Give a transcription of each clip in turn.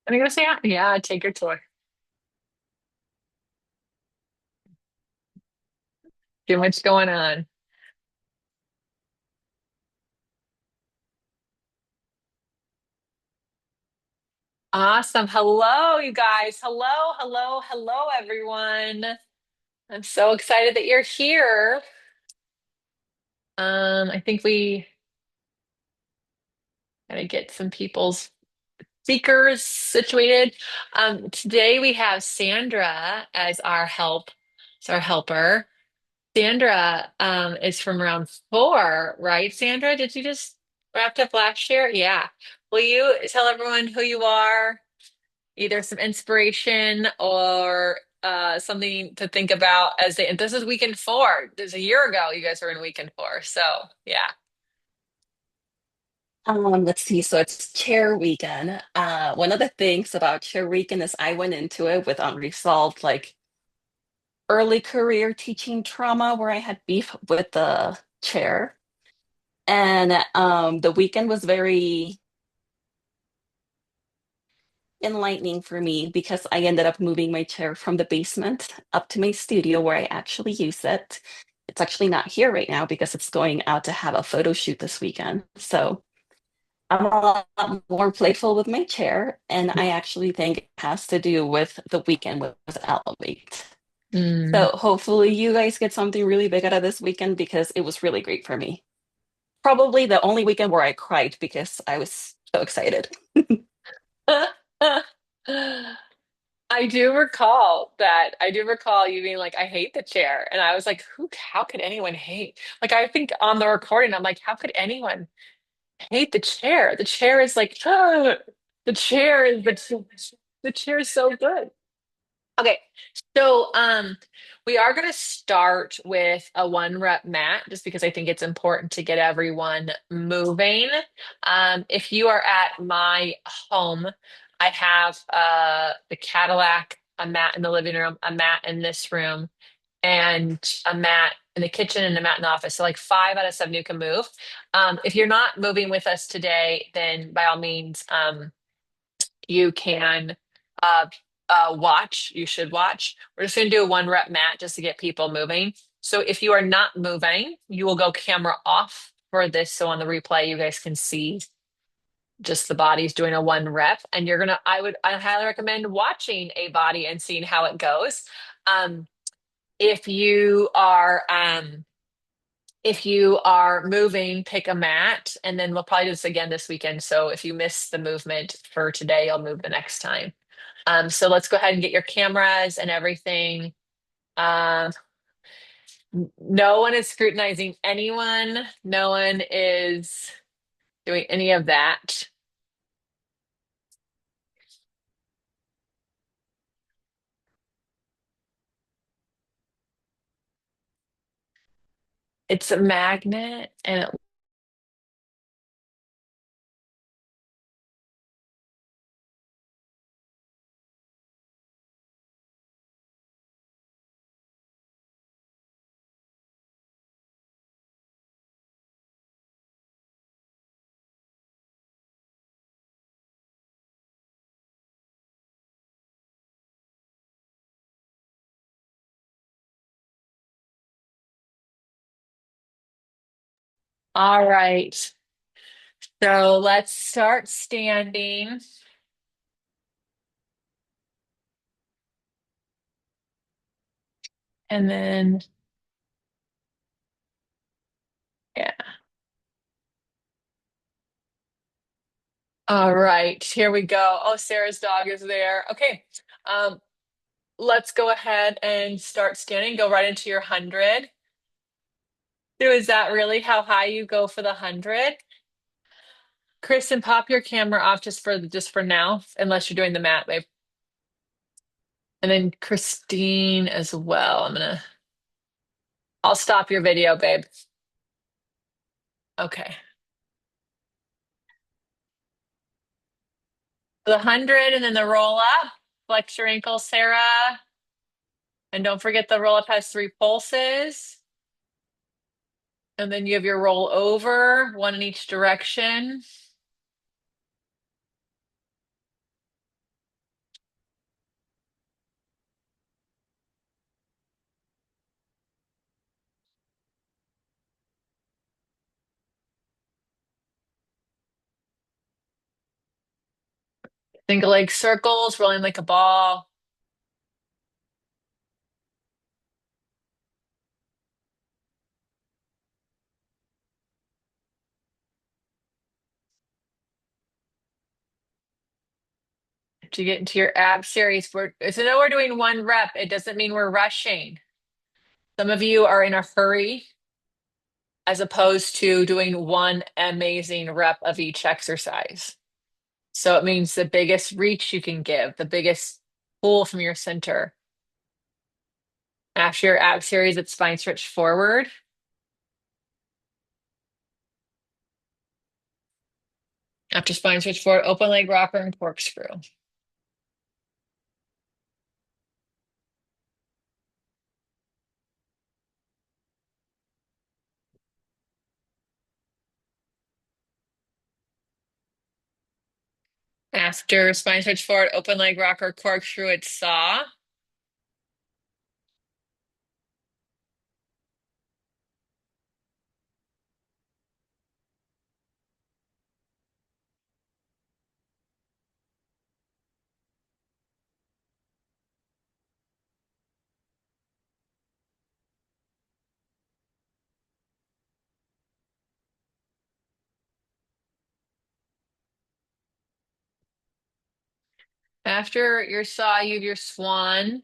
I'm gonna say yeah, take your toy. Too much going on. Awesome. Hello, you guys. Hello, hello, hello, everyone. I'm so excited that you're here. I think we gotta get some people's speakers situated. Today we have Sandra as our helper. Sandra, is from round four, right? Sandra, did you just wrapped up last year? Yeah. Will you tell everyone who you are? Either some inspiration or something to think about as they, and this is weekend four. This is a year ago, you guys were in weekend four. So yeah. Let's see. So it's chair weekend. One of the things about chair weekend is I went into it with unresolved, like early career teaching trauma where I had beef with the chair. And the weekend was very enlightening for me because I ended up moving my chair from the basement up to my studio where I actually use it. It's actually not here right now because it's going out to have a photo shoot this weekend. So I'm a lot more playful with my chair, and I actually think it has to do with the weekend with eLevate. Mm. So hopefully you guys get something really big out of this weekend because it was really great for me. Probably the only weekend where I cried because I was so excited. I do recall that. I do recall you being like, I hate the chair. And I was like, how could anyone hate? Like, I think on the recording, I'm like, how could anyone hate the chair? The chair is like, the chair is the chair is so good. Okay, so we are going to start with a one rep mat just because I think it's important to get everyone moving. If you are at my home, I have the Cadillac, a mat in the living room, a mat in this room, and a mat in the kitchen and a mat in the office. So like 5 out of 7 you can move. If you're not moving with us today, then by all means, you can uh, watch. You should watch. We're just going to do a one rep mat just to get people moving. So if you are not moving, you will go camera off for this. So on the replay, you guys can see just the bodies doing a one rep. And I highly recommend watching a body and seeing how it goes. Um, if you are, if you are moving, pick a mat, and then we'll probably do this again this weekend. So if you miss the movement for today, you'll move the next time. So let's go ahead and get your cameras and everything. Um, no one is scrutinizing anyone. No one is doing any of that. It's a magnet and all right. So let's start standing. And then, yeah. All right, here we go. Oh, Sarah's dog is there. Okay. Um, let's go ahead and start standing. Go right into your 100. So is that really how high you go for the 100? Kristen, pop your camera off just for now, unless you're doing the mat, babe. And then Christine as well. I'll stop your video, babe. Okay. The 100 and then the roll up. Flex your ankle, Sarah. And don't forget the roll up has 3 pulses. And then you have your roll over, one in each direction. Single leg circles, rolling like a ball. To get into your ab series, so now we're doing one rep. It doesn't mean we're rushing. Some of you are in a hurry as opposed to doing one amazing rep of each exercise. So it means the biggest reach you can give, the biggest pull from your center. After your ab series, it's spine stretch forward. After spine stretch forward, open leg rocker and corkscrew. After spine stretch forward, open leg rocker, corkscrew, it's saw. After your saw, you have your swan,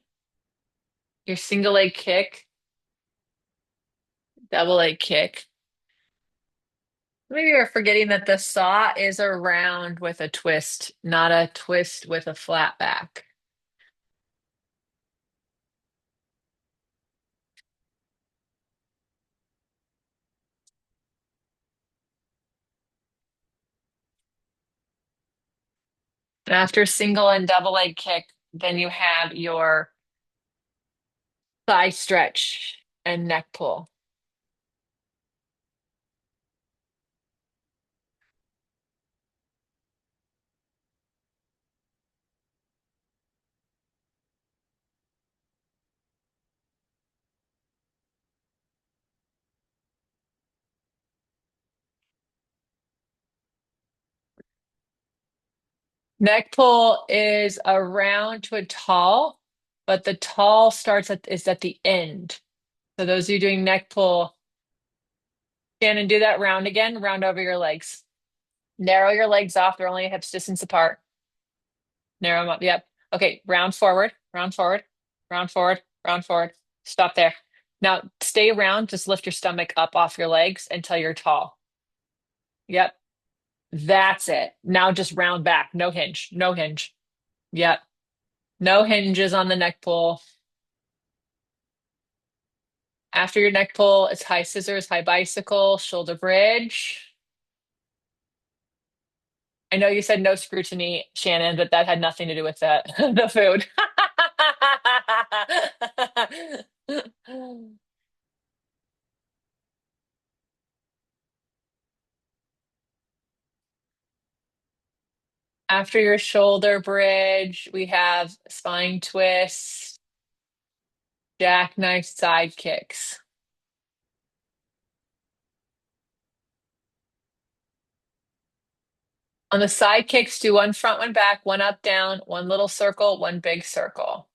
your single leg kick, double leg kick. Maybe you're forgetting that the saw is a round with a twist, not a twist with a flat back. After single and double leg kick, then you have your thigh stretch and neck pull. Neck pull is a round to a tall, but the tall is at the end. So those of you doing neck pull, Shannon, do that round again, round over your legs. Narrow your legs off, they're only a hips distance apart. Narrow them up. Yep. Okay, round forward, round forward, round forward, round forward. Stop there. Now stay round, just lift your stomach up off your legs until you're tall. Yep. That's it. Now just round back. No hinge. No hinge. Yep. No hinges on the neck pull. After your neck pull, it's high scissors, high bicycle, shoulder bridge. I know you said no scrutiny, Shannon, but that had nothing to do with that, the food. After your shoulder bridge, we have spine twist, jackknife side kicks. On the side kicks, do one front, one back, one up, down, one little circle, one big circle.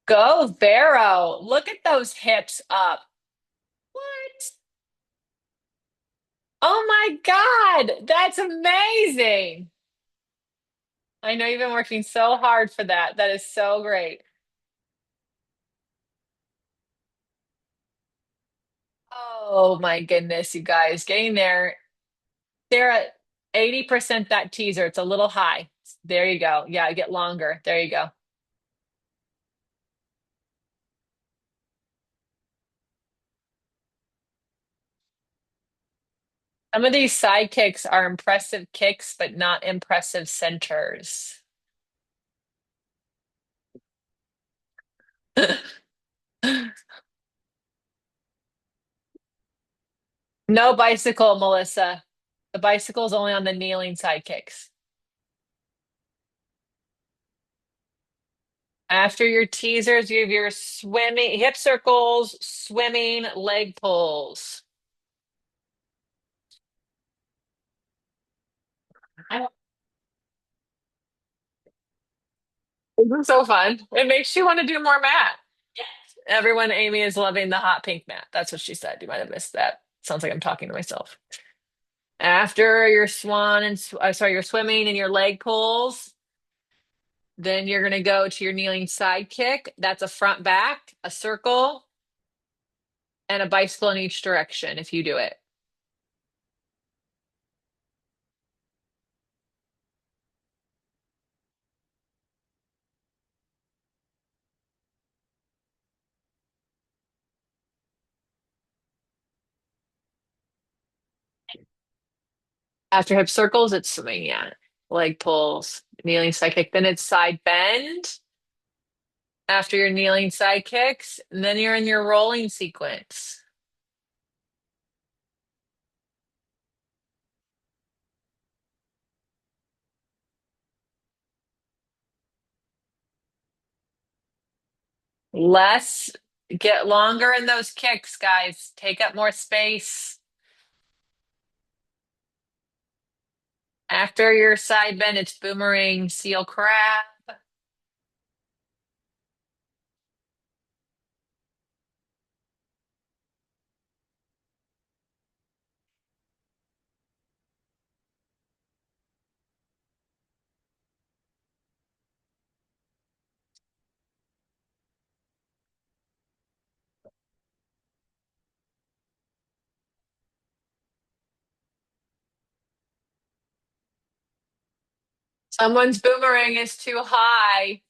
Go, Vero. Look at those hips up. What? Oh my God, that's amazing. I know you've been working so hard for that. That is so great. Oh my goodness, you guys, getting there. They're at 80% that teaser. It's a little high. There you go. Yeah, get longer. There you go. Some of these side kicks are impressive kicks, but not impressive centers. No bicycle, Melissa. The bicycle is only on the kneeling side kicks. After your teasers, you have your swimming, hip circles, swimming, leg pulls. This is so fun. It makes you want to do more math. Everyone, Amy is loving the hot pink mat. That's what she said. You might have missed that. Sounds like I'm talking to myself. After your swan and sorry, your swimming and your leg pulls, then you're gonna go to your kneeling side kick. That's a front back, a circle, and a bicycle in each direction if you do it. After hip circles, it's swimming, yeah. Leg pulls, kneeling side kick, then it's side bend. After your kneeling side kicks, and then you're in your rolling sequence. Less, get longer in those kicks, guys. Take up more space. After your side bend, it's boomerang seal crab. Someone's boomerang is too high.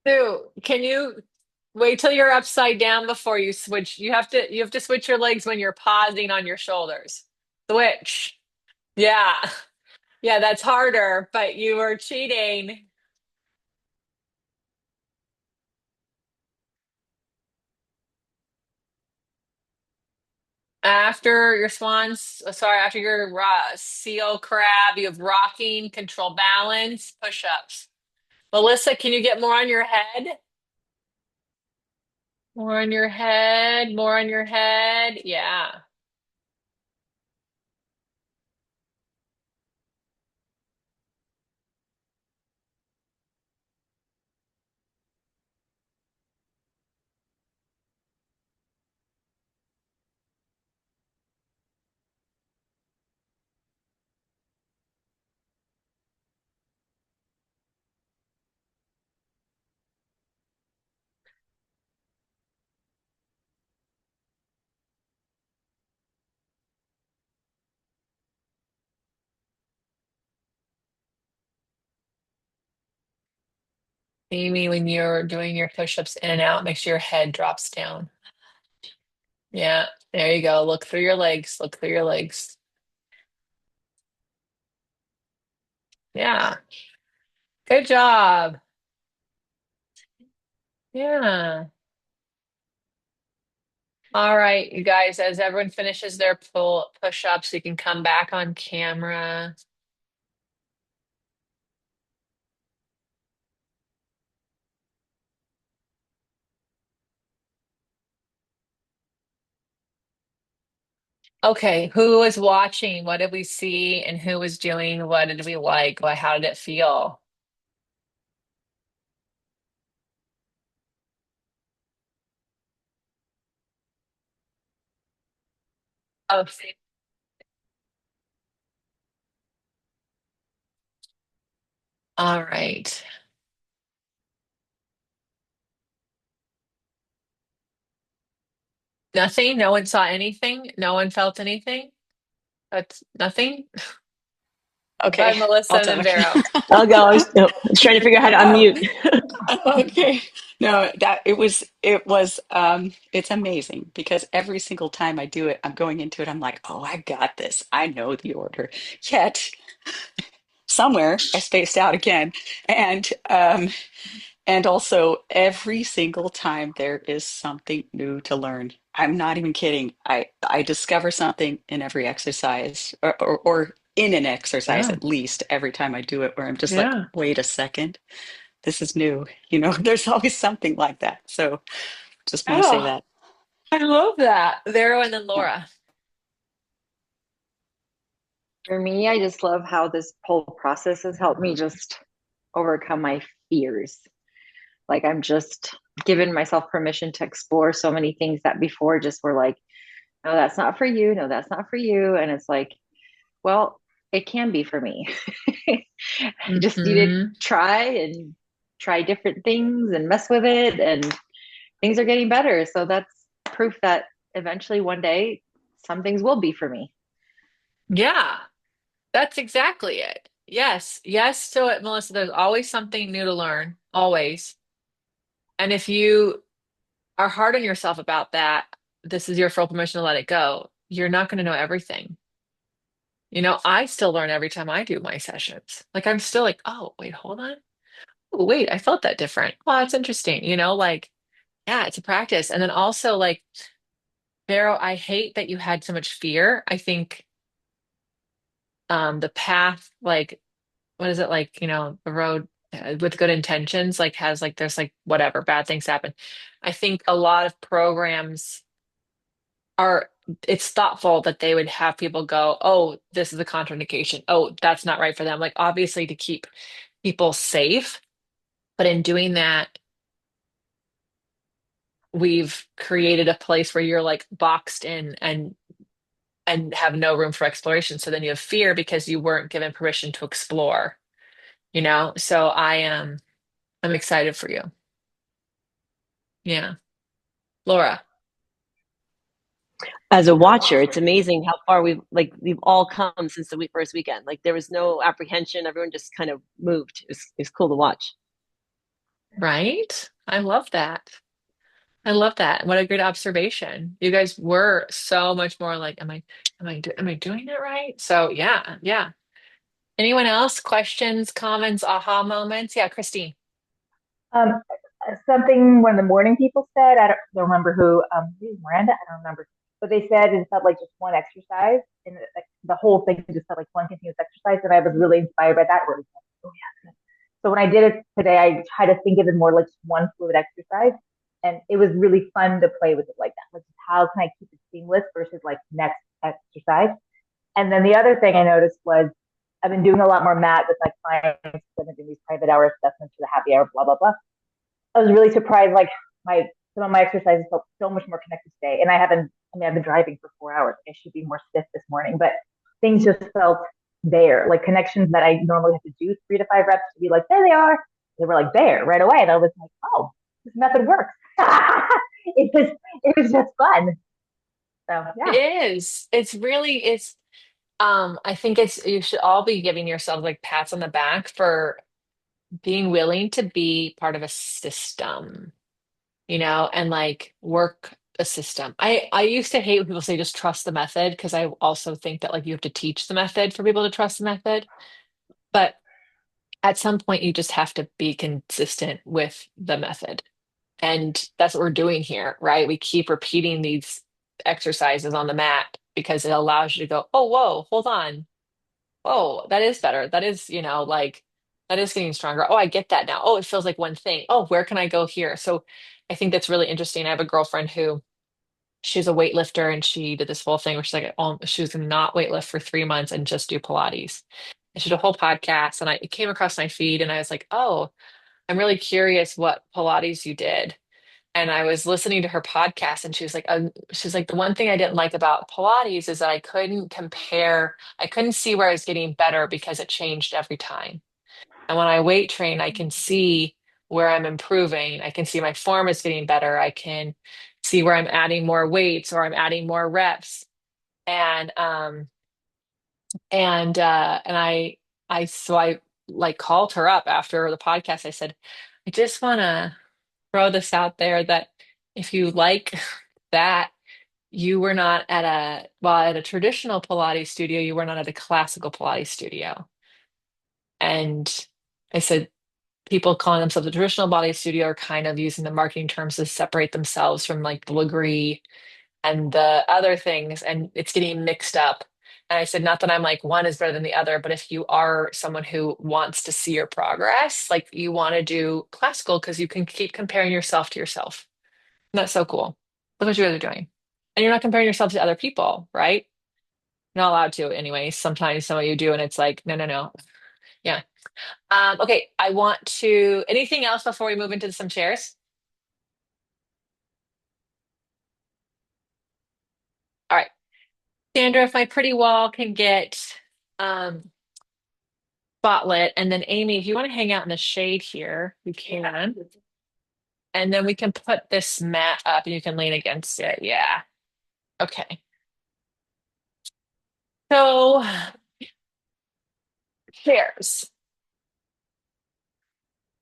Sue, can you wait till you're upside down before you switch? You have to switch your legs when you're pausing on your shoulders. Switch. Yeah. Yeah, that's harder, but you were cheating. After your sorry, after your seal crab, you have rocking, control balance, push-ups. Melissa, can you get more on your head? More on your head, more on your head. Yeah. Amy, when you're doing your push-ups in and out, make sure your head drops down. Yeah, there you go. Look through your legs. Look through your legs. Yeah. Good job. Yeah. All right, you guys, as everyone finishes their push-ups, you can come back on camera. Okay, who was watching? What did we see? And who was doing what did we like? How did it feel? Oh, all right. Nothing? No one saw anything? No one felt anything? That's nothing? By Okay, Melissa I'll and then talk. Vero. I'll go. I was trying to figure out how to Oh, unmute. okay. No, that it's amazing because every single time I do it, I'm going into it, I'm like, oh, I got this. I know the order. Yet somewhere I spaced out again. And and also every single time there is something new to learn. I'm not even kidding. I discover something in every exercise or in an exercise Yeah. at least every time I do it, where I'm just like, Yeah. wait a second, this is new. There's always something like that. So just want to say Oh, that. I love that. Vero and then Yeah. Laura. For me, I just love how this whole process has helped me just overcome my fears. Like I'm just giving myself permission to explore so many things that before just were like, no, that's not for you. No, that's not for you. And it's like, well, it can be for me. I just need to Hmm. try different things and mess with it. And things are getting better. So that's proof that eventually one day some things will be for me. Yeah, that's exactly it. Yes. Yes to it, Melissa. There's always something new to learn. Always. And if you are hard on yourself about that, this is your full permission to let it go. You're not going to know everything. I still learn every time I do my sessions. Like I'm still like, oh, wait, hold on. Oh, wait, I felt that different. Oh, that's interesting. Like, yeah, it's a practice. And then also like, Vero, I hate that you had so much fear. I think the path, like, what is it like, the road with good intentions, like has like there's like whatever, bad things happen. I think a lot of programs are it's thoughtful that they would have people go, oh, this is a contraindication. Oh, that's not right for them. Like obviously to keep people safe, but in doing that, we've created a place where you're like boxed in and have no room for exploration. So then you have fear because you weren't given permission to explore. So I'm excited for you. Yeah. Laura. As a watcher, it's amazing how far we've all come since the first weekend. Like there was no apprehension. Everyone just kind of moved. It's cool to watch. Right? I love that. I love that. What a great observation. You guys were so much more like, am I doing it right? So yeah, yeah. Anyone else? Questions, comments, aha moments? Yeah, Christine. Um, Something one of the morning people said, I don't remember who, maybe Miranda, I don't remember, but they said it felt like just one exercise, and like, the whole thing just felt like one continuous exercise, and I was really inspired by that. Where it was like, oh yeah. So when I did it today, I tried to think of it more like just one fluid exercise, and it was really fun to play with it like that. Like, how can I keep it seamless versus like next exercise? And then the other thing I noticed was I've been doing a lot more mat with my clients. I've been doing these private hour assessments for the happy hour, blah blah blah. I was really surprised. Like my some of my exercises felt so much more connected today, and I haven't. I mean, I've been driving for 4 hours. I should be more stiff this morning, but things just felt there, like connections that I normally have to do 3 to 5 reps to be like, there they are. They were like there right away, and I was like, oh, this method works. It was just fun. So It yeah. is. I think you should all be giving yourself like pats on the back for being willing to be part of a system, and like work a system. I used to hate when people say just trust the method because I also think that like you have to teach the method for people to trust the method. But at some point you just have to be consistent with the method. And that's what we're doing here, right? We keep repeating these exercises on the mat because it allows you to go, oh, whoa, hold on. Oh, that is better. That is, like that is getting stronger. Oh, I get that now. Oh, it feels like one thing. Oh, where can I go here? So I think that's really interesting. I have a girlfriend who she's a weightlifter and she did this whole thing where she's like, oh, she was gonna not weightlift for 3 months and just do Pilates. And she did a whole podcast and it came across my feed and I was like, oh, I'm really curious what Pilates you did. And I was listening to her podcast and she's like, the one thing I didn't like about Pilates is that I couldn't see where I was getting better because it changed every time. And when I weight train, I can see where I'm improving. I can see my form is getting better. I can see where I'm adding more weights or I'm adding more reps. And I like called her up after the podcast. I said, I just want to throw this out there that if you like that, you were not at a traditional Pilates studio, you were not at a classical Pilates studio. And I said, people calling themselves a traditional body studio are kind of using the marketing terms to separate themselves from like the Legree and the other things, and it's getting mixed up. And I said, not that I'm like one is better than the other, but if you are someone who wants to see your progress, like you want to do classical because you can keep comparing yourself to yourself. And that's so cool. Look what you guys are doing. And you're not comparing yourself to other people, right? You're not allowed to anyway. Sometimes some of you do, and it's like, no, no, no. Yeah. Okay, I want to, anything else before we move into some chairs? All right. Sandra, if my pretty wall can get um spotlit, and then Amy, if you want to hang out in the shade here, you can. And then we can put this mat up and you can lean against it. Yeah. Okay. So chairs.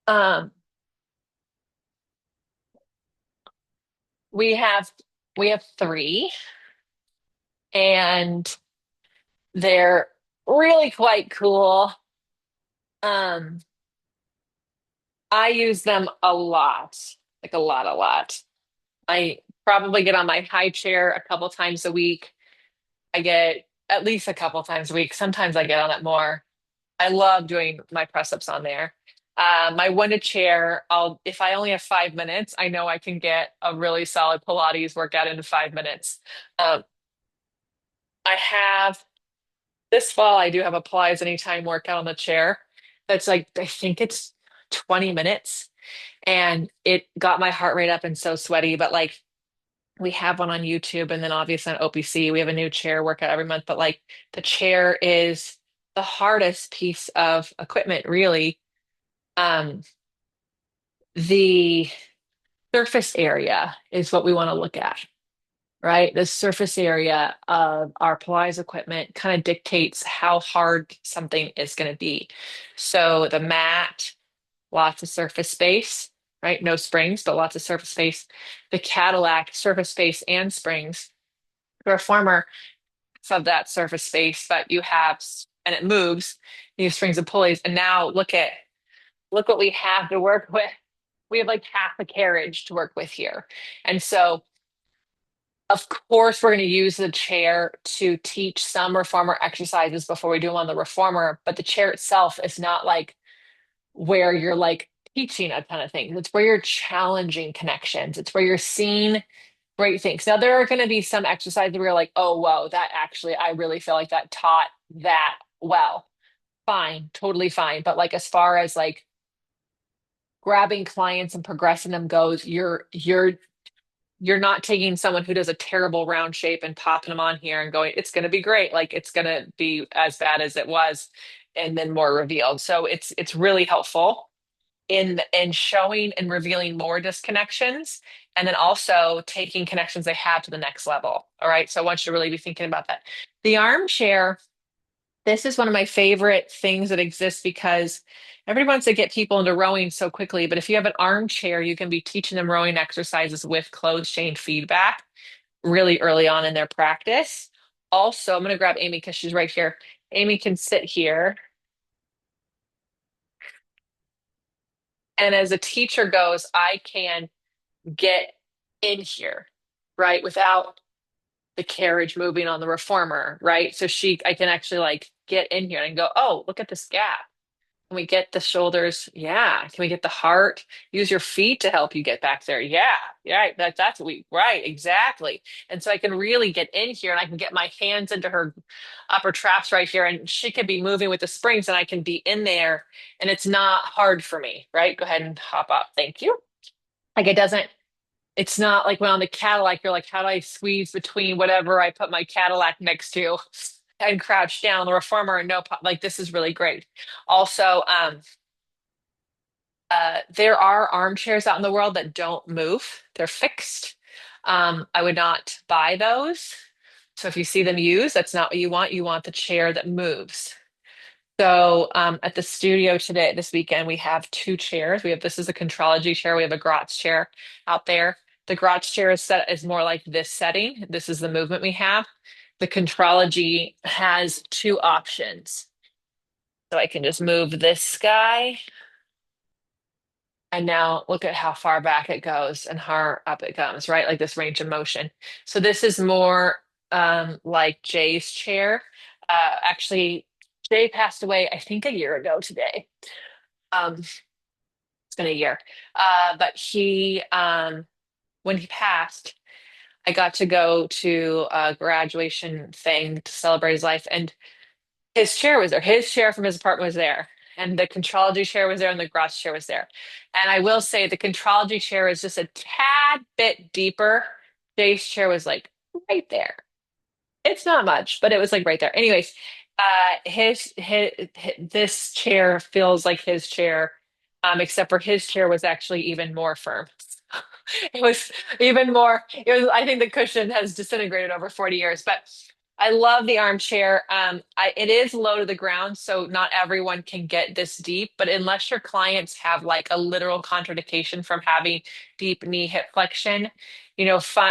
Um, we have we have three, and they're really quite cool. Um, I use them a lot, like a lot. I probably get on my high chair a couple times a week. I get at least a couple times a week. Sometimes I get on it more. I love doing my press ups on there. My one chair, I'll if I only have 5 minutes, I know I can get a really solid Pilates workout in 5 minutes. Um, I have this fall, I do have a Pilates anytime workout on the chair. That's like I think it's 20 minutes, and it got my heart rate up and so sweaty. But like we have one on YouTube, and then obviously on OPC, we have a new chair workout every month. But like the chair is the hardest piece of equipment, really. Um, the surface area is what we want to look at, right? The surface area of our Pilates equipment kind of dictates how hard something is going to be. So the mat, lots of surface space, right? No springs, but lots of surface space. The Cadillac, surface space and springs. The reformer of that surface space, but you have, and it moves, you have springs and pulleys. And now look what we have to work with. We have like half a carriage to work with here. And so, of course, we're going to use the chair to teach some reformer exercises before we do them on the reformer, but the chair itself is not like where you're like teaching a ton of things. It's where you're challenging connections. It's where you're seeing great things. Now, there are going to be some exercises where you're like, oh, whoa, that actually, I really feel like that taught that well. Fine, totally fine. But like as far as like grabbing clients and progressing them goes, you're not taking someone who does a terrible round shape and popping them on here and going, it's going to be great. Like it's going to be as bad as it was, and then more revealed. So it's really helpful in showing and revealing more disconnections, and then also taking connections they have to the next level. All right. So I want you to really be thinking about that. The armchair, this is one of my favorite things that exists because everybody wants to get people into rowing so quickly. But if you have an armchair, you can be teaching them rowing exercises with closed chain feedback really early on in their practice. Also, I'm going to grab Amy because she's right here. Amy can sit here. And as a teacher goes, I can get in here, right? Without the carriage moving on the reformer, right? So I can actually like get in here and go, oh, look at this gap. Can we get the shoulders? Yeah. Can we get the heart? Use your feet to help you get back there. Yeah. Yeah. That's what right. Exactly. And so I can really get in here and I can get my hands into her upper traps right here. And she can be moving with the springs and I can be in there and it's not hard for me, right? Go ahead and hop up. Thank you. Like it's not like when on the Cadillac, you're like, how do I squeeze between whatever I put my Cadillac next to and crouch down the reformer and like this is really great. Also, there are armchairs out in the world that don't move. They're fixed. I would not buy those. So if you see them used, that's not what you want. You want the chair that moves. So at the studio today, this weekend, we have two chairs. This is a Contrology chair. We have a Grotz chair out there. The Grotz chair is more like this setting. This is the movement we have. The Contrology has two options. So I can just move this guy. And now look at how far back it goes and how up it comes, right? Like this range of motion. So this is more like Jay's chair. Actually, Jay passed away, I think a year ago today. It's been a year. But when he passed, I got to go to a graduation thing to celebrate his life, and his chair was there. His chair from his apartment was there, and the contrology chair was there, and the garage chair was there. And I will say the contrology chair is just a tad bit deeper. Jay's chair was like right there. It's not much, but it was like right there. Anyways, this chair feels like his chair, except for his chair was actually even more firm. It was even more. It was. I think the cushion has disintegrated over 40 years, but I love the armchair. It is low to the ground, so not everyone can get this deep. But unless your clients have like a literal contraindication from having deep knee hip flexion,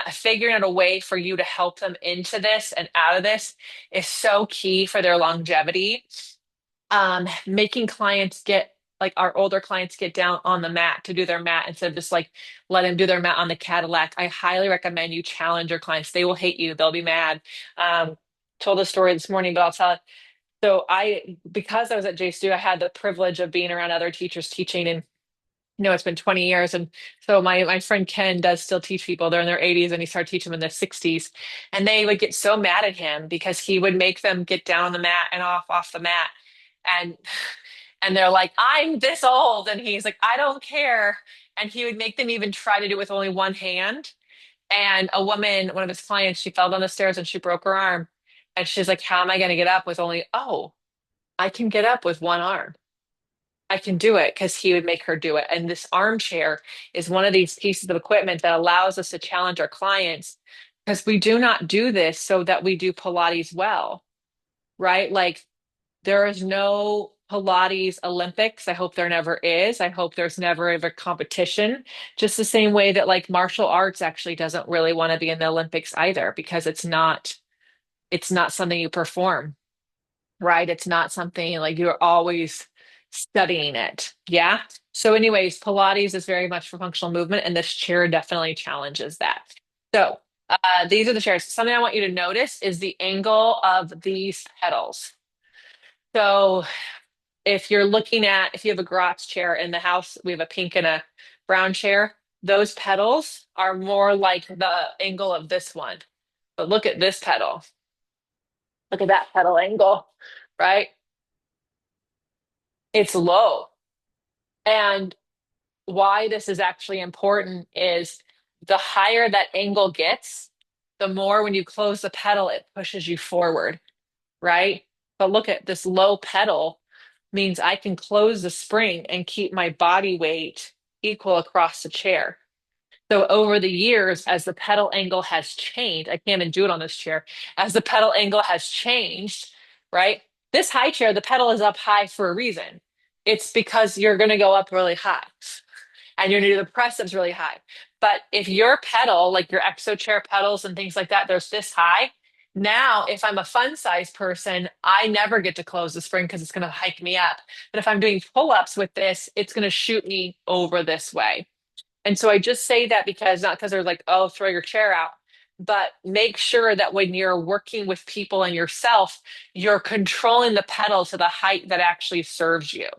figuring out a way for you to help them into this and out of this is so key for their longevity. Making clients get like our older clients get down on the mat to do their mat instead of just like let them do their mat on the Cadillac. I highly recommend you challenge your clients. They will hate you. They'll be mad. Told a story this morning, but I'll tell it. So because I was at JSTU, I had the privilege of being around other teachers teaching, and it's been 20 years. And so my friend Ken does still teach people. They're in their 80s and he started teaching them in their 60s. And they would get so mad at him because he would make them get down on the mat and off the mat. And and they're like, I'm this old. And he's like, I don't care. And he would make them even try to do it with only one hand. And a woman, one of his clients, she fell down the stairs and she broke her arm. And she's like, how am I going to get up with only, oh, I can get up with one arm. I can do it because he would make her do it. And this armchair is one of these pieces of equipment that allows us to challenge our clients because we do not do this so that we do Pilates well, right? Like there is no Pilates Olympics. I hope there never is. I hope there's never ever competition. Just the same way that like martial arts actually doesn't really want to be in the Olympics either because it's not something you perform, right? It's not something like you're always studying it. Yeah. So, anyways, Pilates is very much for functional movement, and this chair definitely challenges that. So, these are the chairs. Something I want you to notice is the angle of these pedals. So, if you have a garage chair in the house, we have a pink and a brown chair. Those pedals are more like the angle of this one. But look at this pedal. Look at that pedal angle, right? It's low. And why this is actually important is the higher that angle gets, the more when you close the pedal, it pushes you forward, right? But look at this low pedal means I can close the spring and keep my body weight equal across the chair. So over the years, as the pedal angle has changed, I can't even do it on this chair. As the pedal angle has changed, right? This high chair, the pedal is up high for a reason. It's because you're going to go up really high and you're going to do the press ups really high. But if your pedal, like your exo chair pedals and things like that, there's this high. Now, if I'm a fun size person, I never get to close the spring because it's going to hike me up. But if I'm doing pull ups with this, it's going to shoot me over this way. And so I just say that because not because they're like, oh, throw your chair out, but make sure that when you're working with people and yourself, you're controlling the pedal to the height that actually serves you.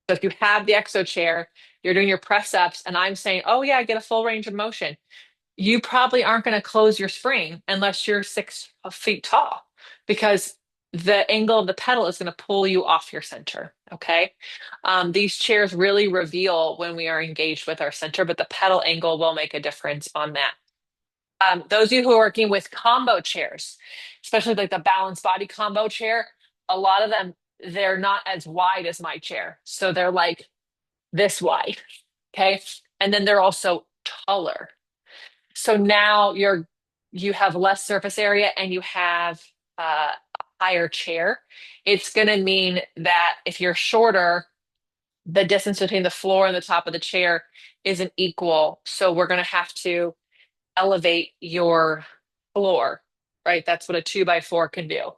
So if you have the exo chair, you're doing your press ups, and I'm saying, oh, yeah, get a full range of motion. You probably aren't going to close your spring unless you're 6 feet tall because the angle of the pedal is going to pull you off your center. Okay. These chairs really reveal when we are engaged with our center, but the pedal angle will make a difference on that. Those of you who are working with combo chairs, especially like the balanced body combo chair, a lot of them, they're not as wide as my chair. So they're like this wide. Okay. And then they're also taller. So now you have less surface area and you have a higher chair. It's going to mean that if you're shorter, the distance between the floor and the top of the chair isn't equal. So we're going to have to elevate your floor, right? That's what a 2x4 can do.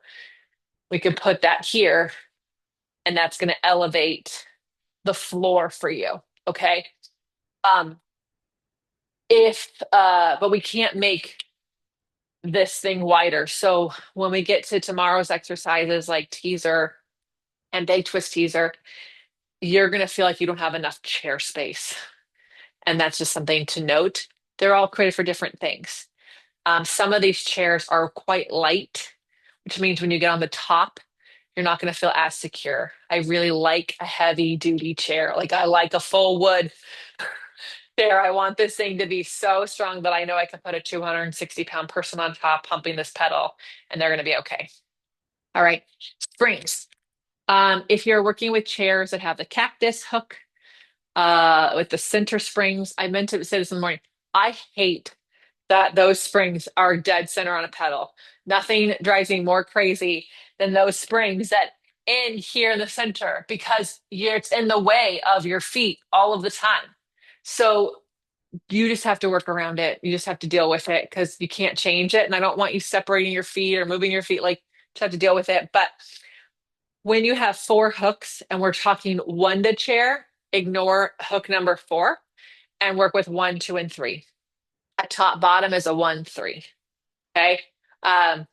We can put that here, and that's going to elevate the floor for you. Okay. But we can't make this thing wider. So when we get to tomorrow's exercises like teaser and big twist teaser, you're going to feel like you don't have enough chair space. And that's just something to note. They're all created for different things. Some of these chairs are quite light, which means when you get on the top, you're not going to feel as secure. I really like a heavy duty chair. Like I like a full wood chair. I want this thing to be so strong that I know I can put a 260-pound person on top pumping this pedal and they're going to be okay. All right. Springs. If you're working with chairs that have the cactus hook, with the center springs, I meant to say this in the morning. I hate that those springs are dead center on a pedal. Nothing drives me more crazy than those springs that end here in the center because it's in the way of your feet all of the time. So you just have to work around it. You just have to deal with it because you can't change it. And I don't want you separating your feet or moving your feet. Like, just have to deal with it. But when you have four hooks and we're talking one to chair, ignore hook number four and work with one, two, and three. A top bottom is a 1, 3. Okay. Um,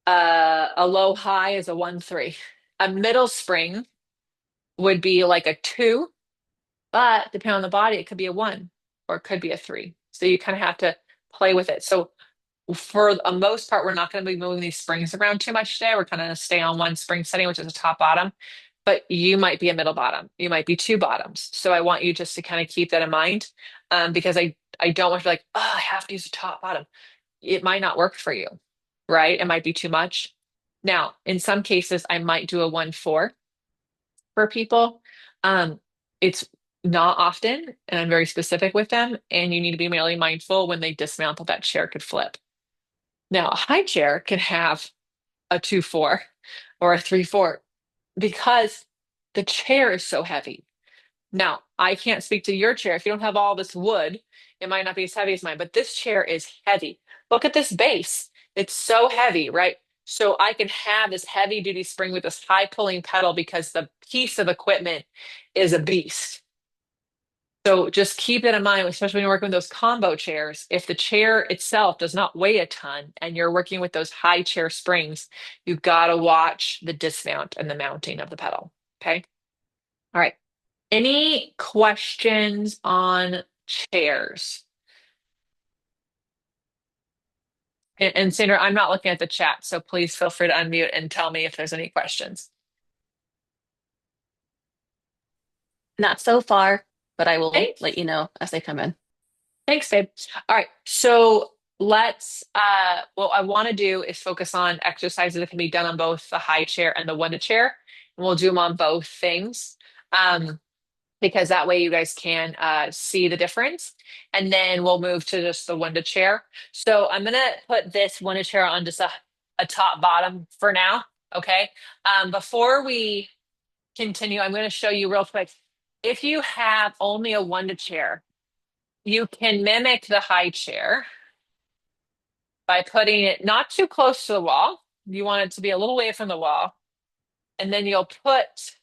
a low high is a 1, 3. A middle spring would be like a 2, but depending on the body, it could be a 1 or it could be a 3. So you kind of have to play with it. So for the most part, we're not going to be moving these springs around too much today. We're kind of going to stay on one spring setting, which is a top bottom, but you might be a middle bottom. You might be two bottoms. So I want you just to kind of keep that in mind, because I don't want to be like, oh, I have to use a top bottom. It might not work for you, right? It might be too much. Now, in some cases, I might do a 1, 4 for people. It's not often, and I'm very specific with them, and you need to be really mindful when they dismantle that chair could flip. Now, a high chair can have a 2, 4 or a 3, 4 because the chair is so heavy. Now, I can't speak to your chair. If you don't have all this wood, it might not be as heavy as mine, but this chair is heavy. Look at this base. It's so heavy, right? So I can have this heavy duty spring with this high pulling pedal because the piece of equipment is a beast. So just keep that in mind, especially when you're working with those combo chairs. If the chair itself does not weigh a ton and you're working with those high chair springs, you got to watch the dismount and the mounting of the pedal. Okay. All right. Any questions on chairs? And Sandra, I'm not looking at the chat, so please feel free to unmute and tell me if there's any questions. Not so far, but I will Okay. let you know as they come in. Thanks, babe. All right. So let's what I want to do is focus on exercises that can be done on both the high chair and the one to chair. And we'll do them on both things. Because that way you guys can see the difference. And then we'll move to just the one to chair. So I'm gonna put this one to chair on just a top bottom for now. Okay. Before we continue, I'm gonna show you real quick. If you have only a one to chair, you can mimic the high chair by putting it not too close to the wall. You want it to be a little away from the wall. And then you'll put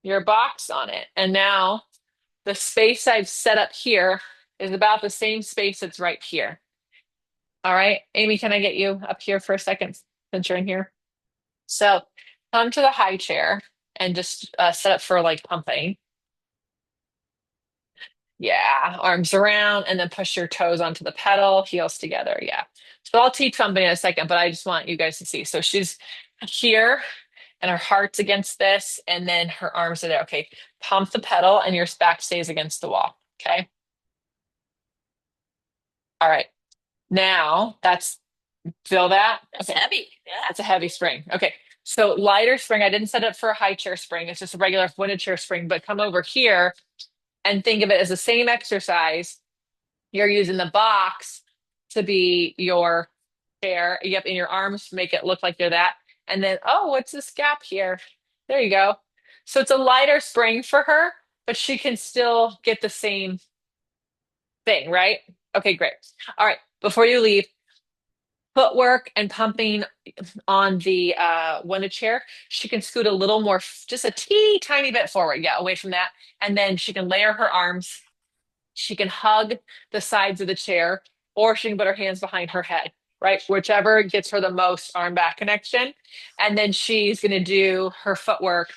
your box on it. And now the space I've set up here is about the same space that's right here. All right, Amy, can I get you up here for a second since you're in here? So come to the high chair and just set up for like pumping. Yeah, arms around and then push your toes onto the pedal, heels together. Yeah. So I'll teach something in a second, but I just want you guys to see. So she's here and her heart's against this, and then her arms are there. Okay. Pump the pedal and your back stays against the wall. Okay. All right. Now that's feel that? That's Okay. heavy. Yeah. That's a heavy spring. Okay. So lighter spring. I didn't set it for a high chair spring. It's just a regular wooden chair spring, but come over here and think of it as the same exercise. You're using the box to be your chair. Yep, in your arms, make it look like you're that. And then, oh, what's this gap here? There you go. So it's a lighter spring for her, but she can still get the same thing, right? Okay, great. All right, before you leave, footwork and pumping on the one to chair, she can scoot a little more, just a teeny tiny bit forward. Yeah, away from that. And then she can layer her arms. She can hug the sides of the chair or she can put her hands behind her head, right? Whichever gets her the most arm back connection. And then she's going to do her footwork,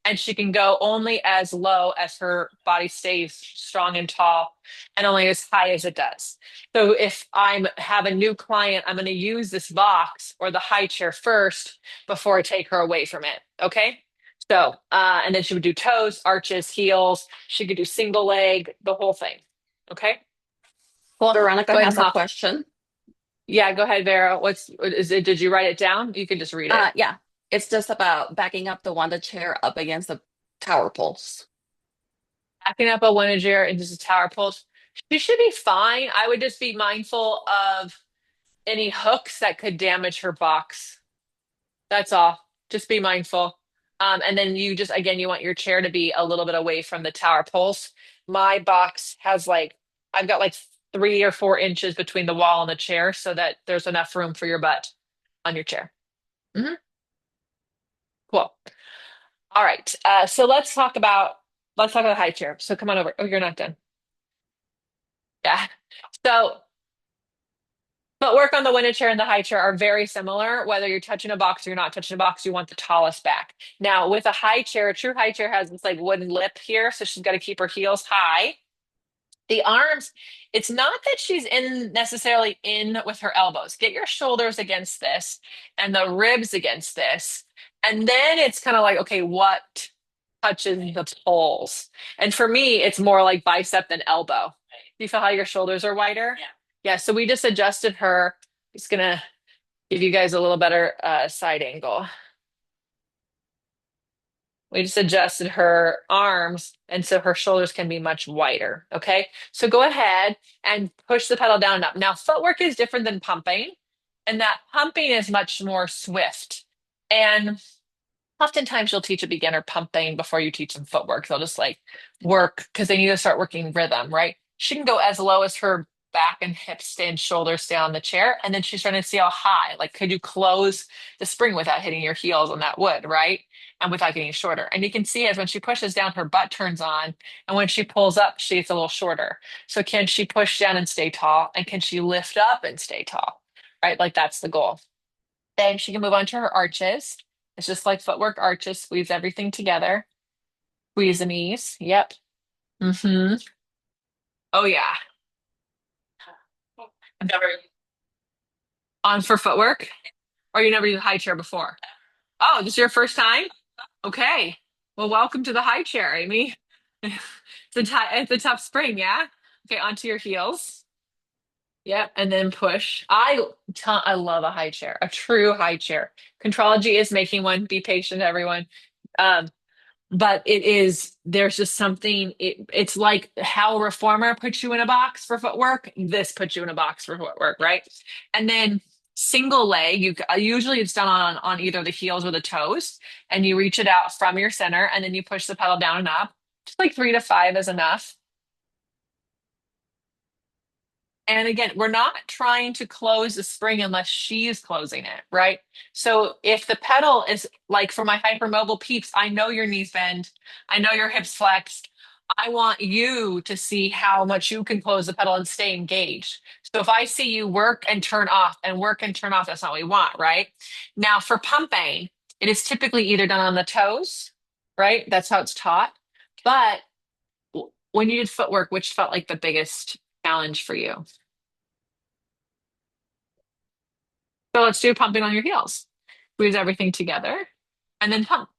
and she can go only as low as her body stays strong and tall, and only as high as it does. So if I'm have a new client, I'm going to use this box or the high chair first before I take her away from it. Okay. So, and then she would do toes, arches, heels. She could do single leg, the whole thing. Okay. Cool. Veronica Go ahead has and a hop. question. Yeah, go ahead, Vera. What's is it? Did you write it down? You can just read it. Yeah, it's just about backing up the Wanda chair up against the tower poles. Backing up a one-incher into the tower pulse. She should be fine. I would just be mindful of any hooks that could damage her box. That's all. Just be mindful. And then you just, again, you want your chair to be a little bit away from the tower poles. My box has like, I've got like 3 or 4 inches between the wall and the chair so that there's enough room for your butt on your chair. Hmm. Cool. All right. So let's talk about the high chair. So come on over. Oh, you're not done. Yeah. So footwork on the window chair and the high chair are very similar. Whether you're touching a box or you're not touching a box, you want the tallest back. Now, with a high chair, a true high chair has this like wooden lip here, so she's got to keep her heels high. The arms, it's not that she's in necessarily in with her elbows. Get your shoulders against this and the ribs against this. And then it's kind of like, okay, what touches the poles? And for me, it's more like bicep than elbow. Do you feel how your shoulders are wider? Yeah. Yeah, so we just adjusted her. It's gonna give you guys a little better side angle. We just adjusted her arms, and so her shoulders can be much wider. Okay. So go ahead and push the pedal down and up. Now, footwork is different than pumping, and that pumping is much more swift. And oftentimes you'll teach a beginner pumping before you teach them footwork. They'll just like work because they need to start working rhythm, right? She can go as low as her back and hips stay and shoulders stay on the chair. And then she's trying to see how high. Like, could you close the spring without hitting your heels on that wood, right? And without getting shorter. And you can see as when she pushes down, her butt turns on. And when she pulls up, she gets a little shorter. So can she push down and stay tall? And can she lift up and stay tall? Right? Like that's the goal. Then she can move on to her arches. It's just like footwork arches, squeeze everything together. Squeeze the knees. Yep. Mm-hmm. Oh yeah. I've never on for footwork, or you never used a high chair before. Oh, this is your first time? Okay. Well, welcome to the high chair, Amy. It's a tough spring, yeah? Okay, onto your heels. Yep, and then push. I love a high chair, a true high chair. Contrology is making one. Be patient, everyone. Um, but there's just something it's like how a reformer puts you in a box for footwork, this puts you in a box for footwork, right? And then single leg, usually it's done on either the heels or the toes, and you reach it out from your center and then you push the pedal down and up. Just like 3 to 5 is enough. And again, we're not trying to close the spring unless she's closing it, right? So if the pedal is like for my hypermobile peeps, I know your knees bend, I know your hips flex. I want you to see how much you can close the pedal and stay engaged. So if I see you work and turn off and work and turn off, that's not what we want, right? Now for pumping, it is typically either done on the toes, right? That's how it's taught. But when you did footwork, which felt like the biggest challenge for you? So let's do pumping on your heels. Squeeze everything together and then pump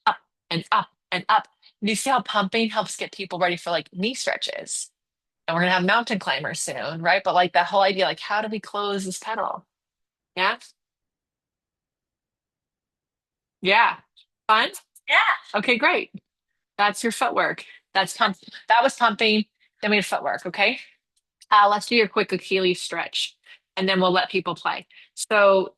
up and up and up. And you see how pumping helps get people ready for like knee stretches? And we're gonna have mountain climbers soon, right? But like that whole idea, like how do we close this pedal? Yeah. Yeah. Fun? Yeah. Okay, great. That's your footwork. That's pump. That was pumping. Then we had footwork. Okay. Let's do your quick Achilles stretch, and then we'll let people play. So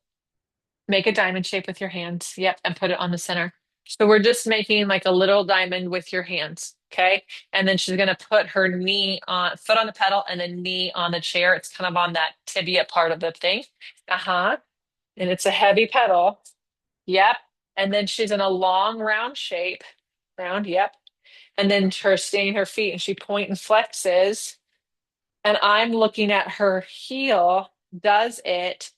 make a diamond shape with your hands. Yep, and put it on the center. So we're just making like a little diamond with your hands. Okay. And then she's gonna put her foot on the pedal and then knee on the chair. It's kind of on that tibia part of the thing. Uh-huh. And it's a heavy pedal. Yep. And then she's in a long round shape. Round, yep. And then her staying her feet and she point and flexes. And I'm looking at her heel. Does it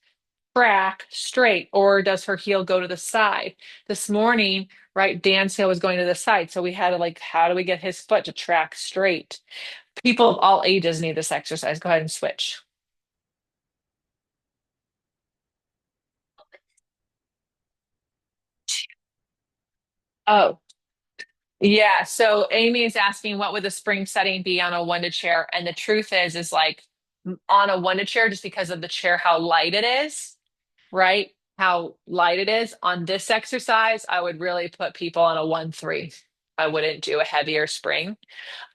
track straight or does her heel go to the side? This morning, right, Dan's heel was going to the side. So we had to like, how do we get his foot to track straight? People of all ages need this exercise. Go ahead and switch. Oh, yeah. So Amy is asking, what would the spring setting be on a one-to chair? And the truth is like on a one-to chair, just because of the chair, how light it is, right? How light it is. On this exercise, I would really put people on a 1-3. I wouldn't do a heavier spring.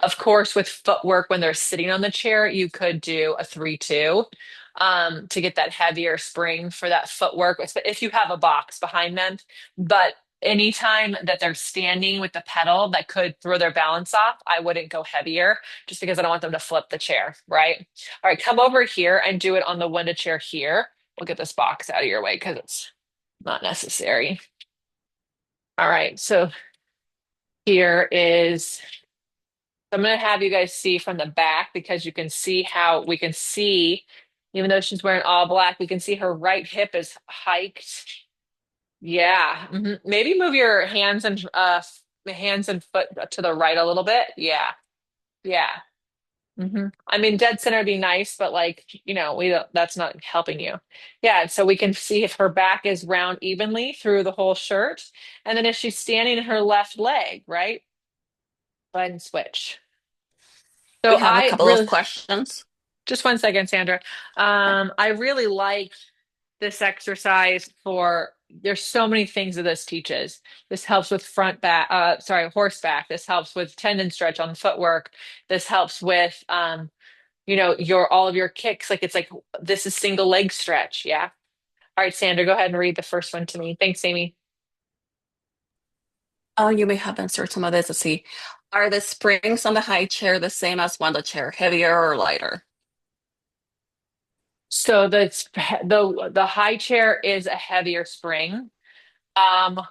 Of course, with footwork, when they're sitting on the chair, you could do a 3-2 to get that heavier spring for that footwork, if you have a box behind them. But anytime that they're standing with the pedal that could throw their balance off, I wouldn't go heavier just because I don't want them to flip the chair, right? All right, come over here and do it on the one-to chair here. We'll get this box out of your way because it's not necessary. All right, so here is I'm going to have you guys see from the back because you can see how we can see, even though she's wearing all black, we can see her right hip is hiked. Yeah. Maybe move your hands and foot to the right a little bit. Yeah. Yeah. I mean, dead center would be nice, but like, we don't, that's not helping you. Yeah. So we can see if her back is round evenly through the whole shirt. And then if she's standing in her left leg, right? Go ahead and switch. We So have a I couple of really, questions. just one second, Sandra. I really like this exercise for, there's so many things that this teaches. This helps with horseback. This helps with tendon stretch on footwork. This helps with, all of your kicks. Like it's like, this is single leg stretch. Yeah. All right, Sandra, go ahead and read the first one to me. Thanks, Amy. Oh, you may have answered some of this. Let's see. Are the springs on the high chair the same as one the chair, heavier or lighter? So the high chair is a heavier spring. Um,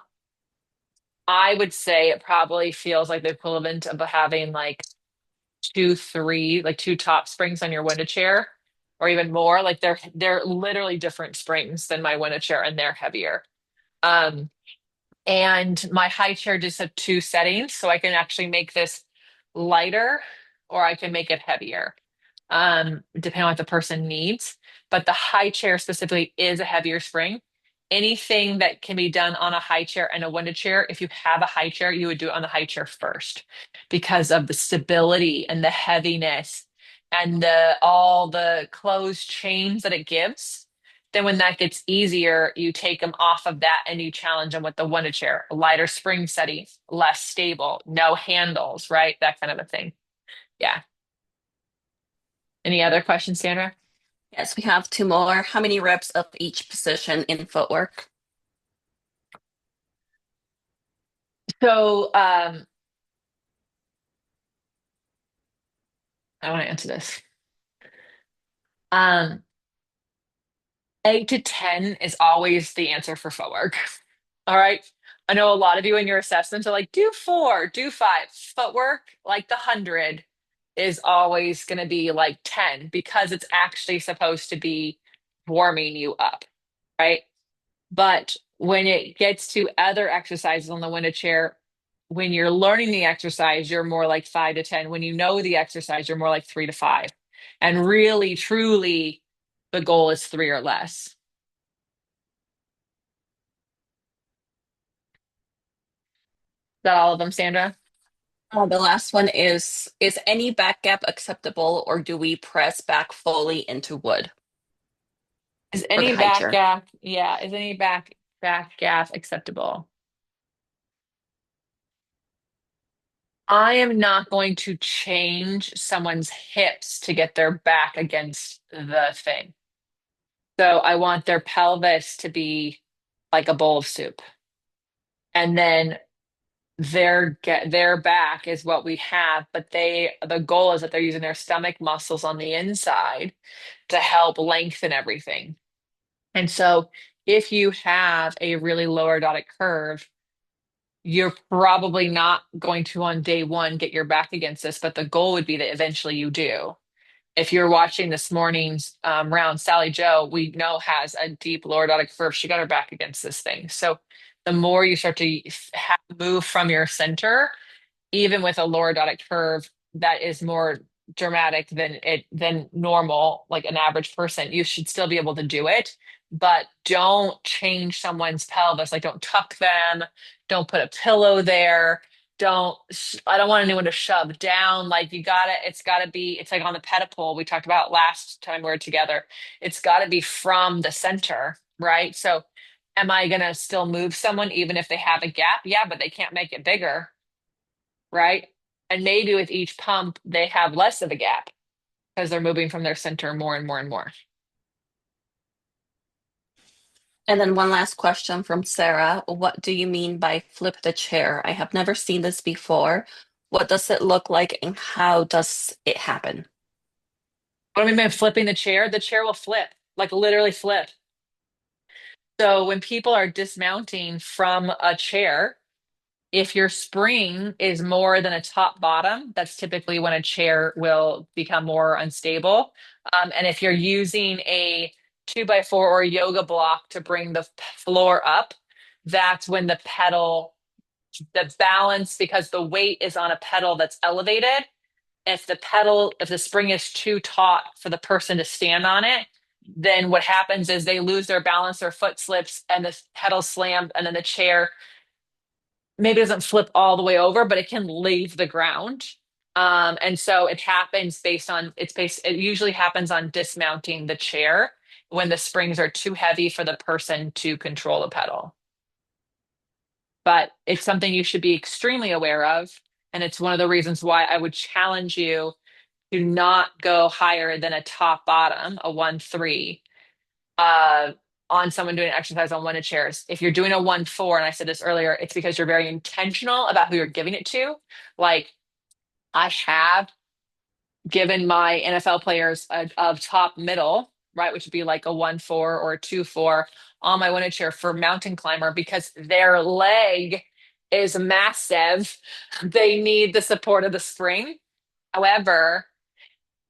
I would say it probably feels like the equivalent of having like like two top springs on your window chair, or even more. Like they're literally different springs than my window chair, and they're heavier. Um, and my high chair just have two settings, so I can actually make this lighter, or I can make it heavier, depending on what the person needs. But the high chair specifically is a heavier spring. Anything that can be done on a high chair and a window chair, if you have a high chair, you would do it on the high chair first because of the stability and the heaviness and all the closed chains that it gives. Then when that gets easier, you take them off of that and you challenge them with the window chair, a lighter spring setting, less stable, no handles, right? That kind of a thing. Yeah. Any other questions, Sandra? Yes, we have two more. How many reps of each position in footwork? So, I want to answer this. Um, 8 to 10 is always the answer for footwork. All right. I know a lot of you in your assessments are like, do 4, do 5. Footwork, like the 100, is always going to be like 10 because it's actually supposed to be warming you up, right? But when it gets to other exercises on the window chair, when you're learning the exercise, you're more like 5 to 10. When you know the exercise, you're more like 3 to 5. And really, truly, the goal is 3 or less. Is that all of them, Sandra? The last one is any back gap acceptable or do we press back fully into wood Is for the any high back chair? gap, yeah, is any back gap acceptable? I am not going to change someone's hips to get their back against the thing. So I want their pelvis to be like a bowl of soup. And then their back is what we have, but the goal is that they're using their stomach muscles on the inside to help lengthen everything. And so if you have a really low orthotic curve, you're probably not going to on day one get your back against this, but the goal would be that eventually you do. If you're watching this morning's round, Sally Joe, we know has a deep lordotic curve. She got her back against this thing. So the more you start to move from your center, even with a lordotic curve that is more dramatic than normal, like an average person, you should still be able to do it. But don't change someone's pelvis. Like don't tuck them, don't put a pillow there. I don't want anyone to shove down. Like it's gotta be, it's like on the pedipole we talked about last time we were together. It's gotta be from the center, right? So am I gonna still move someone even if they have a gap? Yeah, but they can't make it bigger, right? And maybe with each pump, they have less of a gap because they're moving from their center more and more and more. And then one last question from Sarah. What do you mean by flip the chair? I have never seen this before. What does it look like and how does it happen? What do I mean by flipping the chair? The chair will flip, like literally flip. So when people are dismounting from a chair, if your spring is more than a top bottom, that's typically when a chair will become more unstable. And if you're using a 2x4 or a yoga block to bring the floor up, that's when the balance, because the weight is on a pedal that's elevated. If the spring is too taut for the person to stand on it, then what happens is they lose their balance, their foot slips, and the pedal slams, and then the chair maybe doesn't flip all the way over, but it can leave the ground. And so it happens it usually happens on dismounting the chair when the springs are too heavy for the person to control the pedal. But it's something you should be extremely aware of. And it's one of the reasons why I would challenge you to not go higher than a top bottom, a 1-3, uh, on someone doing an exercise on one of chairs. If you're doing a 1-4, and I said this earlier, it's because you're very intentional about who you're giving it to. Like I have given my NFL players a top middle, right, which would be like a 1-4 or a 2-4 on my winter chair for mountain climber because their leg is massive. They need the support of the spring. However,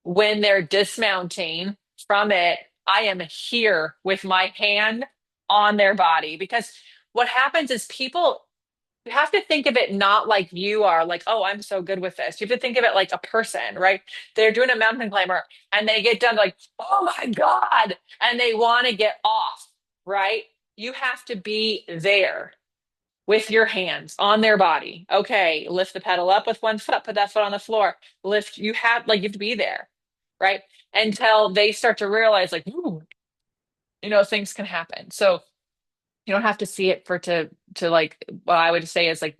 when they're dismounting from it, I am here with my hand on their body because what happens is you have to think of it not like you are, like, oh, I'm so good with this. You have to think of it like a person, right? They're doing a mountain climber and they get done like, oh my God, and they want to get off, right? You have to be there with your hands on their body. Okay, lift the pedal up with one foot, put that foot on the floor. You have to be there, right? Until they start to realize, like, ooh, things can happen. So you don't have to see it to like, what I would say is like,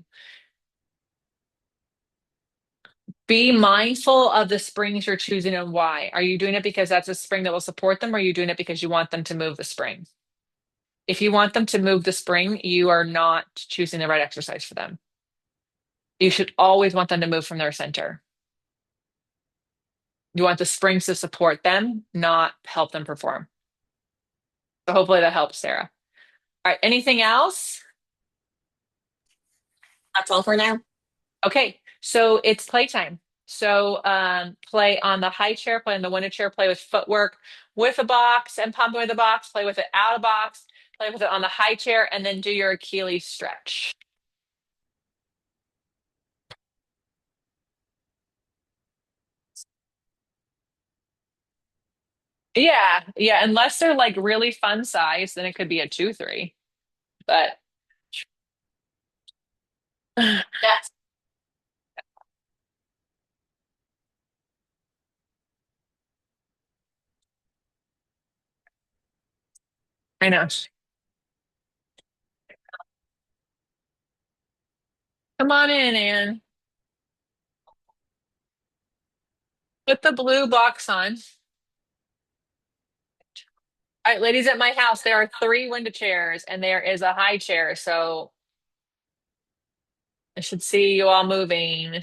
be mindful of the springs you're choosing and why. Are you doing it because that's a spring that will support them, or are you doing it because you want them to move the spring? If you want them to move the spring, you are not choosing the right exercise for them. You should always want them to move from their center. You want the springs to support them, not help them perform. So hopefully that helps, Sarah. All right, anything else? That's all for now. Okay, so it's playtime. So play on the high chair, play on the winter chair, play with footwork with a box and pump with a box, play with it out of box, play with it on the high chair, and then do your Achilles stretch. Yeah, yeah, unless they're like really fun size, then it could be a 2-3. But yes, I know. Come on in, Anne. Put the blue box on. All right, ladies, at my house, there are 3 window chairs and there is a high chair. So I should see you all moving.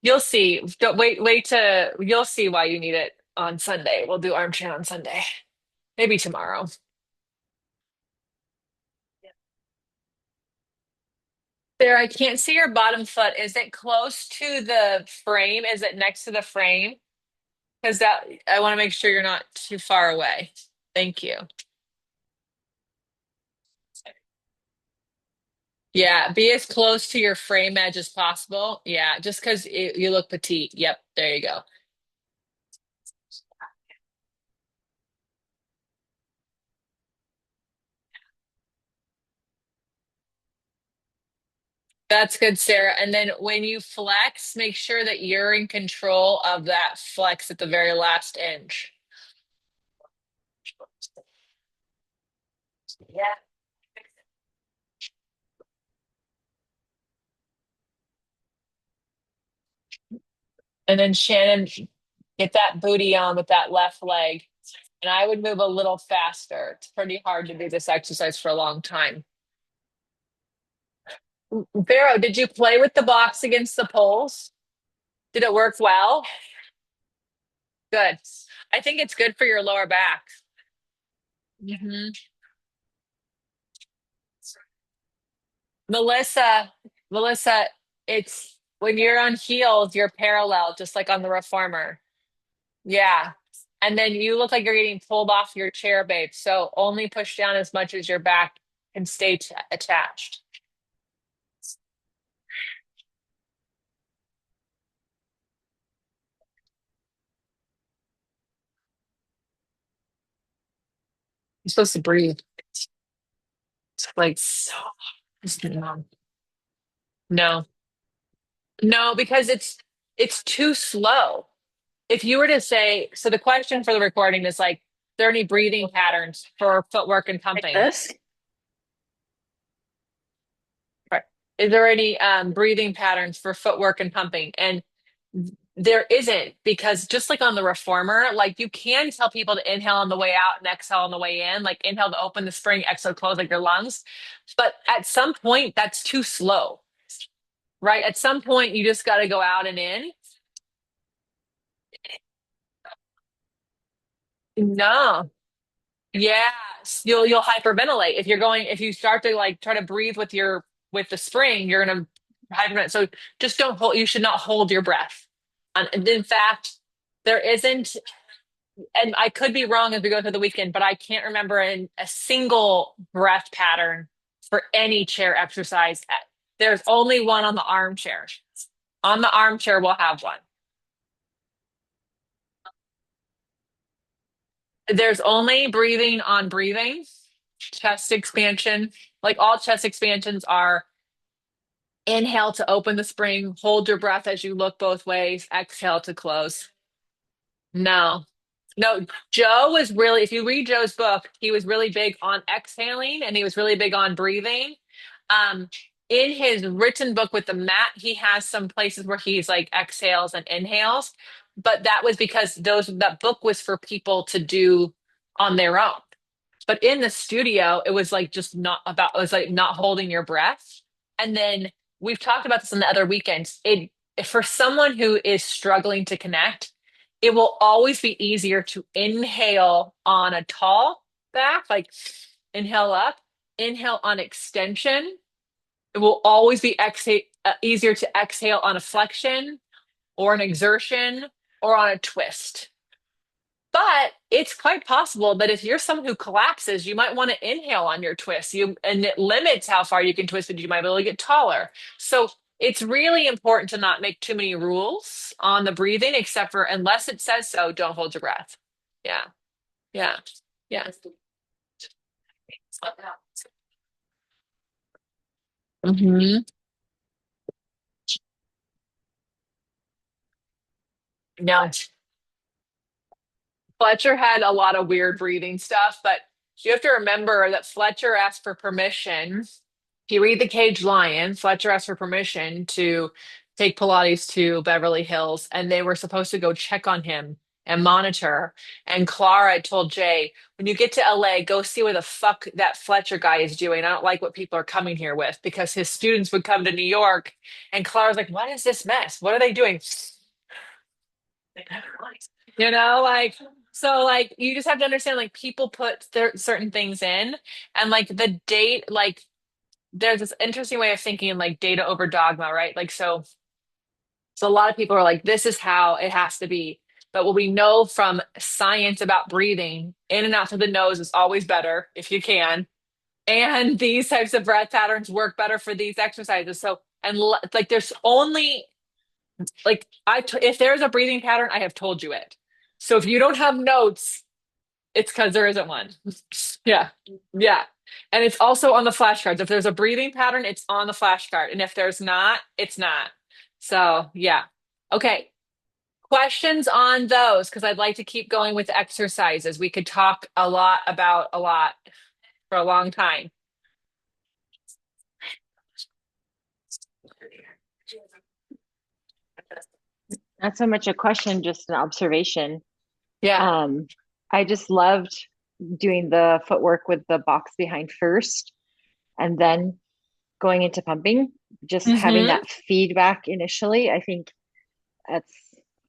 You'll see. Don't wait to you'll see why you need it on Sunday. We'll do armchair on Sunday. Maybe tomorrow. There, I can't see your bottom foot. Is it close to the frame? Is it next to the frame? Because that I want to make sure you're not too far away. Thank you. Yeah, be as close to your frame edge as possible. Yeah, just because you look petite. Yep, there you go. That's good, Sarah. And then when you flex, make sure that you're in control of that flex at the very last inch. Yeah. And then Shannon, get that booty on with that left leg. And I would move a little faster. It's pretty hard to do this exercise for a long time. Vero, did you play with the box against the poles? Did it work well? Good. I think it's good for your lower back. hmm Melissa, Melissa, it's when you're on heels, you're parallel, just like on the reformer. Yeah. And then you look like you're getting pulled off your chair, babe. So only push down as much as your back can stay attached. You're supposed to breathe. It's like so. No, no, no, because it's too slow. If you were to say, so the question for the recording is like, there any breathing patterns for footwork and Like pumping? this. Right. Is there any breathing patterns for footwork and pumping? And there isn't because just like on the reformer, like you can tell people to inhale on the way out and exhale on the way in, like inhale to open the spring, exhale close like your lungs. But at some point, that's too slow, right? At some point, you just got to go out and in. No. Yes, you'll hyperventilate if you start to like try to breathe with the spring, you're gonna hyperventilate. So just don't hold. You should not hold your breath. And in fact, there isn't, and I could be wrong as we go through the weekend, but I can't remember in a single breath pattern for any chair exercise. There's only one on the armchair. On the armchair, we'll have one. There's only breathing on breathing, chest expansion. Like all chest expansions are inhale to open the spring, hold your breath as you look both ways, exhale to close. No, no. Joe was really, if you read Joe's book, he was really big on exhaling and he was really big on breathing. Um, in his written book with the mat, he has some places where he's like exhales and inhales, but that was because that book was for people to do on their own. But in the studio, it was like just not about, it was like not holding your breath. And then we've talked about this on the other weekends. For someone who is struggling to connect, it will always be easier to inhale on a tall back, like inhale up, inhale on extension. It will always be easier to exhale on a flexion or an exertion or on a twist. But it's quite possible that if you're someone who collapses, you might want to inhale on your twist. And it limits how far you can twist, but you might be able to get taller. So it's really important to not make too many rules on the breathing, except for unless it says so, don't hold your breath. Yeah, yeah, yeah. hmm No, Fletcher had a lot of weird breathing stuff, but you have to remember that Fletcher asked for permission. If you read The Caged Lion, Fletcher asked for permission to take Pilates to Beverly Hills, and they were supposed to go check on him and monitor. And Clara told Jay, when you get to LA, go see what the fuck that Fletcher guy is doing. I don't like what people are coming here with because his students would come to New York. And Clara's like, what is this mess? What are they doing? You know, like, so like you just have to understand like people put certain things in and like the date, like there's this interesting way of thinking like data over dogma, right? Like, so a lot of people are like, this is how it has to be. But what we know from science about breathing in and out through the nose is always better if you can. And these types of breath patterns work better for these exercises. So, and like, there's only like, if there's a breathing pattern, I have told you it. So if you don't have notes, it's because there isn't one. Yeah. Yeah. And it's also on the flashcards. If there's a breathing pattern, it's on the flashcard. And if there's not, it's not. So, yeah. Okay. Questions on those? Because I'd like to keep going with exercises. We could talk a lot about a lot for a long time. Not so much a question, just an observation. Yeah. I just loved doing the footwork with the box behind first and then going into pumping, just having Hmm. that feedback initially. I think that's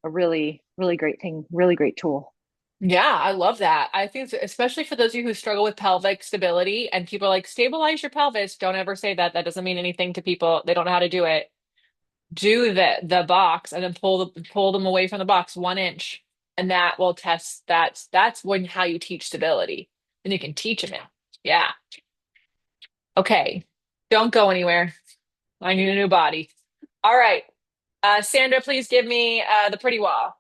a really, really great thing, really great tool. Yeah, I love that. I think, especially for those of you who struggle with pelvic stability and people are like, stabilize your pelvis. Don't ever say that. That doesn't mean anything to people. They don't know how to do it. Do the box and then pull them away from the box 1 inch, and that will test. That's when how you teach stability, and you can teach them it. Yeah. Okay. Don't go anywhere. I need a new body. All right. Sandra, please give me the pretty wall.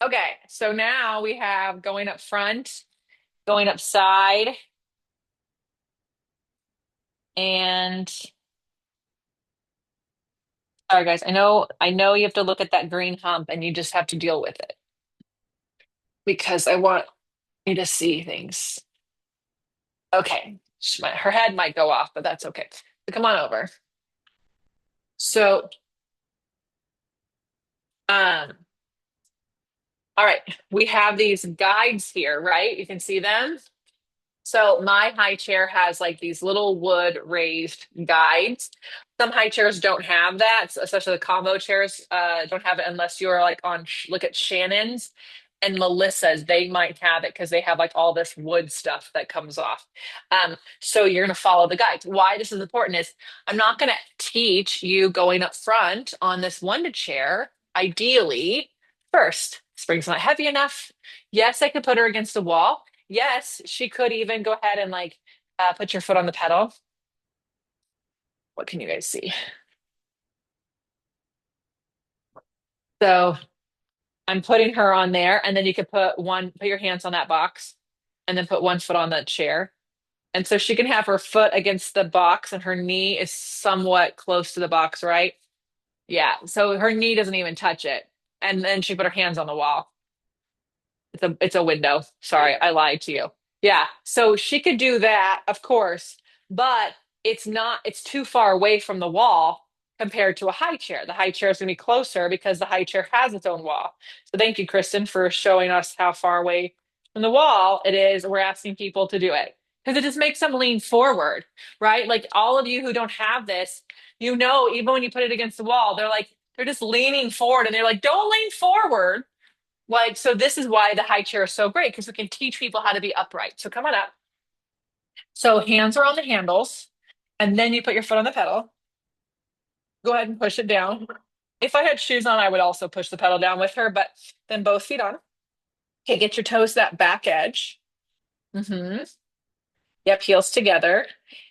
Okay. So now we have going up front, going up side, and sorry guys, I know you have to look at that green hump and you just have to deal with it because I want you to see things. Okay. Her head might go off, but that's okay. So come on over. So, um, all right, we have these guides here, right? You can see them. So my high chair has like these little wood raised guides. Some high chairs don't have that, especially the combo chairs don't have it unless you're like look at Shannon's and Melissa's. They might have it because they have like all this wood stuff that comes off. So you're going to follow the guides. Why this is important is I'm not going to teach you going up front on this one chair. Ideally, first, spring's not heavy enough. Yes, I could put her against the wall. Yes, she could even go ahead and like put your foot on the pedal. What can you guys see? So I'm putting her on there, and then you could put your hands on that box, and then put one foot on the chair. And so she can have her foot against the box, and her knee is somewhat close to the box, right? Yeah. So her knee doesn't even touch it. And then she put her hands on the wall. It's a window. Sorry, I lied to you. Yeah. So she could do that, of course, but it's too far away from the wall compared to a high chair. The high chair is going to be closer because the high chair has its own wall. So thank you, Kristen, for showing us how far away from the wall it is. We're asking people to do it because it just makes them lean forward, right? Like all of you who don't have this, even when you put it against the wall, they're just leaning forward and they're like, don't lean forward. Like, so this is why the high chair is so great because we can teach people how to be upright. So come on up. So hands are on the handles, and then you put your foot on the pedal. Go ahead and push it down. If I had shoes on, I would also push the pedal down with her, but then both feet on. Okay, get your toes to that back edge. Mm-hmm. Yep, heels together.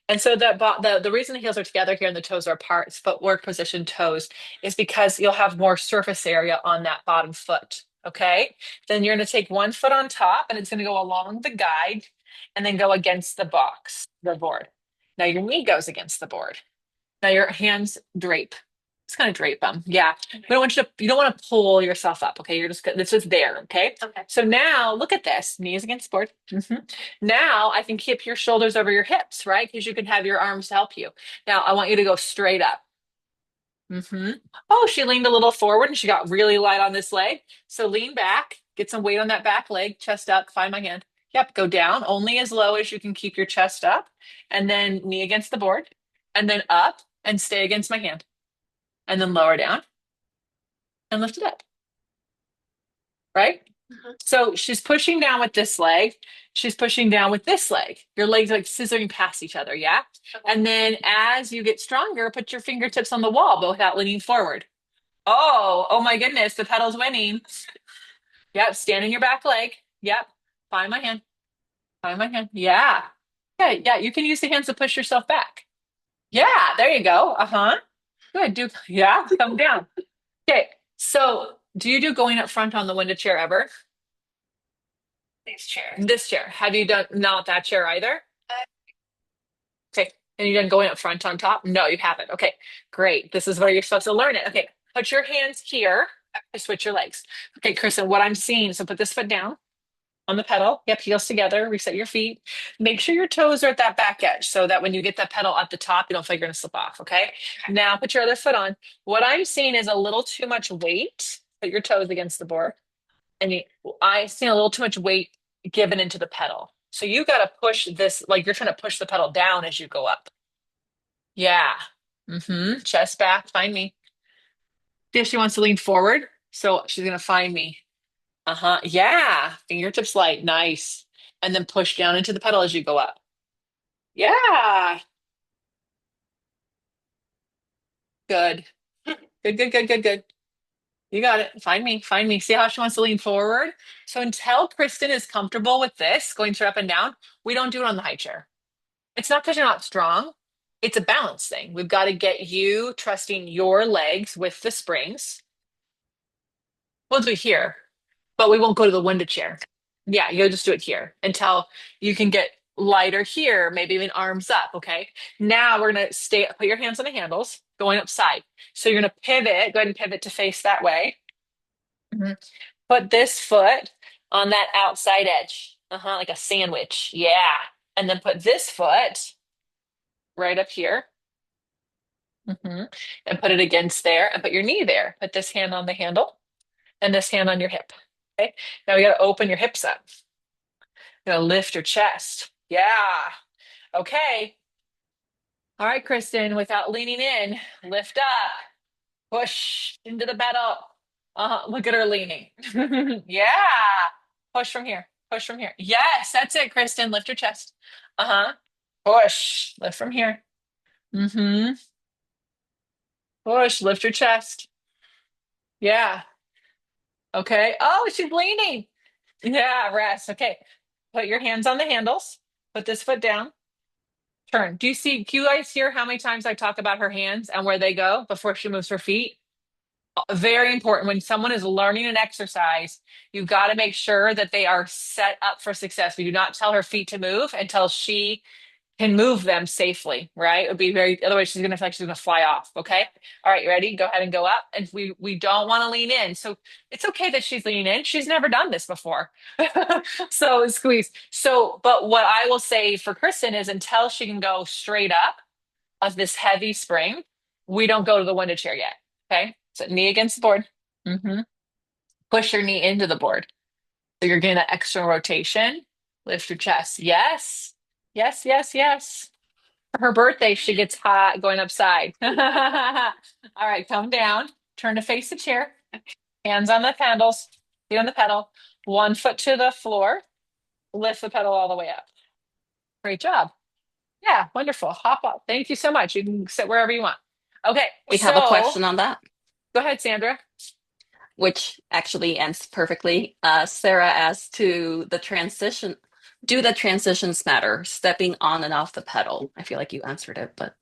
And so the reason the heels are together here and the toes are apart, it's footwork position toes, is because you'll have more surface area on that bottom foot. Okay. Then you're going to take one foot on top and it's going to go along the guide and then go against the board. Now your knee goes against the board. Now your hands drape. It's gonna drape them. Yeah. You don't want to pull yourself up. Okay. This is there. Okay. Okay. So now look at this. Knees against board. Now I can keep your shoulders over your hips, right? Because you can have your arms to help you. Now I want you to go straight up. Mm-hmm. Oh, she leaned a little forward and she got really light on this leg. So lean back, get some weight on that back leg, chest up, find my hand. Yep, go down only as low as you can keep your chest up, and then knee against the board, and then up and stay against my hand, and then lower down and lift it up, right? So she's pushing down with this leg. She's pushing down with this leg. Your legs like scissoring past each other, yeah? And then as you get stronger, put your fingertips on the wall, but without leaning forward. Oh my goodness, the pedal's winning. Yep, stand in your back leg. Yep, find my hand. Find my hand. Yeah. Yeah, you can use the hands to push yourself back. Yeah, there you go. Uh-huh. Good. Yeah, come down. Okay, so do you do going up front on the window chair ever? This chair. Have you done not that chair either? Okay. And you done going up front on top? No, you haven't. Okay, great. This is where you're supposed to learn it. Okay, put your hands here. Switch your legs. Okay, Kristen, what I'm seeing, so put this foot down on the pedal. Yep, heels together, reset your feet. Make sure your toes are at that back edge so that when you get that pedal at the top, you don't feel like you're gonna slip off, okay? Now put your other foot on. What I'm seeing is a little too much weight. Put your toes against the board. And I see a little too much weight given into the pedal. So you got to push this, like you're trying to push the pedal down as you go up. Yeah. Mm-hmm. Chest back, find me. See if she wants to lean forward. So she's going to find me. Uh-huh. Yeah. Fingertips light. Nice. And then push down into the pedal as you go up. Yeah. Good. Good. You got it. Find me. Find me. See how she wants to lean forward? So until Kristen is comfortable with this, going straight up and down, we don't do it on the high chair. It's not because you're not strong. It's a balance thing. We've got to get you trusting your legs with the springs. We'll do it here, but we won't go to the window chair. Yeah, you'll just do it here until you can get lighter here, maybe even arms up. Okay. Now we're gonna put your hands on the handles, going upside. So you're gonna pivot, go ahead and pivot to face that way. Mhm. Put this foot on that outside edge. Like a sandwich. Yeah. And then put this foot right up here. And put it against there and put your knee there. Put this hand on the handle and this hand on your hip. Okay. Now we got to open your hips up. You got to lift your chest. Yeah. Okay. All right, Kristen, without leaning in, lift up, push into the pedal. Look at her leaning. Yeah. Push from here. Push from here. Yes, that's it, Kristen. Lift your chest. Uh-huh. Push. Lift from here. Mm-hmm. Push. Lift your chest. Yeah. Okay. Oh, she's leaning. Yeah, rest. Okay. Put your hands on the handles. Put this foot down. Turn. Do you guys hear how many times I talk about her hands and where they go before she moves her feet? Very important. When someone is learning an exercise, you've got to make sure that they are set up for success. We do not tell her feet to move until she can move them safely, right? It would be otherwise she's gonna feel like she's gonna fly off. Okay. All right, you ready? Go ahead and go up. And we don't want to lean in. So it's okay that she's leaning in. She's never done this before. So squeeze. So, but what I will say for Kristen is until she can go straight up of this heavy spring, we don't go to the window chair yet. Okay. So knee against the board. hmm Push your knee into the board. So you're getting that extra rotation. Lift your chest. Yes. Yes. For her birthday, she gets hot going upside. All right, come down. Turn to face the chair. Hands on the handles. Feet on the pedal. One foot to the floor. Lift the pedal all the way up. Great job. Yeah, wonderful. Hop up. Thank you so much. You can sit wherever you want. Okay, We have a so question on that, go ahead, Sandra. which actually ends perfectly. Sarah asked to the transition. Do the transitions matter? Stepping on and off the pedal. I feel like you answered it, but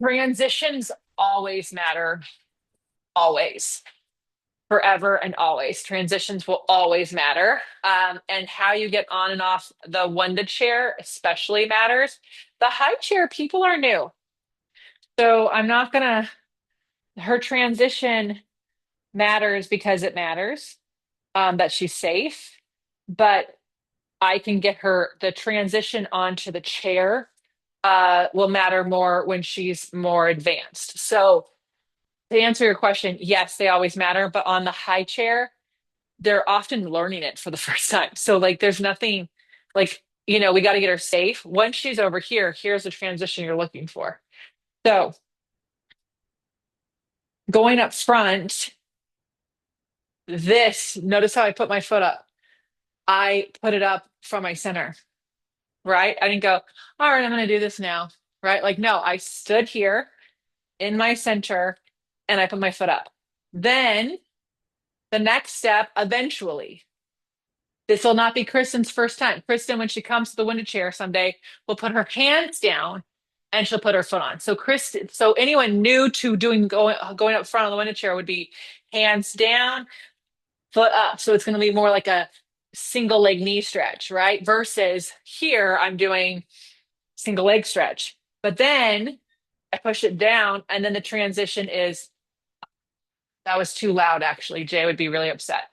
Transitions always matter. Always. Forever and always. Transitions will always matter. And how you get on and off the window chair especially matters. The high chair, people are new. So I'm not gonna, her transition matters because it matters, that she's safe, but I can get her the transition onto the chair will matter more when she's more advanced. So to answer your question, yes, they always matter, but on the high chair, they're often learning it for the first time. So like there's nothing like, we got to get her safe. Once she's over here, here's the transition you're looking for. So going up front, notice how I put my foot up. I put it up from my center, right? I didn't go, all right, I'm going to do this now, right? Like, no, I stood here in my center and I put my foot up. Then the next step, eventually, this will not be Kristen's first time. Kristen, when she comes to the window chair someday, will put her hands down and she'll put her foot on. So anyone new to going up front on the window chair would be hands down, foot up. So it's going to be more like a single leg knee stretch, right? Versus here, I'm doing single leg stretch. But then I push it down, and then the transition is that was too loud, actually. Jay would be really upset.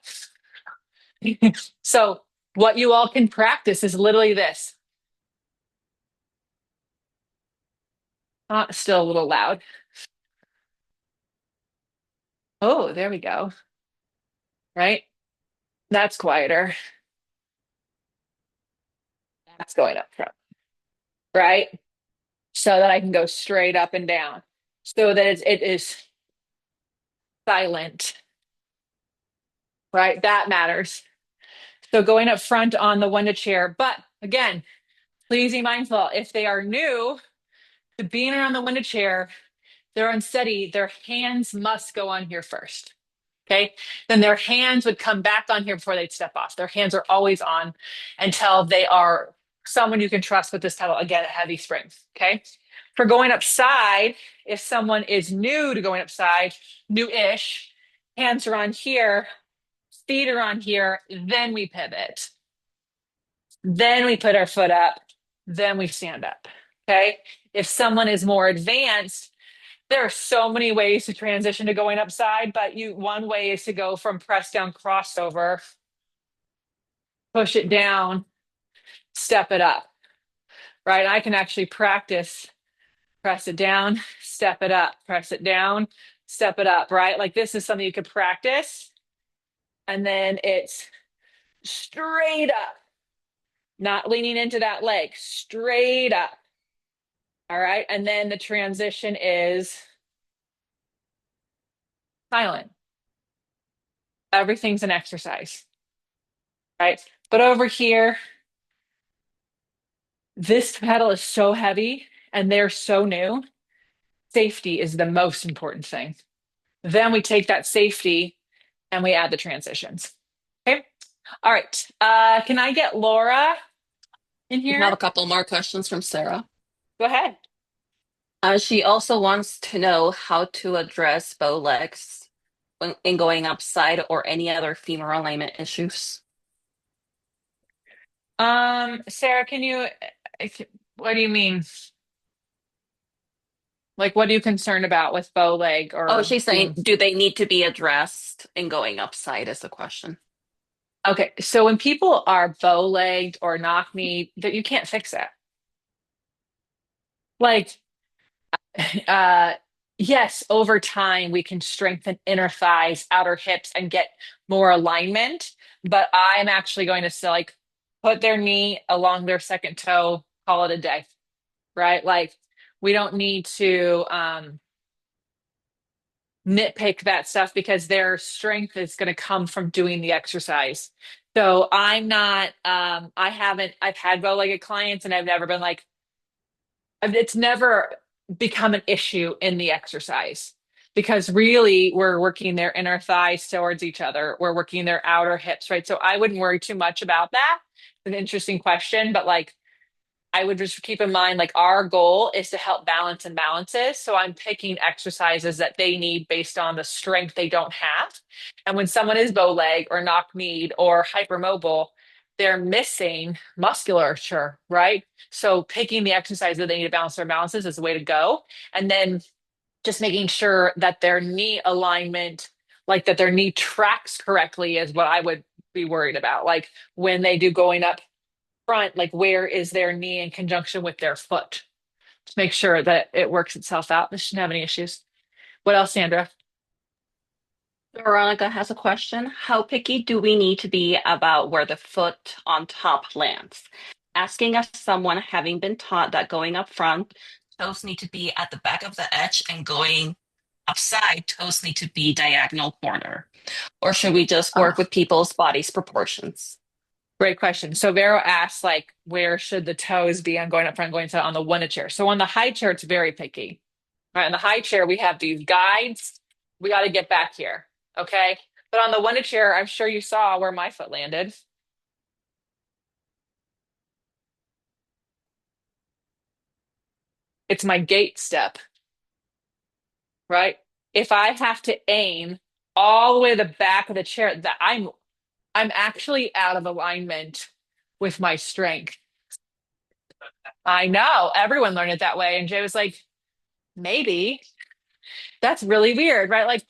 So, what you all can practice is literally this. Still a little loud. Oh, there we go. Right? That's quieter. That's going up front. Right? So that I can go straight up and down. So that it is silent. Right? That matters. So going up front on the window chair. But again, please be mindful if they are new to being around the window chair, they're unsteady, their hands must go on here first. Okay. Then their hands would come back on here before they'd step off. Their hands are always on until they are someone you can trust with this type of, again, heavy springs. Okay. For going upside, if someone is new to going upside, new-ish, hands are on here, feet are on here, then we pivot. Then we put our foot up, then we stand up. Okay. If someone is more advanced, there are so many ways to transition to going upside, but one way is to go from press down crossover, push it down, step it up. Right. I can actually practice press it down, step it up, press it down, step it up, right? Like this is something you could practice. And then it's straight up, not leaning into that leg, straight up. All right. And then the transition is silent. Everything's an exercise, right? But over here, this pedal is so heavy and they're so new. Safety is the most important thing. Then we take that safety and we add the transitions. Okay. All right. Can I get Laura in We have a here? couple more questions from Sarah. Go ahead. She also wants to know how to address bow legs when in going upside or any other femur alignment issues. Sarah, what do you mean? Like, what are you concerned about with bow leg Oh, or she's saying, being? do they need to be addressed in going upside is the question. Okay, so when people are bow legged or knock knee, that you can't fix that. Like, uh, yes, over time we can strengthen inner thighs, outer hips, and get more alignment. But I'm actually going to say, like, put their knee along their second toe, call it a day, right? Like, we don't need to nitpick that stuff because their strength is going to come from doing the exercise. So I'm not, I've had bow-legged clients and I've never been like, it's never become an issue in the exercise because really we're working their inner thighs towards each other. We're working their outer hips, right? So I wouldn't worry too much about that. It's an interesting question, but like, I would just keep in mind, like, our goal is to help balance imbalances. So I'm picking exercises that they need based on the strength they don't have. And when someone is bow leg or knock kneed or hypermobile, they're missing musculature, right? So picking the exercise that they need to balance their balances is the way to go. And then just making sure that their knee alignment, like that their knee tracks correctly, is what I would be worried about. Like when they do going up front, like where is their knee in conjunction with their foot to make sure that it works itself out. This shouldn't have any issues. What else, Sandra? Veronica has a question. How picky do we need to be about where the foot on top lands? Asking as someone having been taught that going up front, toes need to be at the back of the edge and going upside, toes need to be diagonal corner. Or should we just work Oh, with people's bodies proportions? great question. So Vero asked, like, where should the toes be on going up front, going to on the one chair? So on the high chair, it's very picky. Right? On the high chair, we have these guides. We got to get back here. Okay. But on the one chair, I'm sure you saw where my foot landed. It's my gate step, right? If I have to aim all the way to the back of the chair, that I'm actually out of alignment with my strength. I know everyone learned it that way. And Jay was like, maybe that's really weird, right? Like,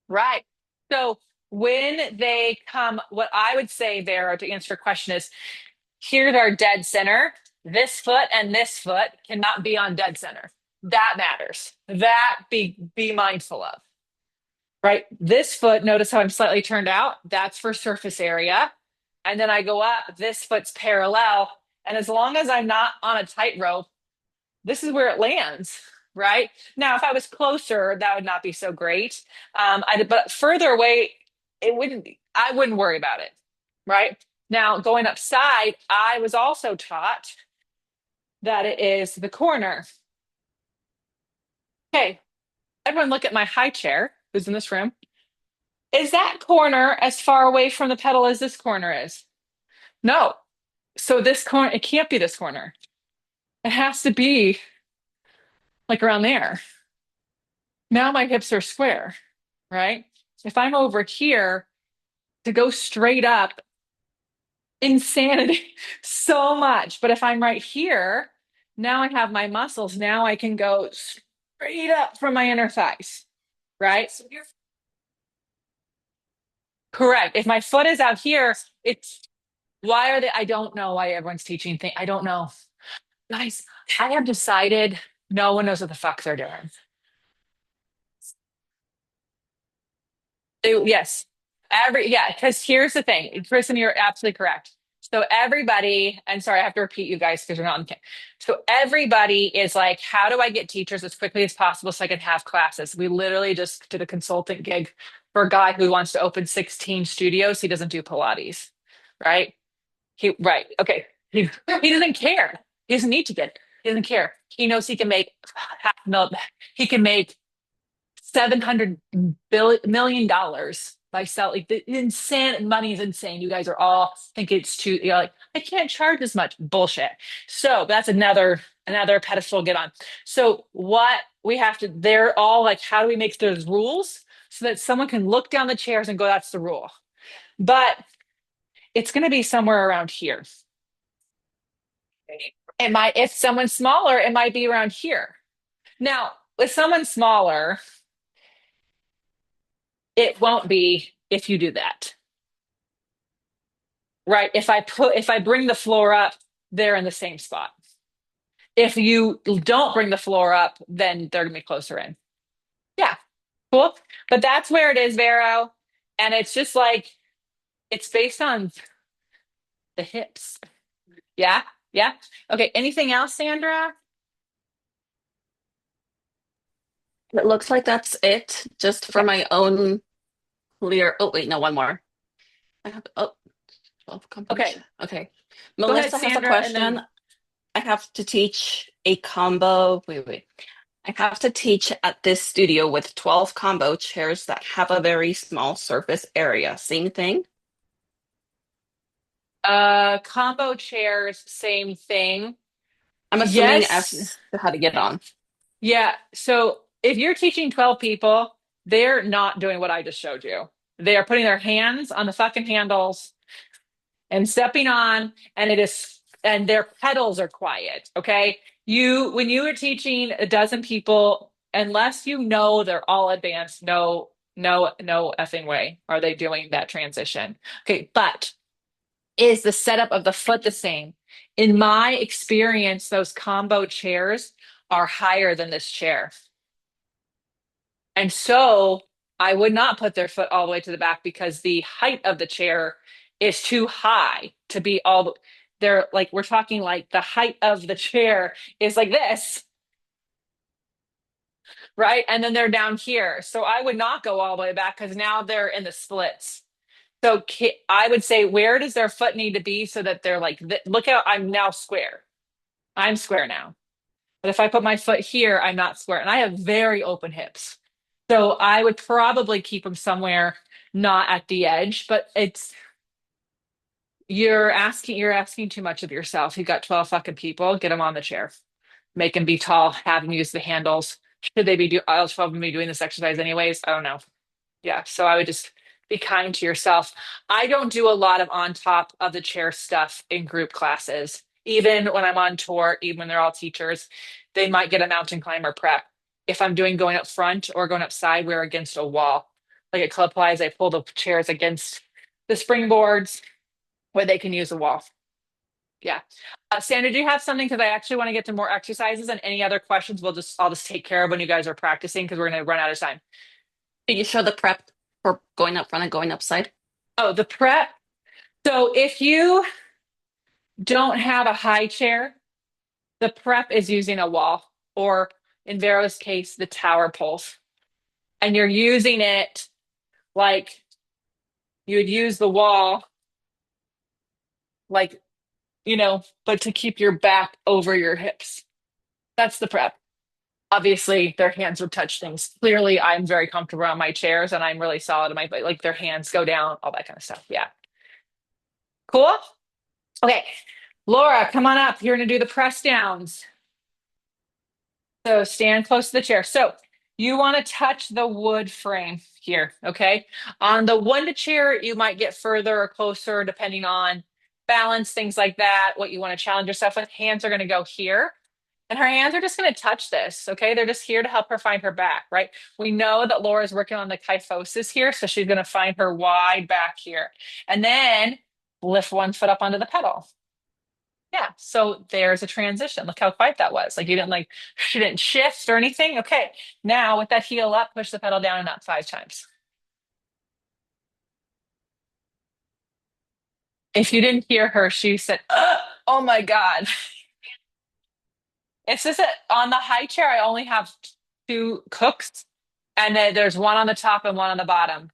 right. So when they come, what I would say there to answer your question is here's our dead center. This foot and this foot cannot be on dead center. That matters. That be mindful of. Right? This foot, notice how I'm slightly turned out. That's for surface area. And then I go up, this foot's parallel. And as long as I'm not on a tightrope, this is where it lands. Right? Now, if I was closer, that would not be so great. But further away, I wouldn't worry about it. Right? Now, going upside, I was also taught that it is the corner. Okay, everyone look at my high chair, who's in this room. Is that corner as far away from the pedal as this corner is? No. So this corner, it can't be this corner. It has to be like around there. Now my hips are square, right? If I'm over here to go straight up, insanity, so much. But if I'm right here, now I have my muscles. Now I can go straight up from my inner thighs, right? Correct. If my foot is out here, it's why are they? I don't know why everyone's teaching things. I don't know. Guys, I have decided no one knows what the fuck they're doing. Yes. Yeah, because here's the thing. Kristen, you're absolutely correct. So everybody, and sorry, I have to repeat you guys because you're not on the. So everybody is like, how do I get teachers as quickly as possible so I can have classes? We literally just did a consultant gig for a guy who wants to open 16 studios. He doesn't do Pilates, right? Right. Okay. He doesn't care. He doesn't need to get. He doesn't care. He knows he can make half mil. He can make $700 million by selling. Like, the insane money is insane. You guys are all think it's too. You're like, I can't charge as much. Bullshit. So that's another pedestal to get on. So what we have to, they're all like, how do we make those rules so that someone can look down the chairs and go, that's the rule. But it's going to be somewhere around here. If someone's smaller, it might be around here. Now, with someone smaller, it won't be if you do that. Right? If I bring the floor up, they're in the same spot. If you don't bring the floor up, then they're gonna be closer in. Yeah, cool. But that's where it is, Vero. And it's just like it's based on the hips. Yeah, yeah. Okay, anything else, Sandra? It looks like that's it, just for Okay, my own clear. Oh, wait, no, one more. I have, oh, 12 okay. combination. Okay. Go ahead, Melissa has a Sandra, and question. then I have to teach a combo. Wait. I have to teach at this studio with 12 combo chairs that have a very small surface area. Same thing? combo chairs, same thing. I'm assuming as Yes. to how to get on. Yeah. So if you're teaching 12 people, they're not doing what I just showed you. They are putting their hands on the fucking handles and stepping on, and their pedals are quiet. Okay. When you are teaching a dozen people, unless you know they're all advanced, no effing way are they doing that transition. Okay. But is the setup of the foot the same? In my experience, those combo chairs are higher than this chair. And so I would not put their foot all the way to the back because the height of the chair is too high to be all they're like we're talking like the height of the chair is like this, right? And then they're down here. So I would not go all the way back because now they're in the splits. So I would say, where does their foot need to be so that they're like, look out, I'm now square. I'm square now. But if I put my foot here, I'm not square. And I have very open hips. So I would probably keep them somewhere not at the edge, but you're asking too much of yourself. You got 12 fucking people, get them on the chair. Make them be tall, have them use the handles. Should they be all 12 of them be doing this exercise anyways? I don't know. Yeah, so I would just be kind to yourself. I don't do a lot of on top of the chair stuff in group classes. Even when I'm on tour, even when they're all teachers, they might get a mountain climber prep. If I'm doing going up front or going up side, we're against a wall. Like at Club Pilates, I pull the chairs against the springboards where they can use a wall. Yeah. Sandra, do you have something? Because I actually want to get to more exercises and any other questions I'll just take care of when you guys are practicing because we're going to run out of time. Can you show the prep for going up front and going upside? Oh, the prep. So if you don't have a high chair, the prep is using a wall, or in Vero's case, the tower poles. And you're using it like you would use the wall, like, but to keep your back over your hips. That's the prep. Obviously, their hands would touch things. Clearly, I'm very comfortable on my chairs and I'm really solid in my, like their hands go down, all that kind of stuff. Yeah. Cool. Okay. Laura, come on up. You're going to do the press downs. So stand close to the chair. So you want to touch the wood frame here, okay? On the one to chair, you might get further or closer depending on balance, things like that, what you want to challenge yourself with. Hands are going to go here. And her hands are just going to touch this, okay? They're just here to help her find her back, right? We know that Laura's working on the kyphosis here, so she's going to find her wide back here. And then lift one foot up onto the pedal. Yeah, so there's a transition. Look how quiet that was. Like she didn't shift or anything. Okay, now with that heel up, push the pedal down and up 5 times. If you didn't hear her, she said, oh my God. It's just that on the high chair, I only have 2 cooks, and then there's one on the top and one on the bottom.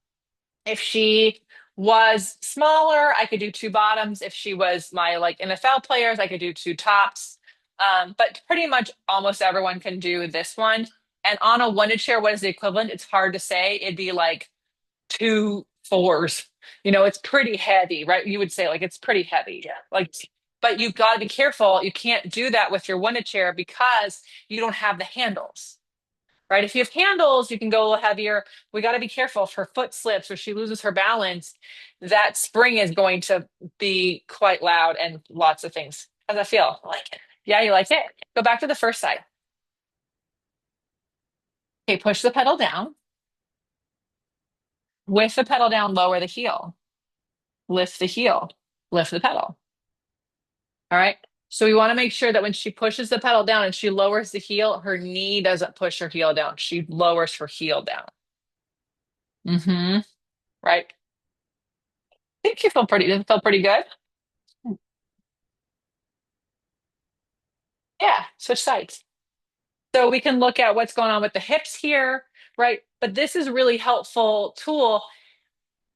If she was smaller, I could do 2 bottoms. If she was my like NFL players, I could do 2 tops. But pretty much almost everyone can do this one. And on a one chair, what is the equivalent? It's hard to say. It'd be like 2 4s. It's pretty heavy, right? You would say like it's pretty heavy. Yeah. Like, but you've got to be careful. You can't do that with your one chair because you don't have the handles, right? If you have handles, you can go a little heavier. We got to be careful if her foot slips or she loses her balance, that spring is going to be quite loud and lots of things. How's that feel? I like it. Yeah, you like it? Go back to the first side. Okay, push the pedal down. With the pedal down, lower the heel. Lift the heel. Lift the pedal. All right. So we want to make sure that when she pushes the pedal down and she lowers the heel, her knee doesn't push her heel down. She lowers her heel down. Right. I think you feel pretty good. Yeah, switch sides. So we can look at what's going on with the hips here, right? But this is a really helpful tool.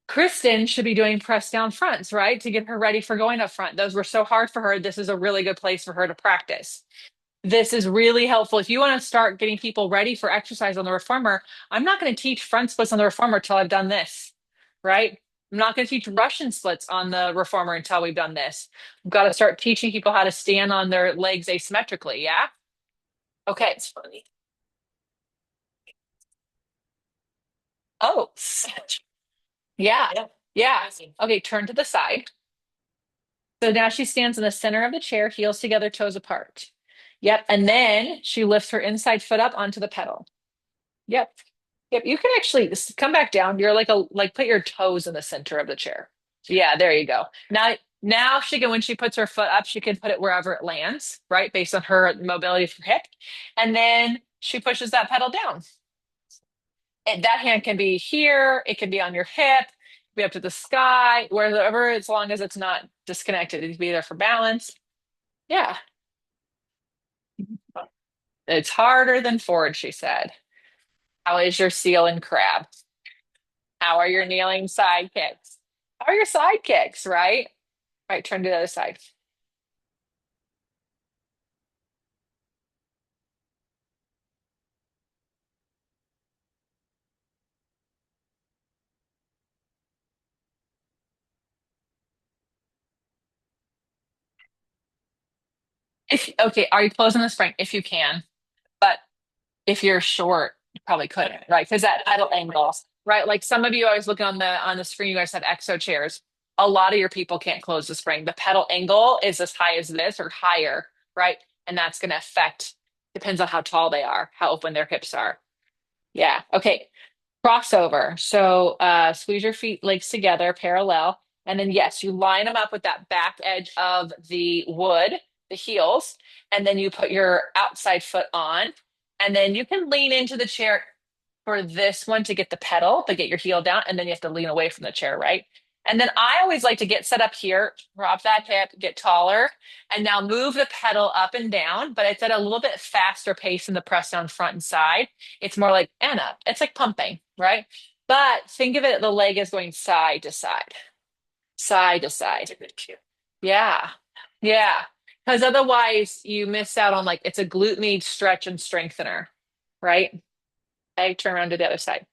Kristen should be doing press down fronts, right? To get her ready for going up front. Those were so hard for her. This is a really good place for her to practice. This is really helpful. If you want to start getting people ready for exercise on the reformer, I'm not going to teach front splits on the reformer until I've done this, right? I'm not going to teach Russian splits on the reformer until we've done this. I've got to start teaching people how to stand on their legs asymmetrically. Yeah. Okay. It's funny. Oh, yeah. Yeah. Okay. Turn to the side. So now she stands in the center of the chair, heels together, toes apart. Yep. And then she lifts her inside foot up onto the pedal. Yep. Yep. You can actually come back down. You're like put your toes in the center of the chair. Yeah, there you go. Now she can, when she puts her foot up, she can put it wherever it lands, right? Based on her mobility of her hip. And then she pushes that pedal down. And that hand can be here, it can be on your hip, be up to the sky, wherever, as long as it's not disconnected. It can be there for balance. Yeah. It's harder than forward, she said. How is your seal and crab? How are your kneeling side kicks? How are your side kicks, right? Right, turn to the other side. If okay, are you closing the spring? If you can, but if you're short, you probably couldn't, right? Because that idle angle, right? Like some of you always look on the screen, you guys had exo chairs. A lot of your people can't close the spring. The pedal angle is as high as this or higher, right? And that's going to affect, depends on how tall they are, how open their hips are. Yeah. Okay. Crossover. So squeeze your feet legs together, parallel. And then yes, you line them up with that back edge of the wood, the heels, and then you put your outside foot on. And then you can lean into the chair for this one to get the pedal, to get your heel down, and then you have to lean away from the chair, right? And then I always like to get set up here, drop that hip, get taller, and now move the pedal up and down, but it's at a little bit faster pace than the press down front and side. It's more like and up. It's like pumping, right? But think of it, the leg is going side to side, side to side. Yeah. Yeah. Because otherwise you miss out on like it's a glute med stretch and strengthener, right? I turn around to the other side.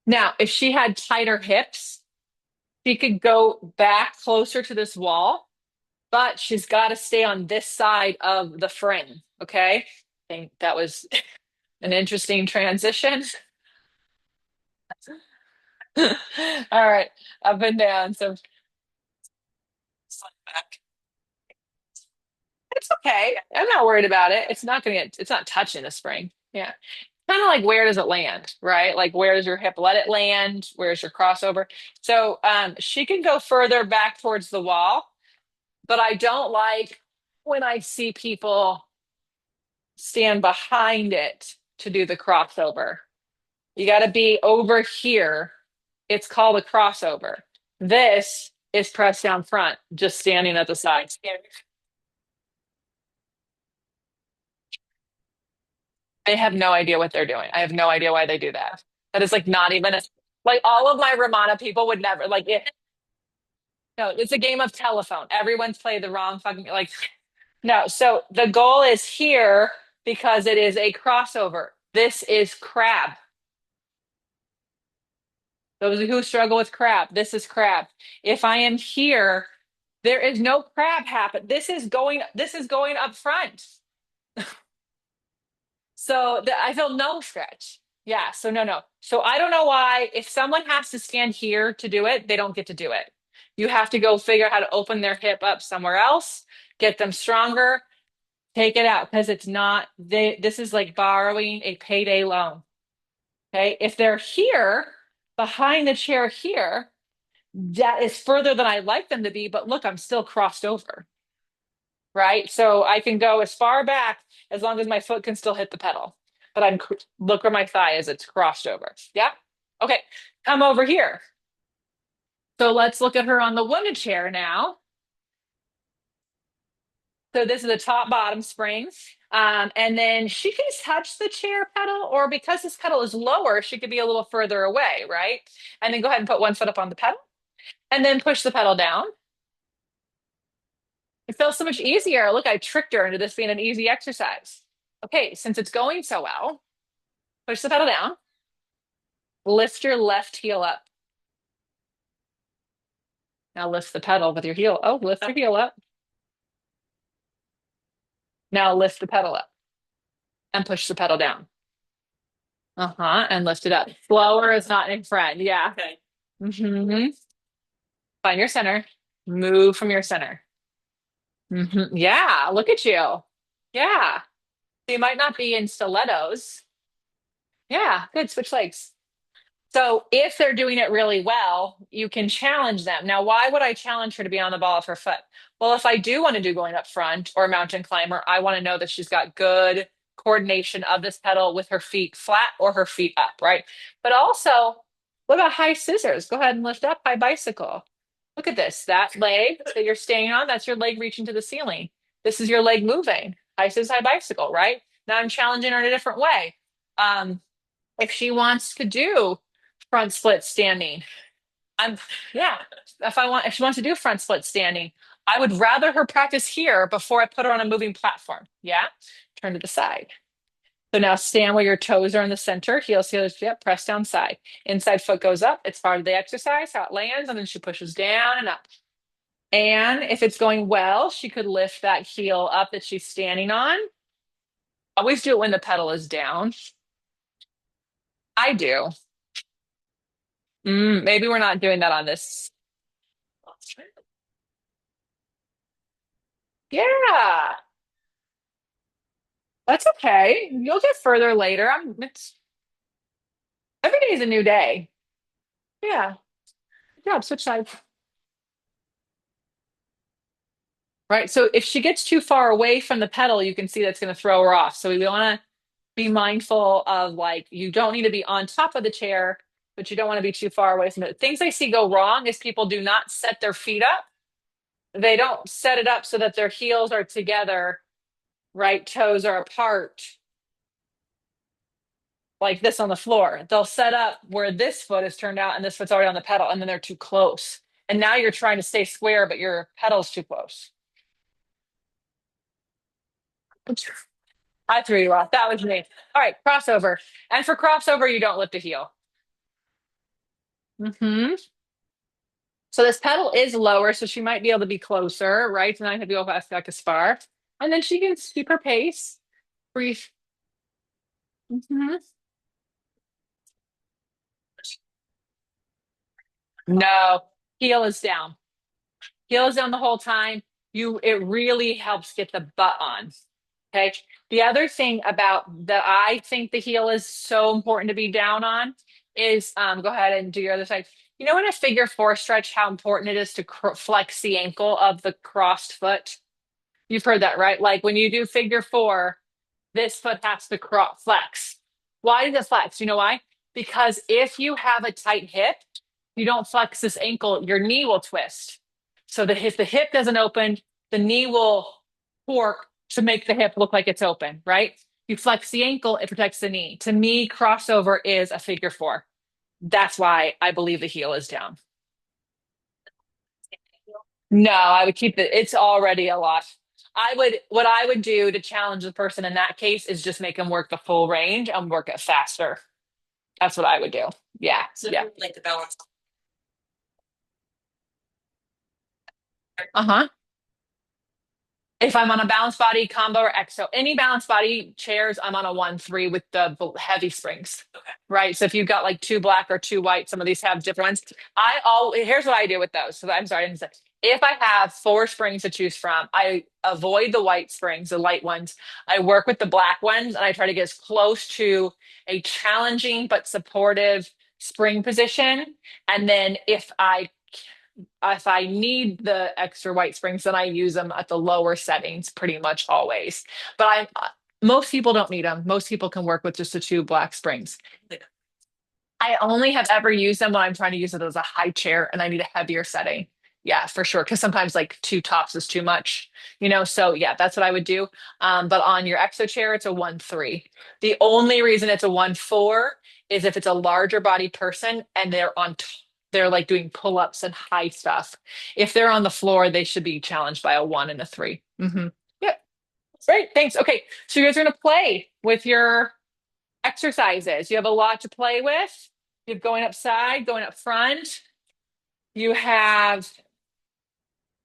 Now, if she had tighter hips, she could go back closer to this wall, but she's got to stay on this side of the frame. Okay. I think that was an interesting transition. All right. Up and down. So it's okay. I'm not worried about it. It's not going to get, it's not touching the spring. Yeah. Kind of like where does it land, right? Like where does your hip let it land? Where's your crossover? So she can go further back towards the wall, but I don't like when I see people stand behind it to do the crossover. You got to be over here. It's called a crossover. This is press down front, just standing at the side. I have no idea what they're doing. I have no idea why they do that. That is like not even a, like all of my Ramana people would never like it. No, it's a game of telephone. Everyone's played the wrong fucking like no. So the goal is here because it is a crossover. This is crab. Those who struggle with crab, this is crab. If I am here, there is no crab happen. This is going up front. So I feel no stretch. Yeah, so no, no. So I don't know why if someone has to stand here to do it, they don't get to do it. You have to go figure out how to open their hip up somewhere else, get them stronger, take it out because it's not this is like borrowing a payday loan. Okay? If they're here behind the chair here, that is further than I'd like them to be, but look, I'm still crossed over. Right? So I can go as far back as long as my foot can still hit the pedal. But look where my thigh is, it's crossed over. Yeah. Okay. Come over here. So let's look at her on the wooden chair now. So this is the top bottom spring. And then she can touch the chair pedal, or because this pedal is lower, she could be a little further away, right? And then go ahead and put one foot up on the pedal and then push the pedal down. It feels so much easier. Look, I tricked her into this being an easy exercise. Okay, since it's going so well, push the pedal down, lift your left heel up. Now lift the pedal with your heel. Oh, lift your heel up. Now lift the pedal up and push the pedal down. Uh-huh, and lift it up. Slower is not in front. Yeah. Okay. Find your center. Move from your center. Yeah, look at you. Yeah. So you might not be in stilettos. Yeah, good. Switch legs. So if they're doing it really well, you can challenge them. Now, why would I challenge her to be on the ball of her foot? Well, if I do want to do going up front or mountain climber, I want to know that she's got good coordination of this pedal with her feet flat or her feet up, right? But also, what about high scissors? Go ahead and lift up, high bicycle. Look at this. That leg that you're staying on, that's your leg reaching to the ceiling. This is your leg moving. High scissors, high bicycle, right? Now I'm challenging her in a different way. Um, if she wants to do front split standing, I'm yeah. If she wants to do front split standing, I would rather her practice here before I put her on a moving platform. Yeah. Turn to the side. So now stand where your toes are in the center, heels, heels, yep, press down side. Inside foot goes up. It's part of the exercise, how it lands, and then she pushes down and up. And if it's going well, she could lift that heel up that she's standing on. Always do it when the pedal is down. I do. Maybe we're not doing that on this. Yeah, that's okay. You'll get further later. Every day is a new day. Yeah. Good job. Switch sides. Right. So if she gets too far away from the pedal, you can see that's going to throw her off. So we want to be mindful of like, you don't need to be on top of the chair, but you don't want to be too far away from it. Things I see go wrong is people do not set their feet up. They don't set it up so that their heels are together, right? Toes are apart like this on the floor. They'll set up where this foot is turned out and this foot's already on the pedal, and then they're too close. And now you're trying to stay square, but your pedal's too close. I threw you off. That was me. All right, crossover. And for crossover, you don't lift a heel. So this pedal is lower, so she might be able to be closer, right? And I have to go back as far. And then she can keep her pace. Breathe. No, heel is down. Heel is down the whole time. It really helps get the butt on. Okay. The other thing about that I think the heel is so important to be down on is go ahead and do your other side. You know, in a figure four stretch, how important it is to flex the ankle of the crossed foot. You've heard that, right? Like when you do figure four, this foot has to flex. Why does it flex? You know why? Because if you have a tight hip, you don't flex this ankle, your knee will twist. So if the hip doesn't open, the knee will torque to make the hip look like it's open, right? You flex the ankle, it protects the knee. To me, crossover is a figure four. That's why I believe the heel is down. No, I would keep it's already a lot. What I would do to challenge the person in that case is just make them work the full range and work it faster. That's what I would do. Yeah. So yeah. Like the balance. Uh-huh. If I'm on a balance body combo or exo, any balance body chairs, I'm on a 1-3 with the heavy springs. Okay. Right. So if you've got like two black or two white, some of these have different ones. Here's what I do with those. So I'm sorry, I didn't say. If I have four springs to choose from, I avoid the white springs, the light ones. I work with the black ones and I try to get as close to a challenging but supportive spring position. And then if I need the extra white springs, then I use them at the lower settings pretty much always. But most people don't need them. Most people can work with just the two black springs. I only have ever used them when I'm trying to use it as a high chair and I need a heavier setting. Yeah, for sure. Because sometimes like two tops is too much, you know? So yeah, that's what I would do. But on your exo chair, it's a 1-3. The only reason it's a 1-4 is if it's a larger body person and they're like doing pull-ups and high stuff. If they're on the floor, they should be challenged by a 1 and a 3. Yep. Great. Thanks. Okay. So you guys are going to play with your exercises. You have a lot to play with. You have going up side, going up front. You have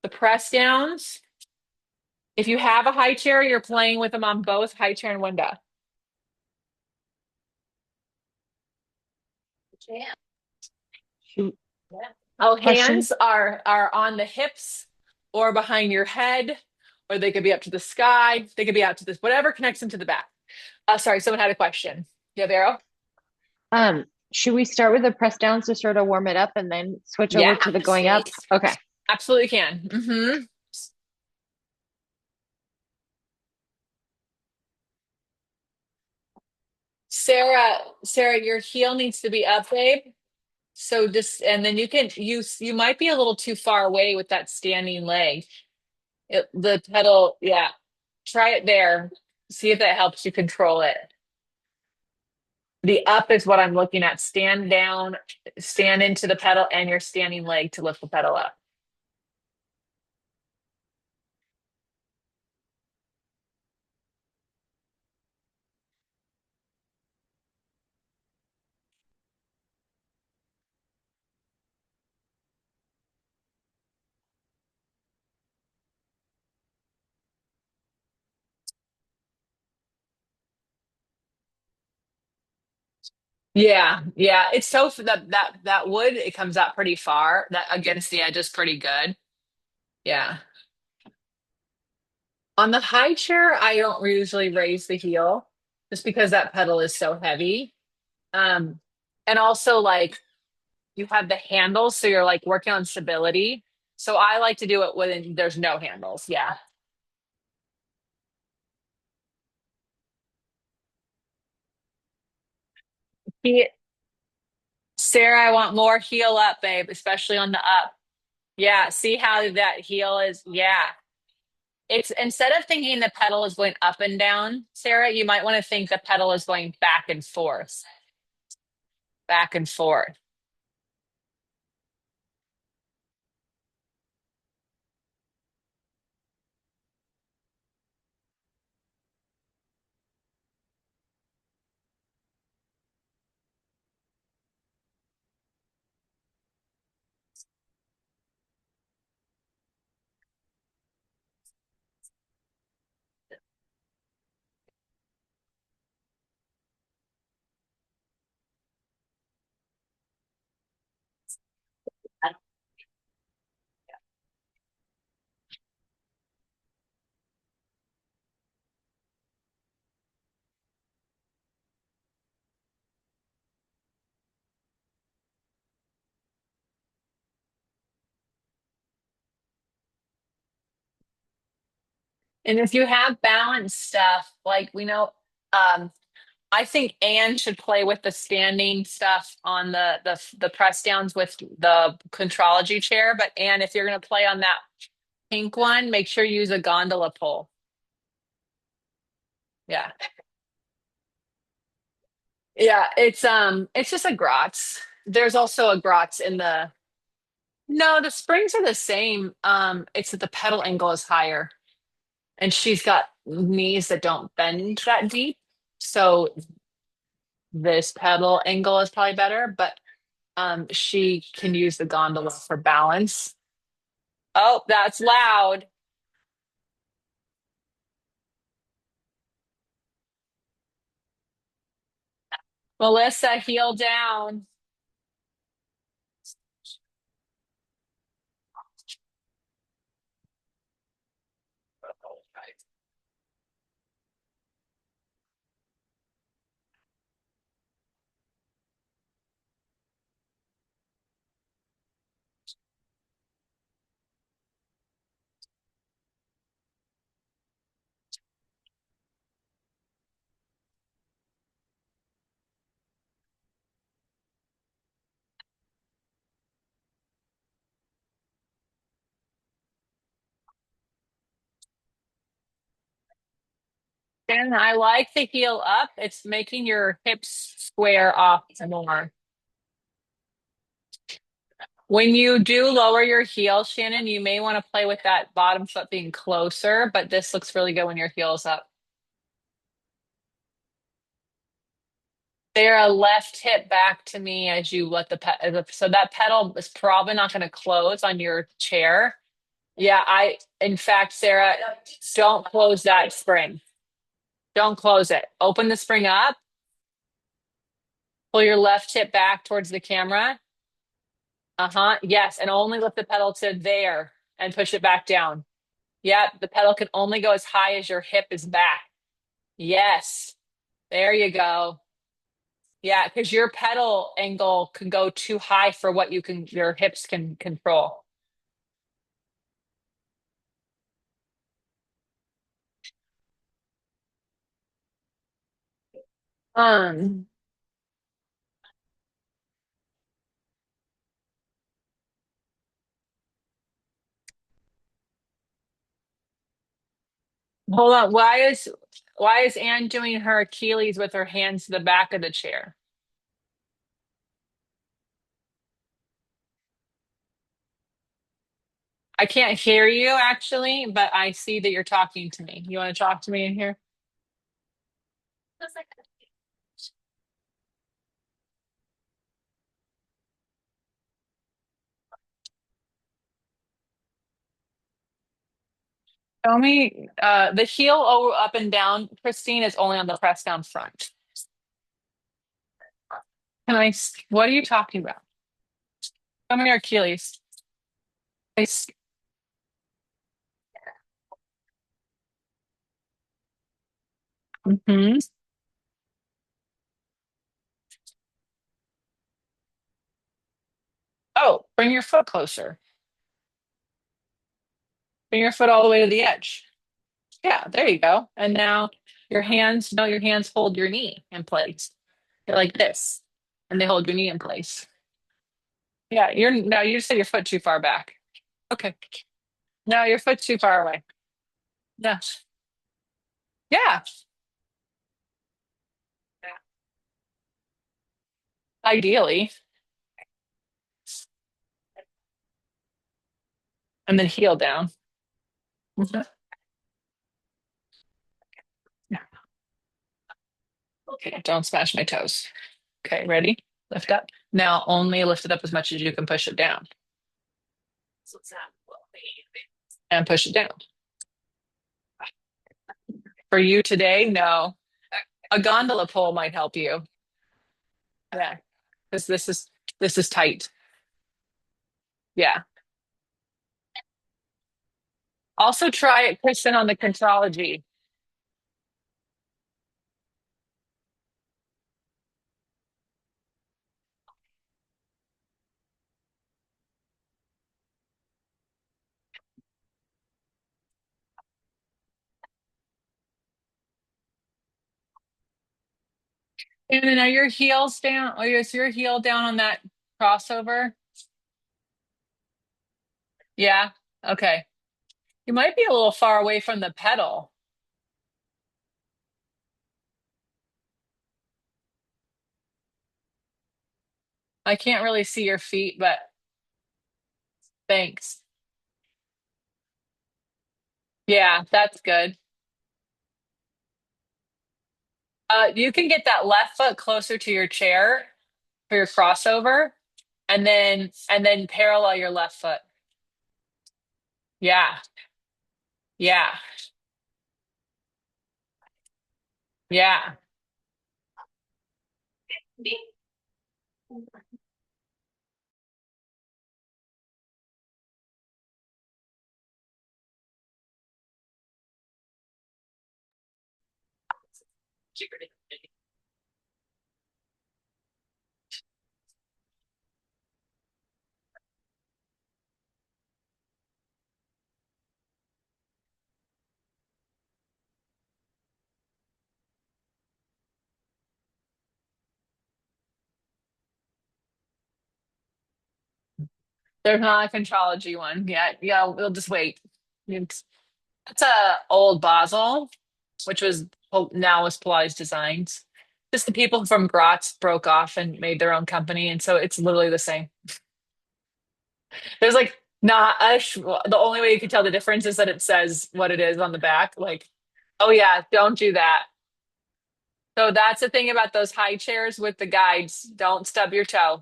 the press downs. If you have a high chair, you're playing with them on both high chair and window. Shoot. Oh, Question. hands are on the hips or behind your head, or they could be up to the sky. They could be out to this, whatever connects them to the back. Sorry, someone had a question. You have arrow? Should we start with the press downs to sort of warm it up and then switch over Yeah, to the going up? Okay. absolutely can. Sarah, your heel needs to be up, babe. So just, and then you might be a little too far away with that standing leg. The pedal, yeah. Try it there. See if that helps you control it. The up is what I'm looking at. Stand down, stand into the pedal and your standing leg to lift the pedal up. Yeah, yeah. It's so that wood, it comes out pretty far. That against the edge is pretty good. Yeah. On the high chair, I don't usually raise the heel just because that pedal is so heavy. Um, and also like you have the handles, so you're like working on stability. So I like to do it when there's no handles. Yeah. He, Sarah, I want more heel up, babe, especially on the up. Yeah. See how that heel is? Yeah. It's instead of thinking the pedal is going up and down, Sarah, you might want to think the pedal is going back and forth, back and forth. And if you have balance stuff, like we know, um, I think Anne should play with the standing stuff on the press downs with the contrology chair. But Anne, if you're going to play on that pink one, make sure you use a gondola pole. Yeah. Yeah, it's just a Gratz. There's also a Gratz in the no, the springs are the same. It's that the pedal angle is higher. And she's got knees that don't bend that deep. So this pedal angle is probably better, but she can use the gondola for balance. Oh, that's loud. Melissa, heel down. And I like the heel up. It's making your hips square off more. When you do lower your heel, Shannon, you may want to play with that bottom foot being closer, but this looks really good when your heel's up. They're a left hip back to me as you let so that pedal is probably not going to close on your chair. Yeah, in fact, Sarah, don't close that spring. Don't close it. Open the spring up, pull your left hip back towards the camera. Uh-huh. Yes, and only lift the pedal to there and push it back down. Yep, the pedal can only go as high as your hip is back. Yes, there you go. Yeah, because your pedal angle can go too high for what your hips can control. Um, Hold on. Why is Anne doing her Achilles with her hands to the back of the chair? I can't hear you actually, but I see that you're talking to me. You want to talk to me in here? Tell me, the heel up and down, Christine, is only on the press down front. What are you talking about? Tell me your Achilles. I s- mhm. Oh, bring your foot closer. Bring your foot all the way to the edge. Yeah, there you go. And now your hands hold your knee in place. They're like this, and they hold your knee in place. Yeah, you just said your foot too far back. Okay. No, your foot's too far away. No. Yeah, ideally. And then heel down. Mhm. Yeah. Okay, don't smash my toes. Okay, ready? Lift up. Now only lift it up as much as you can push it down. And push it down. For you today, no. A gondola pole might help you. Yeah, because this is tight. Yeah. Also try it, Kristen, on the contrology. And then are your heels down? Or is your heel down on that crossover? Yeah. Okay. You might be a little far away from the pedal. I can't really see your feet, but thanks. Yeah, that's good. You can get that left foot closer to your chair for your crossover, and then parallel your left foot. Yeah, yeah, yeah. There's not a contrology one. Yeah, yeah. We'll just wait. It's a old Basel, which was now was Pilates Designs. Just the people from Graz broke off and made their own company, and so it's literally the same. There's like not the only way you can tell the difference is that it says what it is on the back. Like, oh yeah, don't do that. So that's the thing about those high chairs with the guides. Don't stub your toe.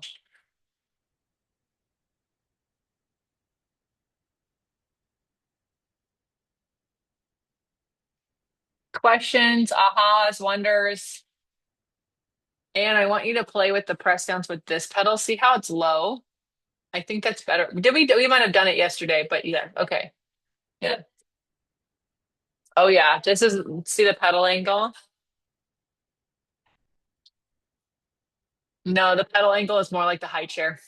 Questions, ahas, wonders. And I want you to play with the press downs with this pedal. See how it's low? I think that's better. We might have done it yesterday, but yeah, okay. Yeah. Oh yeah. This is see the pedal angle? No, the pedal angle is more like the high chair.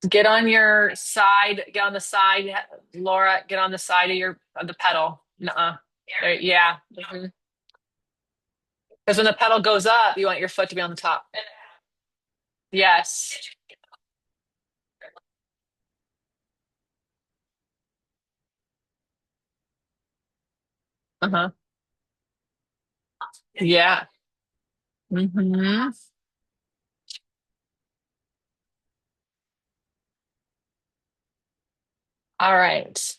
Get on your side, get on the side, Laura, get on the side of the pedal. Nuh-uh. Yeah. Mhm. Because when the pedal goes up, you want your foot to be on the top. Yes. Uh-huh. Yeah. Hmm. All right.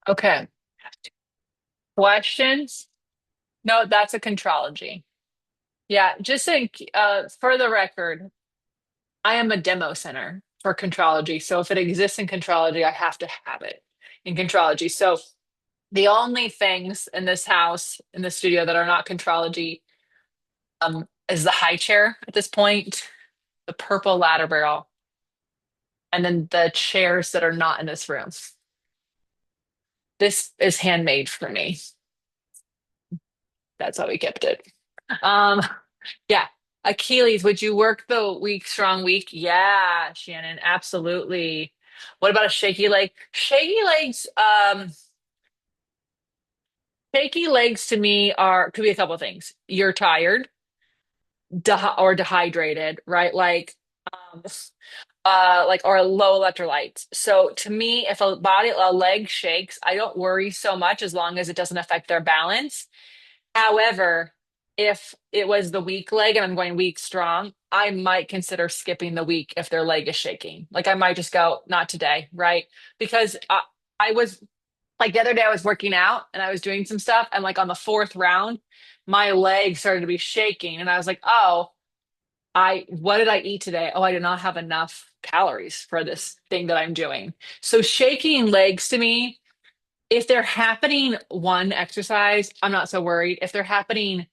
Okay. Questions? No, that's a contrology. Yeah, just think, for the record, I am a demo center for contrology. So if it exists in contrology, I have to have it in contrology. So the only things in this house, in the studio that are not contrology, is the high chair at this point, the purple ladder barrel, and then the chairs that are not in this room. This is handmade for me. That's how we kept it. Um, yeah. Achilles, would you work the weak, strong week? Yeah, Shannon, absolutely. What about a shaky leg? Shaky legs to me are could be a couple of things. You're tired, or dehydrated, right? Um, or low electrolytes. So to me, if a leg shakes, I don't worry so much as long as it doesn't affect their balance. However, if it was the weak leg and I'm going weak strong, I might consider skipping the week if their leg is shaking. Like I might just go, not today, right? Because I was like the other day I was working out and I was doing some stuff and like on the fourth round, my leg started to be shaking and I was like, oh, I what did I eat today? Oh, I did not have enough calories for this thing that I'm doing. So shaking legs to me, if they're happening one exercise, I'm not so worried. If they're happening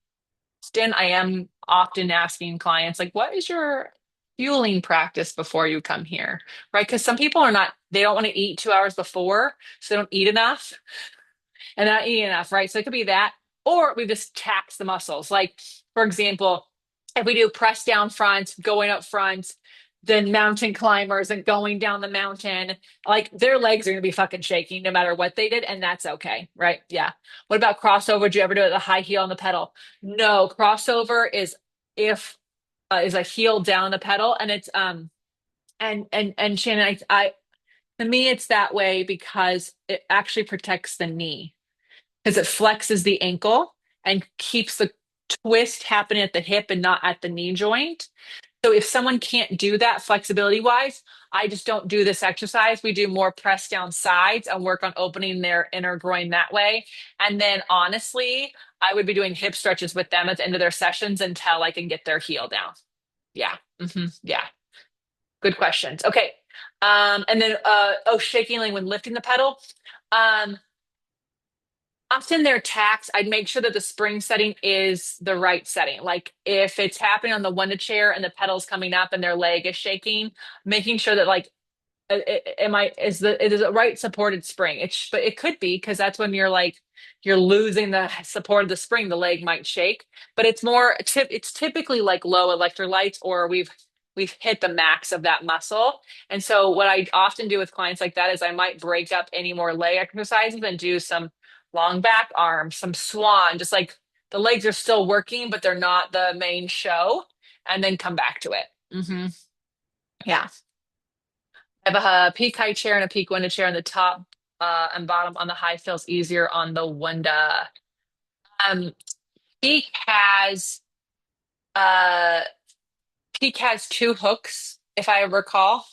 often, I am often asking clients, like, what is your fueling practice before you come here? Right? Because some people are not, they don't want to eat 2 hours before, so they don't eat enough and not eating enough, right? So it could be that, or we just tax the muscles. Like, for example, if we do press down front, going up front, then mountain climbers and going down the mountain, like their legs are going to be fucking shaking no matter what they did, and that's okay, right? Yeah. What about crossover? Did you ever do it the high heel on the pedal? No, crossover if is a heel down the pedal, and it's and Shannon, I to me it's that way because it actually protects the knee because it flexes the ankle and keeps the twist happening at the hip and not at the knee joint. So if someone can't do that flexibility wise, I just don't do this exercise. We do more press down sides and work on opening their inner groin that way. And then honestly, I would be doing hip stretches with them at the end of their sessions until I can get their heel down. Yeah. Yeah. Good questions. Okay. And then shaking like when lifting the pedal. Um, Often they're taxed. I'd make sure that the spring setting is the right setting. Like if it's happening on the one to chair and the pedal's coming up and their leg is shaking, making sure that like am I is the it is a right supported spring. But it could be because that's when you're losing the support of the spring, the leg might shake. But it's typically like low electrolytes or we've hit the max of that muscle. And so what I often do with clients like that is I might break up any more leg exercises and do some long back arms, some swan, just like the legs are still working, but they're not the main show, and then come back to it. Yeah. I have a peak high chair and a peak window chair on the top and bottom on the high feels easier on the window. Um, peak has uh peak has two hooks, if I recall,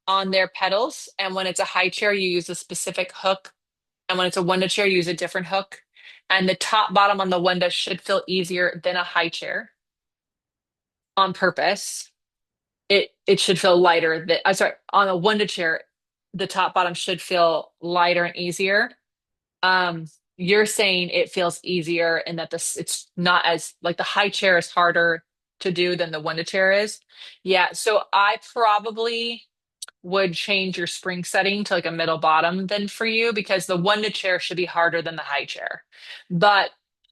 on their pedals. And when it's a high chair, you use a specific hook. And when it's a window chair, you use a different hook. And the top bottom on the window should feel easier than a high chair on purpose. It should feel lighter. I'm sorry, on a window chair, the top bottom should feel lighter and easier. Um, you're saying it feels easier and that this it's not as like the high chair is harder to do than the window chair is. Yeah, so I probably would change your spring setting to like a middle bottom then for you because the window chair should be harder than the high chair. But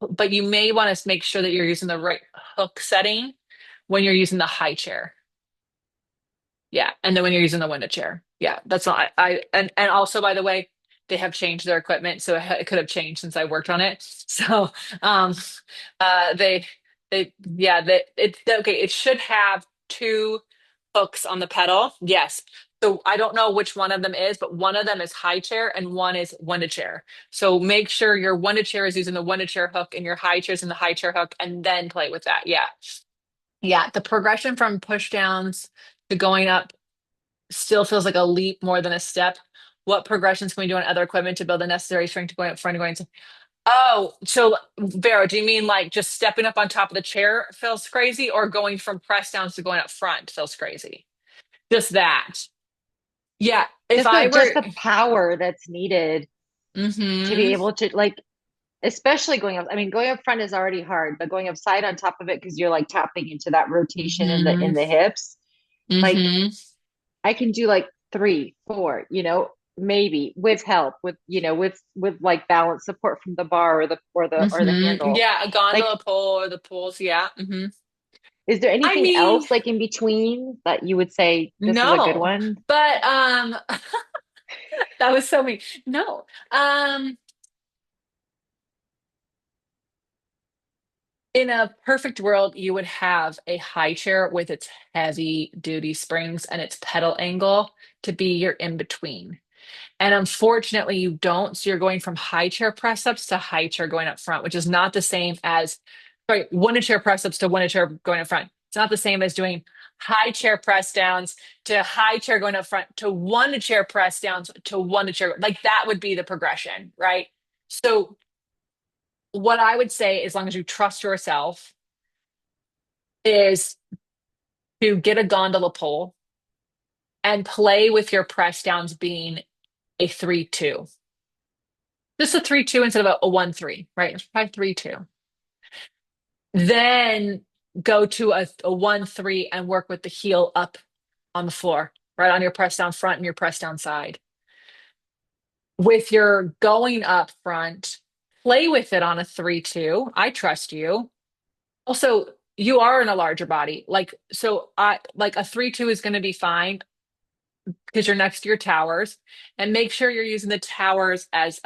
but you may want to make sure that you're using the right hook setting when you're using the high chair. Yeah. And then when you're using the window chair. Yeah. That's not and also by the way, they have changed their equipment. So it could have changed since I worked on it. So um they yeah, okay, it should have two hooks on the pedal. Yes. So I don't know which one of them is, but one of them is high chair and one is window chair. So make sure your window chair is using the window chair hook and your high chair is in the high chair hook and then play with that. Yeah. Yeah, the progression from push downs to going up still feels like a leap more than a step. What progressions can we do on other equipment to build the necessary strength to going up front and going to? Oh, so Vero, do you mean like just stepping up on top of the chair feels crazy, or going from press downs to going up front feels crazy? Just that. Yeah, if Just I just were, the power that's needed to be mm-hmm, able to like, especially going up. I mean, going up front is already hard, but going up side on top of it because you're like tapping into that rotation in mm-hmm, the hips. Like mm-hmm, I can do like three, four, maybe with help, with with like balance support from the bar or the mm-hmm. handle. Yeah, a Like, gondola pull or the pulls. Yeah. is there I anything mean, else like in between that you would say this is a good no, one? but that was so mean. No. In a perfect world, you would have a high chair with its heavy duty springs and its pedal angle to be your in between. And unfortunately, you don't. So you're going from high chair press ups to high chair going up front, which is not the same as, sorry, one chair press ups to one chair going up front. It's not the same as doing high chair press downs to high chair going up front to one chair press downs to one chair. Like that would be the progression, right? So what I would say, as long as you trust yourself, is to get a gondola pole and play with your press downs being a 3-2. Just a 3-2 instead of a 1-3, right? 5-3-2. Then go to a 1-3 and work with the heel up on the floor, right on your press down front and your press down side. With your going up front, play with it on a 3-2. I trust you. Also, you are in a larger body. Like, so I like a 3-2 is going to be fine because you're next to your towers, and make sure you're using the towers as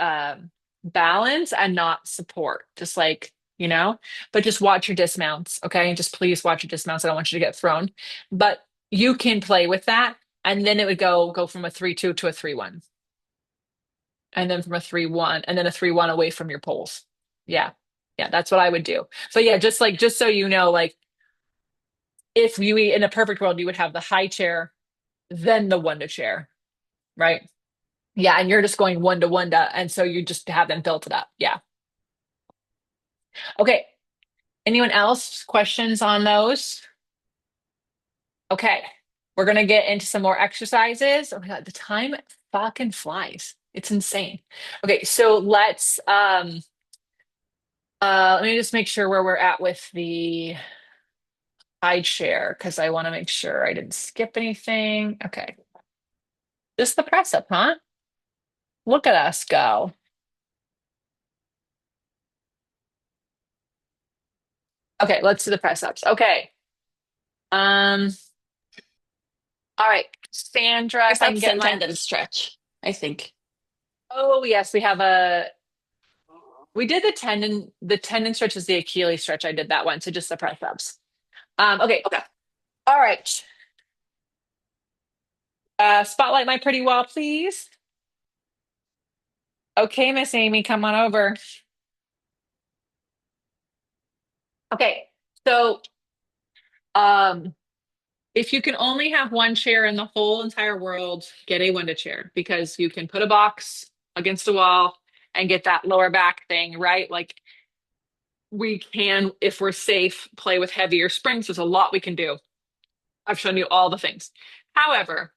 balance and not support, just like, but just watch your dismounts, okay? And just please watch your dismounts. I don't want you to get thrown, but you can play with that, and then it would go from a 3-2 to a 3-1, and then from a 3-1 and then a 3-1 away from your poles. Yeah. Yeah, that's what I would do. But yeah, just so you know, like, if you in a perfect world, you would have the high chair, then the one to chair, right? Yeah, and you're just going one to one to, and so you just have them built it up. Yeah. Okay. Anyone else questions on those? Okay. We're gonna get into some more exercises. Oh my God, the time fucking flies. It's insane. Okay, so let me just make sure where we're at with the high chair because I want to make sure I didn't skip anything. Okay. Just the press up, huh? Look at us go. Okay, let's do the press ups. Okay. Um, all right, Sandra, if I can Biceps get and my, tendon stretch, I think. oh yes, we did the tendon stretch is the Achilles stretch. I did that one. So just the press ups. Okay. Okay. All right. Spotlight my pretty wall, please. Okay, Miss Amy, come on over. Okay. So, um, if you can only have one chair in the whole entire world, get a window chair because you can put a box against a wall and get that lower back thing, right? Like we can, if we're safe, play with heavier springs. There's a lot we can do. I've shown you all the things. However,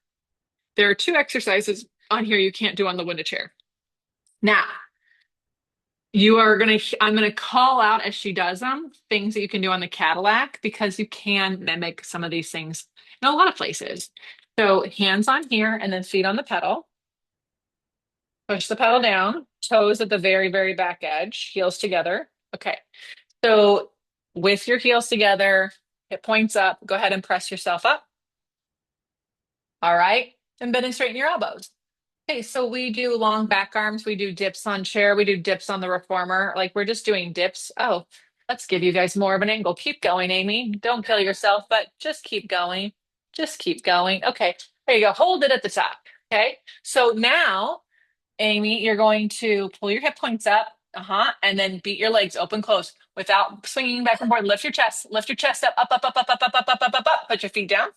there are two exercises on here you can't do on the window chair. Now, I'm gonna call out as she does them things that you can do on the Cadillac because you can mimic some of these things in a lot of places. So hands on here and then feet on the pedal. Push the pedal down, toes at the very, very back edge, heels together. Okay. So with your heels together, hip points up, go ahead and press yourself up. All right. And bend and straighten your elbows. Okay, so we do long back arms, we do dips on chair, we do dips on the reformer. Like we're just doing dips. Oh, let's give you guys more of an angle. Keep going, Amy. Don't kill yourself, but just keep going. Just keep going. Okay, there you go. Hold it at the top. Okay, so now, Amy, you're going to pull your hip points up, and then beat your legs open, close without swinging back and forth. Lift your chest up. Put your feet down.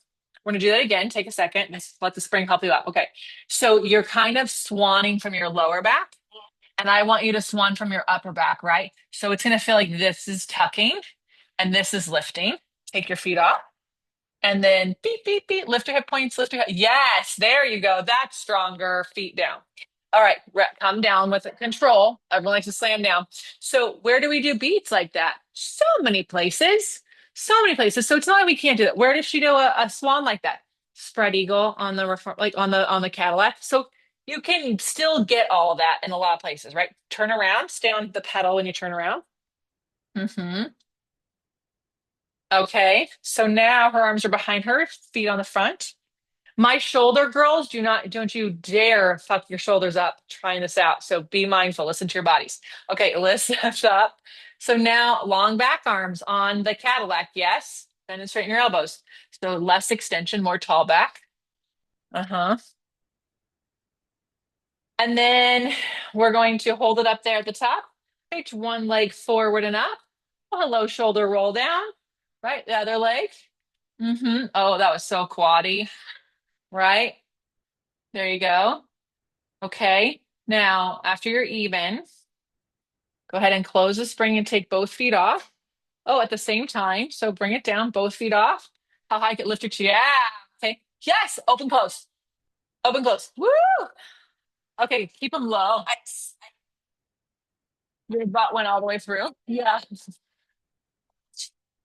We're gonna do that again. Take a second. Just let the spring help you up. Okay. So you're kind of swanning from your lower back, and I want you to swan from your upper back, right? So it's gonna feel like this is tucking and this is lifting. Take your feet off. And then beep, beep, beep. Lift your hip points, lift your hip. Yes, there you go. That's stronger. Feet down. All right, come down with it. Control. Everyone likes to slam down. So where do we do beats like that? So many places. So many places. So it's not like we can't do that. Where does she do a swan like that? Spread eagle on the reform, like on the Cadillac. So you can still get all of that in a lot of places, right? Turn around, stay on the pedal when you turn around. Hmm. Okay, so now her arms are behind her, feet on the front. My shoulder girls, don't you dare fuck your shoulders up trying this out. So be mindful, listen to your bodies. Okay, lift up. So now long back arms on the Cadillac, yes. Bend and straighten your elbows. So less extension, more tall back. Uh-huh. And then we're going to hold it up there at the top. Reach one leg forward and up. Hello, shoulder roll down. Right, the other leg. Oh, that was so quaddy. Right, there you go. Okay. Now, after you're even, go ahead and close the spring and take both feet off. Oh, at the same time. So bring it down, both feet off. How high can lift your chin? Yeah. Okay. Yes. Open, close. Open, close. Woo. Okay. Keep them low. Your butt went all the way through. Yeah.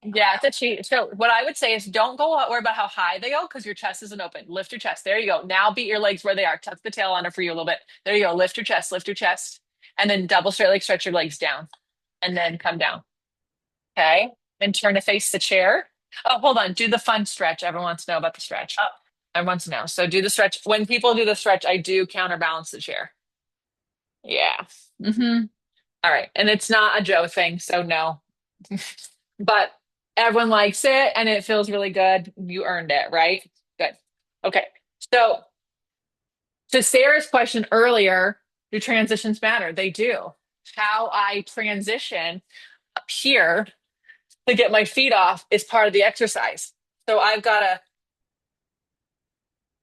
Yeah, it's a cheat. So what I would say is don't worry about how high they go because your chest isn't open. Lift your chest. There you go. Now beat your legs where they are. Tuck the tail under for you a little bit. There you go. Lift your chest. Lift your chest. And then double straight leg stretch your legs down. And then come down. Okay. And turn to face the chair. Oh, hold on. Do the fun stretch. Everyone wants to know about the stretch. Everyone wants to know. So do the stretch. When people do the stretch, I do counterbalance the chair. Yeah. All right. And it's not a Joe thing. So no. But everyone likes it and it feels really good. You earned it, right? Good. Okay. So to Sarah's question earlier, do transitions matter? They do. How I transition up here to get my feet off is part of the exercise. So I've got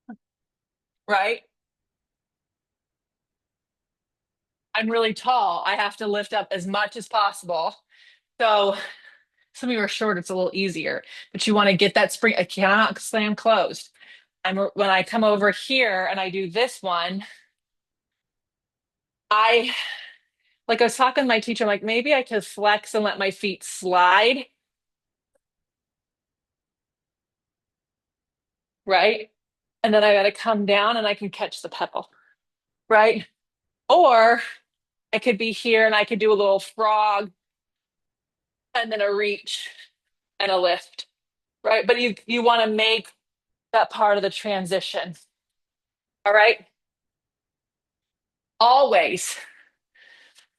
to, right? I'm really tall. I have to lift up as much as possible. So some of you are short, it's a little easier, but you want to get that spring. I cannot slam closed. When I come over here and I do this one, I like I was talking to my teacher, I'm like, maybe I could flex and let my feet slide, right? And then I got to come down and I can catch the pedal, right? Or I could be here and I could do a little frog and then a reach and a lift, right? But you want to make that part of the transition. All right. Always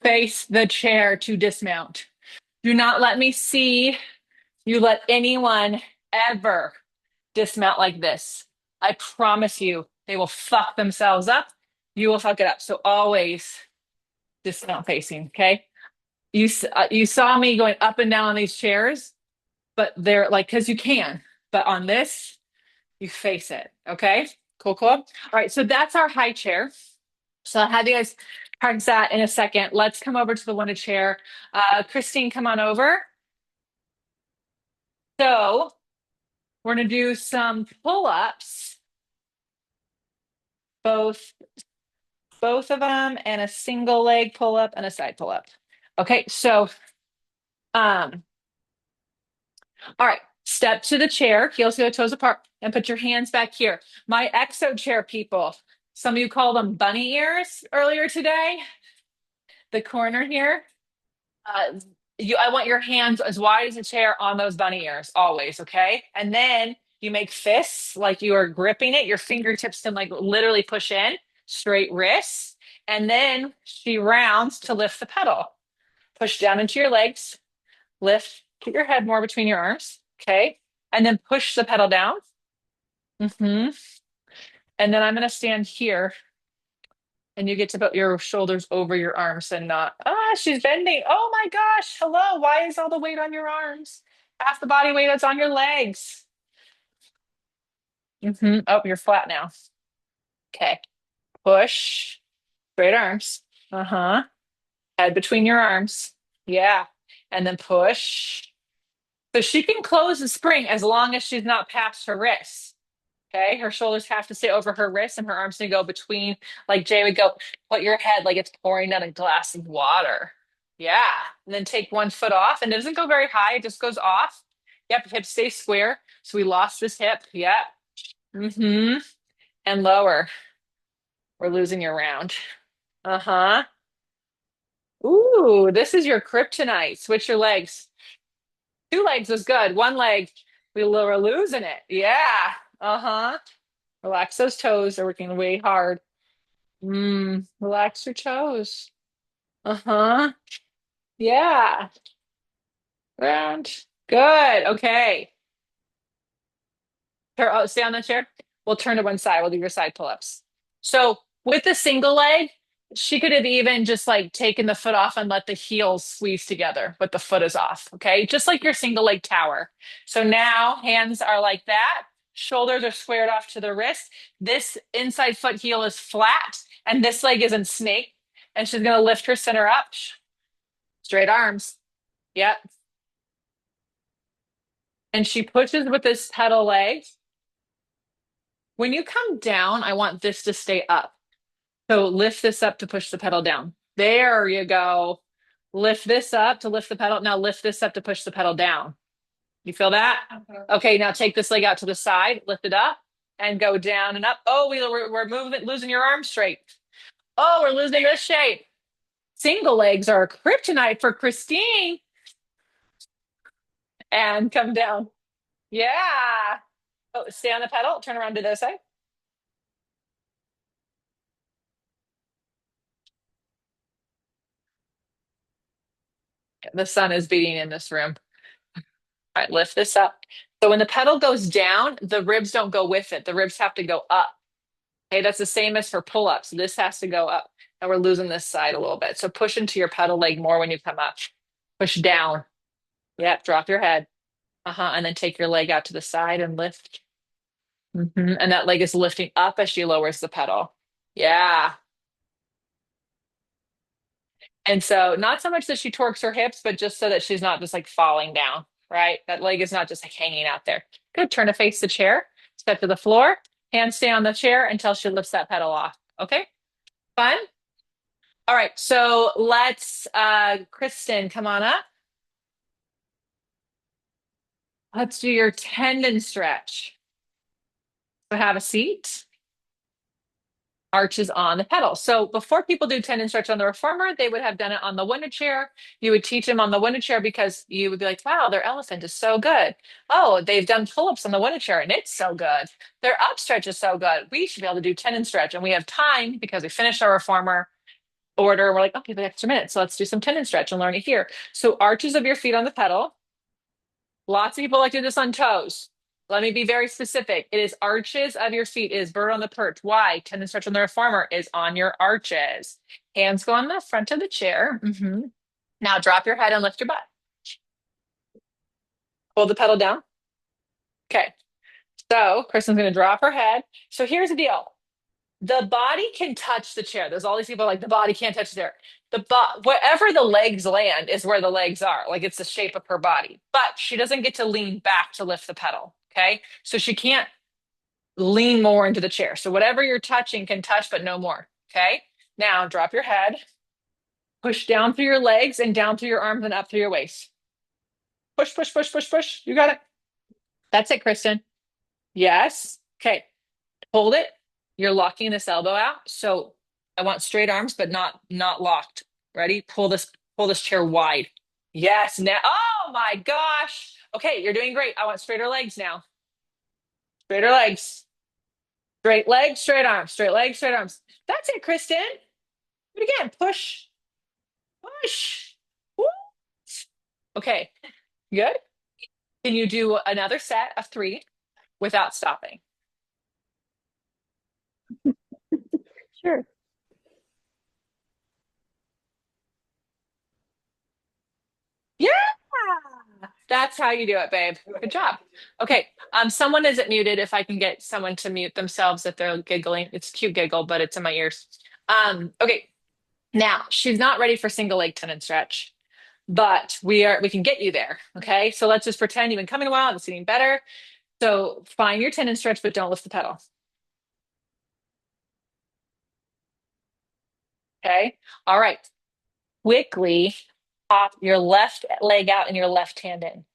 face the chair to dismount. Do not let me see you let anyone ever dismount like this. I promise you, they will fuck themselves up. You will fuck it up. So always dismount facing. Okay. You saw me going up and down on these chairs, but they're like because you can. But on this, you face it. Okay. Cool. Cool. All right. So that's our high chair. So I'll have you guys practice that in a second. Let's come over to the one chair. Christine, come on over. So we're going to do some pull-ups, both of them, and a single leg pull-up and a side pull-up. Okay, so all right, step to the chair, heels to toes apart, and put your hands back here. My exo chair people, some of you called them bunny ears earlier today. The corner here. I want your hands as wide as the chair on those bunny ears always, okay? And then You make fists like you are gripping it. Your fingertips can like literally push in, straight wrists. And then she rounds to lift the pedal. Push down into your legs, lift, keep your head more between your arms. Okay. And then push the pedal down. Hmm. And then I'm going to stand here and you get to put your shoulders over your arms and not, she's bending. Oh my gosh. Hello. Why is all the weight on your arms? Half the body weight is on your legs. Oh, you're flat now. Okay. Push, straight arms. Uh-huh. Head between your arms. Yeah. And then push. So she can close the spring as long as she's not past her wrists. Okay. Her shoulders have to stay over her wrists and her arms can go between, like Jay would go, put your head like it's pouring down a glass of water. Yeah. And then take one foot off and it doesn't go very high. It just goes off. Yep. Hip stays square. So we lost this hip. Yeah. Mm-hmm. And lower. We're losing your round. Uh-huh. Ooh, this is your kryptonite. Switch your legs. Two legs is good. One leg, we're losing it. Yeah. Uh-huh. Relax those toes. They're working way hard. Relax your toes. Uh-huh. Yeah. Round. Good. Okay. Stay on the chair. We'll turn to one side. We'll do your side pull-ups. So with the single leg, she could have even just like taken the foot off and let the heels squeeze together, but the foot is off. Okay. Just like your single leg tower. So now hands are like that. Shoulders are squared off to the wrist. This inside foot heel is flat and this leg is in snake. And she's going to lift her center up. Straight arms. Yep. And she pushes with this pedal leg. When you come down, I want this to stay up. So lift this up to push the pedal down. There you go. Lift this up to lift the pedal. Now lift this up to push the pedal down. You feel that? Okay, now take this leg out to the side, lift it up, and go down and up. Oh, we're moving, losing your arm straight. Oh, we're losing this shape. Single legs are a kryptonite for Christine. And come down. Yeah. Oh, stay on the pedal. Turn around to this side. The sun is beating in this room. All right, lift this up. So when the pedal goes down, the ribs don't go with it. The ribs have to go up. Okay, that's the same as for pull-ups. This has to go up. And we're losing this side a little bit. So push into your pedal leg more when you come up. Push down. Yep, drop your head. And then take your leg out to the side and lift. And that leg is lifting up as she lowers the pedal. Yeah. And so not so much that she torques her hips, but just so that she's not just like falling down, right? That leg is not just like hanging out there. Good. Turn to face the chair, step to the floor, hands stay on the chair until she lifts that pedal off. Okay. Fun. All right. So let's, Kristen, come on up. Let's do your tendon stretch. So have a seat. Arches on the pedal. So before people do tendon stretch on the reformer, they would have done it on the window chair. You would teach them on the window chair because you would be like, wow, their elephant is so good. Oh, they've done pull-ups on the window chair and it's so good. Their up stretch is so good. We should be able to do tendon stretch. And we have time because we finished our reformer order. We're like, okay, the extra minute. So let's do some tendon stretch and learn it here. So arches of your feet on the pedal. Lots of people like to do this on toes. Let me be very specific. It is arches of your feet. It is bird on the perch. Why? Tendon stretch on the reformer is on your arches. Hands go on the front of the chair. Now drop your head and lift your butt. Hold the pedal down. Okay. So Kristen's going to drop her head. So here's the deal. The body can touch the chair. There's all these people like the body can't touch the chair. Wherever the legs land is where the legs are. Like it's the shape of her body. But she doesn't get to lean back to lift the pedal. Okay. So she can't lean more into the chair. So whatever you're touching can touch, but no more. Okay. Now drop your head, push down through your legs and down through your arms and up through your waist. Push, push, push, push, push. You got it. That's it, Kristen. Yes. Okay. Hold it. You're locking this elbow out. So I want straight arms, but not locked. Ready? Pull this chair wide. Yes. Now, oh my gosh. Okay. You're doing great. I want straighter legs now. Straighter legs. Straight legs, straight arms. Straight legs, straight arms. That's it, Kristen. Do it again. Push, push. Woo. Okay, good. Can you do another set of three without stopping? Sure. Yeah, that's how you do it, babe. Good job. Okay, someone isn't muted. If I can get someone to mute themselves if they're giggling, it's a cute giggle, but it's in my ears. Okay, now she's not ready for single leg tendon stretch, but we can get you there. Okay, so let's just pretend you've been coming a while and it's getting better. So find your tendon stretch, but don't lift the pedal. Okay, all right. Quickly pop your left leg out and your left hand in.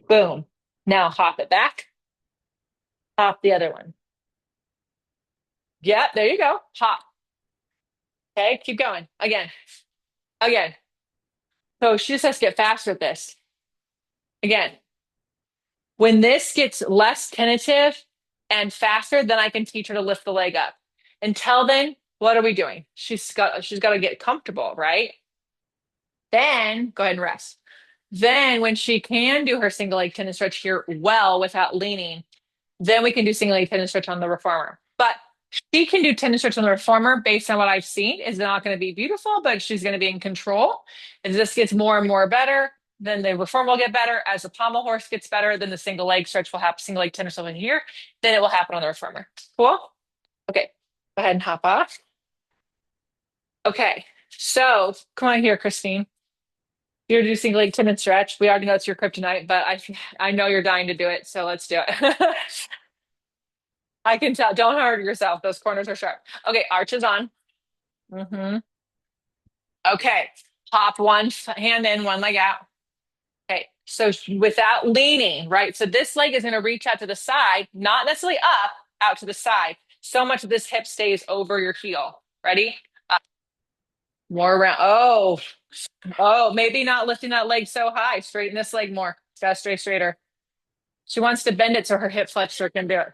Boom. Now hop it back. Hop the other one. Yeah, there you go. Hop. Okay, keep going. Again. Again. So she just has to get faster at this. Again. When this gets less tentative and faster, then I can teach her to lift the leg up. Until then, what are we doing? She's got to get comfortable, right? Then go ahead and rest. Then when she can do her single leg tendon stretch here well without leaning, then we can do single leg tendon stretch on the reformer. But she can do tendon stretch on the reformer based on what I've seen. Is not going to be beautiful, but she's going to be in control. As this gets more and more better, then the reformer will get better. As the pommel horse gets better, then the single leg stretch will happen, single leg tendon stretch in here. Then it will happen on the reformer. Cool? Okay. Go ahead and hop off. Okay. So come on here, Christine. You're doing single leg tendon stretch. We already know it's your kryptonite, but I know you're dying to do it, so let's do it. I can tell. Don't hurt yourself. Those corners are sharp. Okay, arches on. Okay, hop one hand in, one leg out. Okay, so without leaning, right? So this leg is going to reach out to the side, not necessarily up, out to the side. So much of this hip stays over your heel. Ready? Up. More around. Oh, maybe not lifting that leg so high. Straighten this leg more. It's got to stay straighter. She wants to bend it so her hip flexor can do it.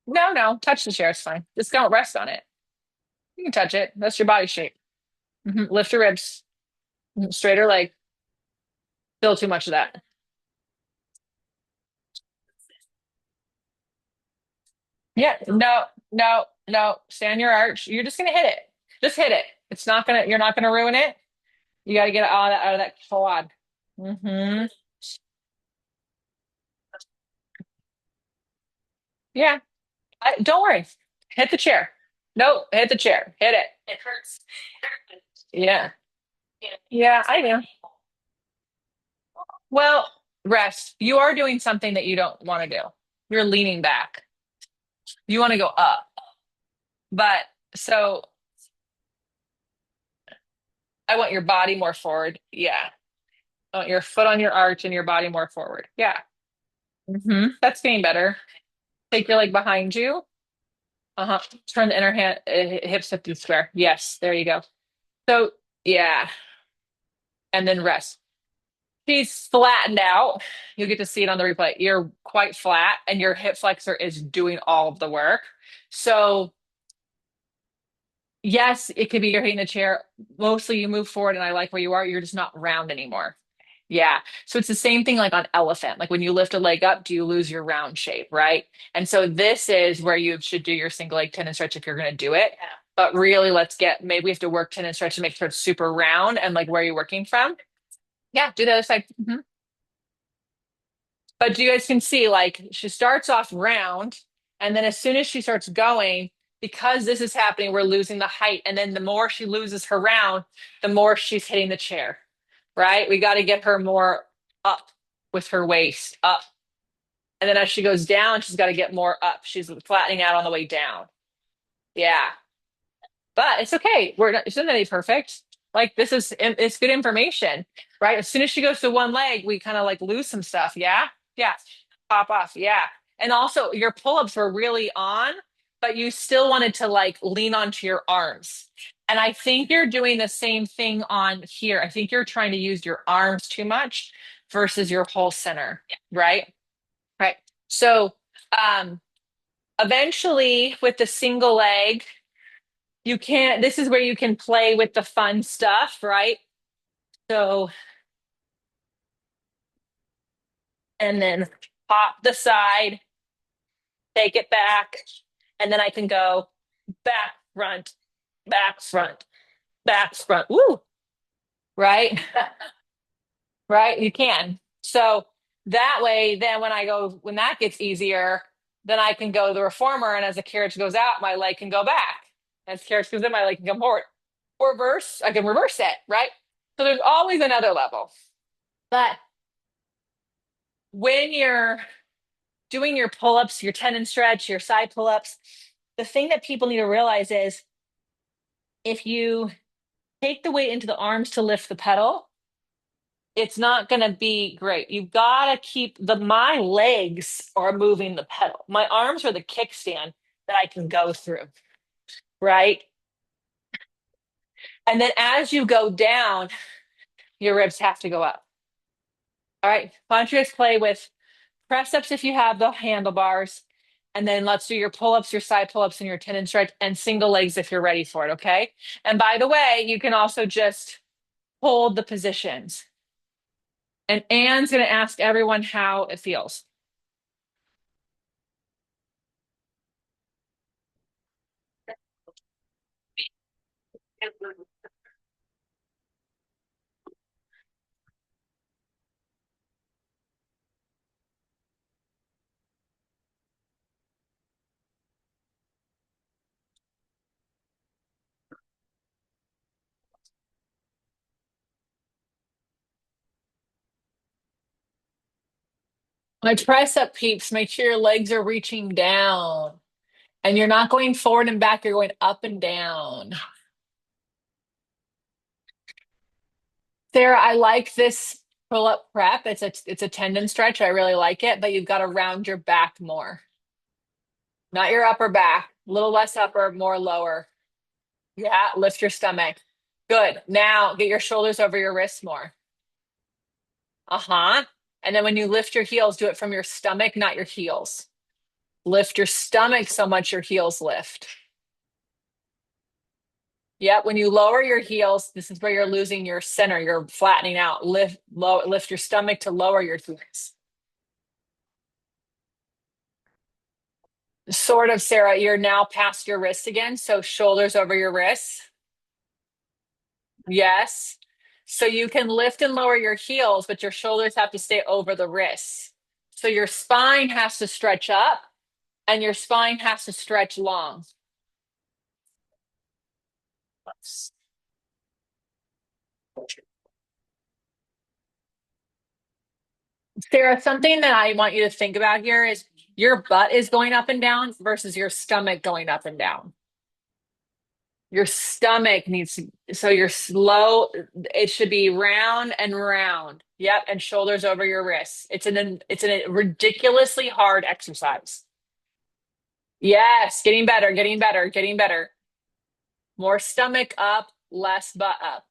No, no, touch the chair. It's fine. Just don't rest on it. You can touch it. That's your body shape. Lift your ribs. Straighter leg. Still too much of that. Yeah. No, no, no. Stay on your arch. You're just gonna hit it. Just hit it. It's not gonna, you're not gonna ruin it. You gotta get it out of that quad. hmm Yeah. Don't worry. Hit the chair. Nope. Hit the chair. Hit it. It hurts. Yeah. Yeah, I know. Well, rest. You are doing something that you don't want to do. You're leaning back. You want to go up. But so I want your body more forward. Yeah. I want your foot on your arch and your body more forward. Yeah. That's getting better. Take your leg behind you. Uh-huh. Turn the inner hand, hips 50 square. Yes, there you go. So, yeah. And then rest. She's flattened out. You'll get to see it on the replay. You're quite flat, and your hip flexor is doing all of the work. So, yes, it could be you're hitting the chair. Mostly you move forward, and I like where you are. You're just not round anymore. Yeah. So it's the same thing like on elephant. Like when you lift a leg up, do you lose your round shape, right? And so this is where you should do your single leg tendon stretch if you're going to do it. But really, maybe we have to work tendon stretch to make sure it's super round and like where you're working from. Yeah, do the other side. But you guys can see, like, she starts off round, and then as soon as she starts going, because this is happening, we're losing the height. And then the more she loses her round, the more she's hitting the chair, right? We got to get her more up with her waist up. And then as she goes down, she's got to get more up. She's flattening out on the way down. Yeah. But it's okay. It's not any perfect. Like it's good information, right? As soon as she goes to one leg, we kind of like lose some stuff. Yeah. Yeah. Pop off. Yeah. And also your pull-ups were really on, but you still wanted to like lean onto your arms. And I think you're doing the same thing on here. I think you're trying to use your arms too much versus your whole center, right? Right. So, um, eventually with the single leg, you can't, this is where you can play with the fun stuff, right? So, and then pop the side, take it back, and then I can go back, front, back, front, back, front. Woo! Right? Right? You can. So that way, then when I go, when that gets easier, then I can go the reformer, and as the carriage goes out, my leg can go back. As the carriage goes in, my leg can come forward. Or reverse, I can reverse it, right? So there's always another level. But when you're doing your pull-ups, your tendon stretch, your side pull-ups, the thing that people need to realize is if you take the weight into the arms to lift the pedal, it's not going to be great. You've got to keep my legs are moving the pedal. My arms are the kickstand that I can go through, right? And then as you go down, your ribs have to go up. All right. Why don't you guys play with press ups if you have the handlebars? And then let's do your pull ups, your side pull ups, and your tendon stretch, and single legs if you're ready for it. Okay. And by the way, you can also just hold the positions. And Anne's going to ask everyone how it feels. My tricep peeps, make sure your legs are reaching down and you're not going forward and back, you're going up and down. Sarah, I like this pull-up prep. It's a tendon stretch. I really like it, but you've got to round your back more. Not your upper back. A little less upper, more lower. Yeah, lift your stomach. Good. Now get your shoulders over your wrists more. Uh-huh. And then when you lift your heels, do it from your stomach, not your heels. Lift your stomach so much your heels lift. Yeah, when you lower your heels, this is where you're losing your center. You're flattening out. Lift your stomach to lower your heels. Sort of, Sarah, you're now past your wrists again. So shoulders over your wrists. Yes. So you can lift and lower your heels, but your shoulders have to stay over the wrists. So your spine has to stretch up and your spine has to stretch long. Sarah, something that I want you to think about here is your butt is going up and down versus your stomach going up and down. Your stomach needs to, so you're slow, it should be round and round. Yep, and shoulders over your wrists. It's a ridiculously hard exercise. Yes, getting better, getting better, getting better. More stomach up, less butt up.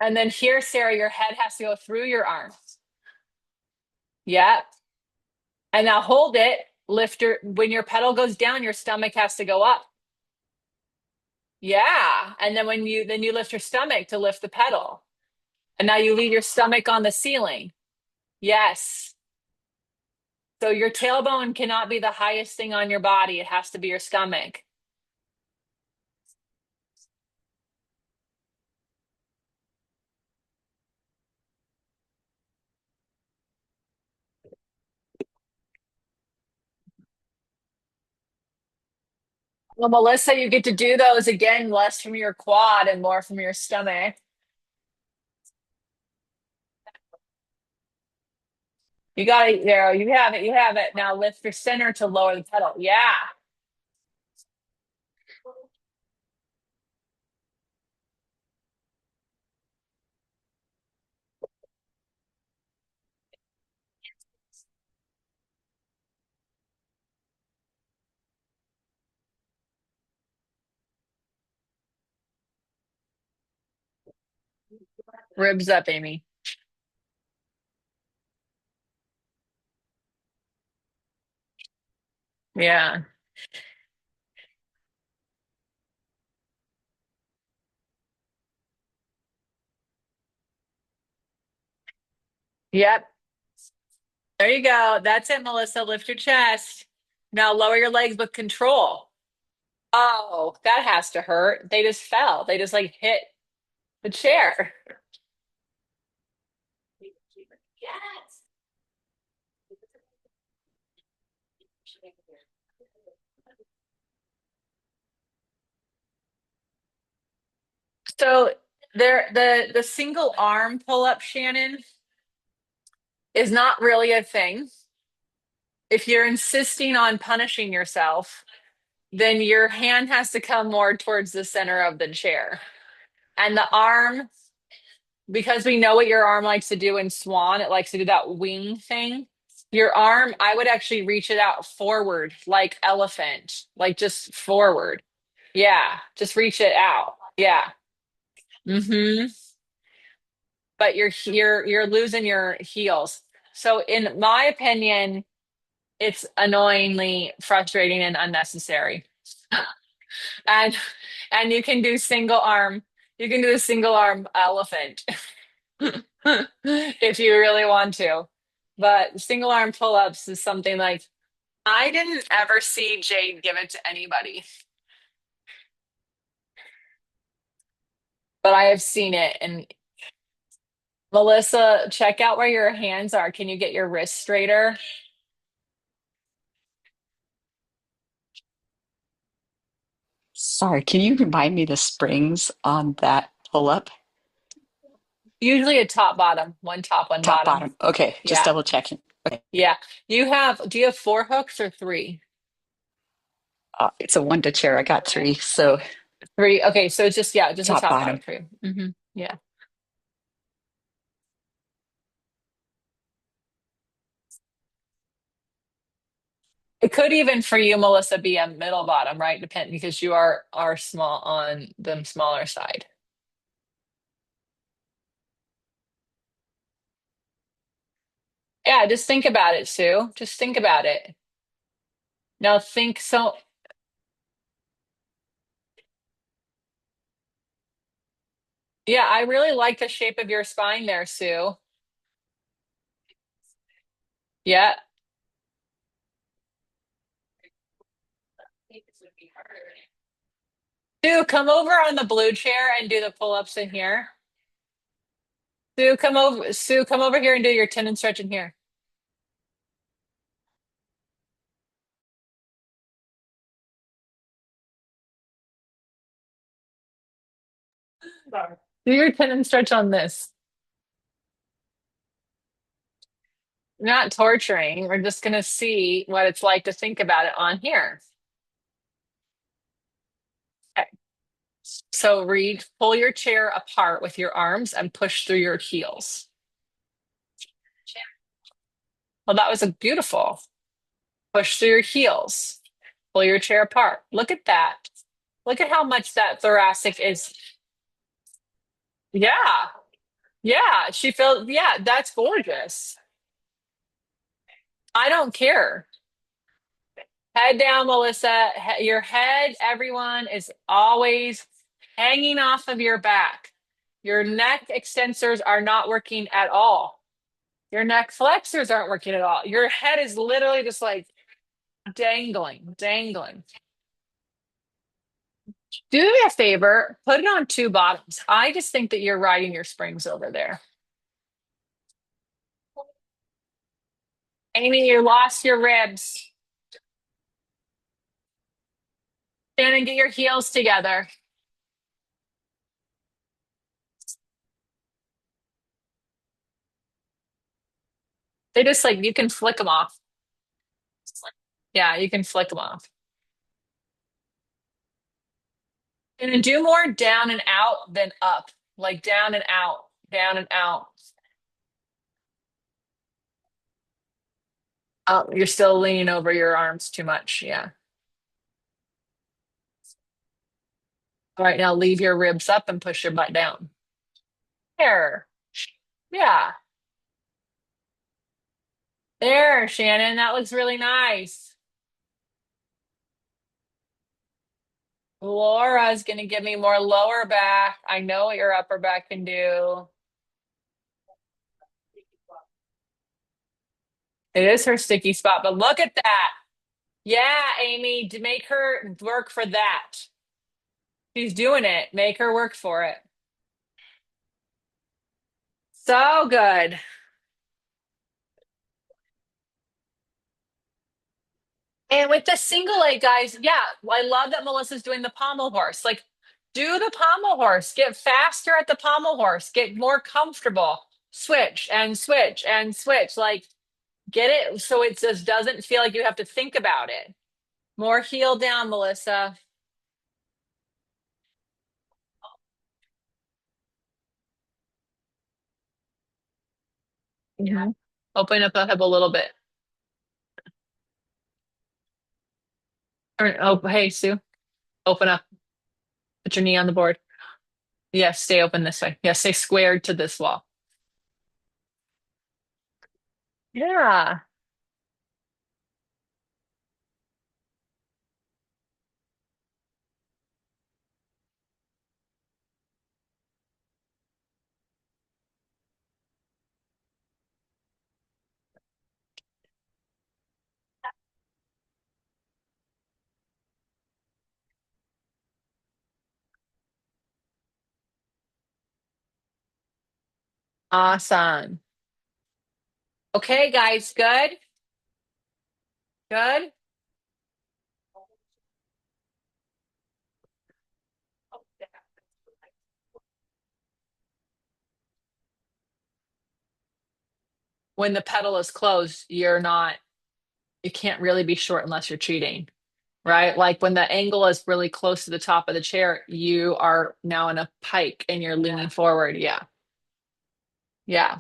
And then here, Sarah, your head has to go through your arms. Yep. And now hold it. When your pedal goes down, your stomach has to go up. Yeah. And then then you lift your stomach to lift the pedal. And now you leave your stomach on the ceiling. Yes. So your tailbone cannot be the highest thing on your body. It has to be your stomach. Well, Melissa, you get to do those again, less from your quad and more from your stomach. You got it there. You have it. You have it. Now lift your center to lower the pedal. Yeah. Ribs up, Amy. Yeah. Yep. There you go. That's it, Melissa. Lift your chest. Now lower your legs with control. Oh, that has to hurt. They just fell. They just like hit the chair. Yes. So there the single arm pull up, Shannon, is not really a thing. If you're insisting on punishing yourself, then your hand has to come more towards the center of the chair. And the arm, because we know what your arm likes to do in swan, it likes to do that wing thing. Your arm, I would actually reach it out forward like elephant, like just forward. Yeah, just reach it out. Yeah. Hmm. But you're losing your heels. So in my opinion, it's annoyingly frustrating and unnecessary. And you can do single arm, you can do a single arm elephant if you really want to. But single arm pull-ups is something like I didn't ever see Jade give it to anybody, but I have seen it. And Melissa, check out where your hands are. Can you get your wrist straighter? Sorry, can you remind me the springs on that pull up? Usually a top bottom, one top, one Top, bottom. bottom. Okay, just Yeah. double checking. Okay. Yeah. Do you have four hooks or three? It's a one to chair. I got three. So Three. Okay, so it's just yeah, just a top, top bottom bottom. for you. Yeah. It could even for you, Melissa, be a middle bottom, right? Depend because you are small on the smaller side. Yeah, just think about it, Sue. Just think about it. Now think so yeah, I really like the shape of your spine there, Sue. Yeah. Sue, come over on the blue chair and do the pull-ups in here. Sue, come over here and do your tendon stretch in here. Do your tendon stretch on this. We're not torturing. We're just gonna see what it's like to think about it on here. Okay. So read, pull your chair apart with your arms and push through your heels. Well, that was a beautiful. Push through your heels. Pull your chair apart. Look at that. Look at how much that thoracic is. Yeah. Yeah. She felt, yeah, that's gorgeous. I don't care. Head down, Melissa. Your head, everyone, is always hanging off of your back. Your neck extensors are not working at all. Your neck flexors aren't working at all. Your head is literally just like dangling, dangling. Do me a favor, put it on two bottoms. I just think that you're riding your springs over there. Amy, you lost your ribs. Stand and get your heels together. They just like, you can flick them off. Yeah, you can flick them off. And then do more down and out than up, like down and out, down and out. Oh, you're still leaning over your arms too much. Yeah. All right, now leave your ribs up and push your butt down. There. Yeah. There, Shannon. That looks really nice. Laura's gonna give me more lower back. I know what your upper back can do. It is her sticky spot, but look at that. Yeah, Amy, to make her work for that. She's doing it. Make her work for it. So good. And with the single leg, guys, yeah, I love that Melissa's doing the pommel horse. Like, do the pommel horse. Get faster at the pommel horse. Get more comfortable. Switch and switch and switch. Like, get it so it just doesn't feel like you have to think about it. More heel down, Melissa. Mhm. Open up the hip a little bit. Oh, hey, Sue. Open up. Put your knee on the board. Yes, stay open this way. Yes, stay squared to this wall. Yeah. Awesome. Okay, guys, good. Good. When the pedal is closed, you can't really be short unless you're cheating, right? Like when the angle is really close to the top of the chair, you are now in a pike and you're leaning forward. Yeah. Yeah.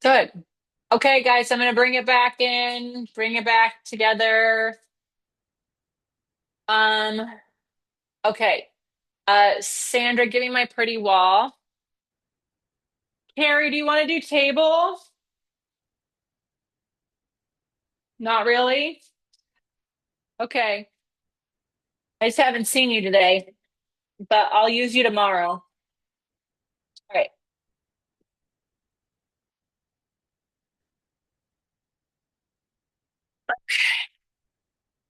Good. Okay, guys, I'm gonna bring it back in, bring it back together. Um, okay. Sandra, give me my pretty wall. Carrie, do you want to do table? Not really? Okay. I just haven't seen you today, but I'll use you tomorrow. All right.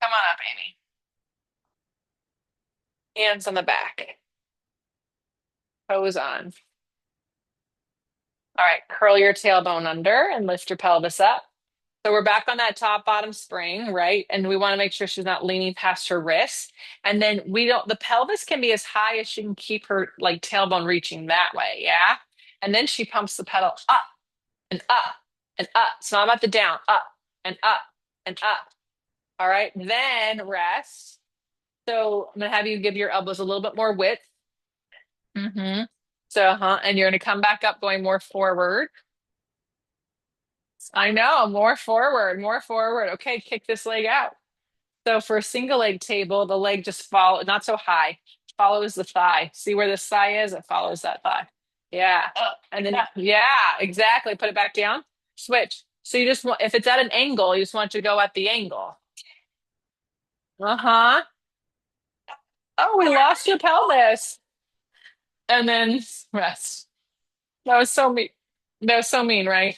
Come on up, Amy. Hands on the back. Pose on. All right. Curl your tailbone under and lift your pelvis up. So we're back on that top bottom spring, right? And we want to make sure she's not leaning past her wrist. And then the pelvis can be as high as she can keep her like tailbone reaching that way. Yeah. And then she pumps the pedal up and up and up. It's not about the down, up and up and up. All right. Then rest. So I'm going to have you give your elbows a little bit more width. Mm-hmm. So, and you're going to come back up going more forward. I know, more forward, more forward. Okay, kick this leg out. So for a single leg table, the leg just follow, not so high, follows the thigh. See where this thigh is? It follows that thigh. Yeah. And then, yeah, exactly. Put it back down. Switch. So you just want, if it's at an angle, you just want to go at the angle. Uh-huh. Oh, we lost your pelvis. And then rest. That was so mean. That was so mean, right?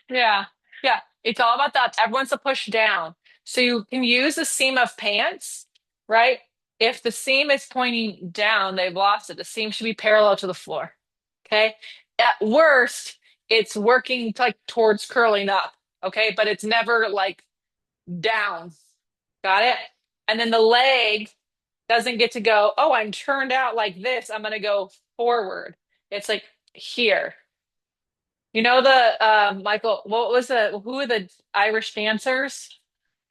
Yeah. Yeah. It's all about that. Everyone's to push down. So you can use the seam of pants, right? If the seam is pointing down, they've lost it. The seam should be parallel to the floor. Okay. At worst, it's working like towards curling up. Okay. But it's never like down. Got it? And then the leg doesn't get to go, oh, I'm turned out like this. I'm going to go forward. It's like here. You know the Michael, what was who were the Irish dancers?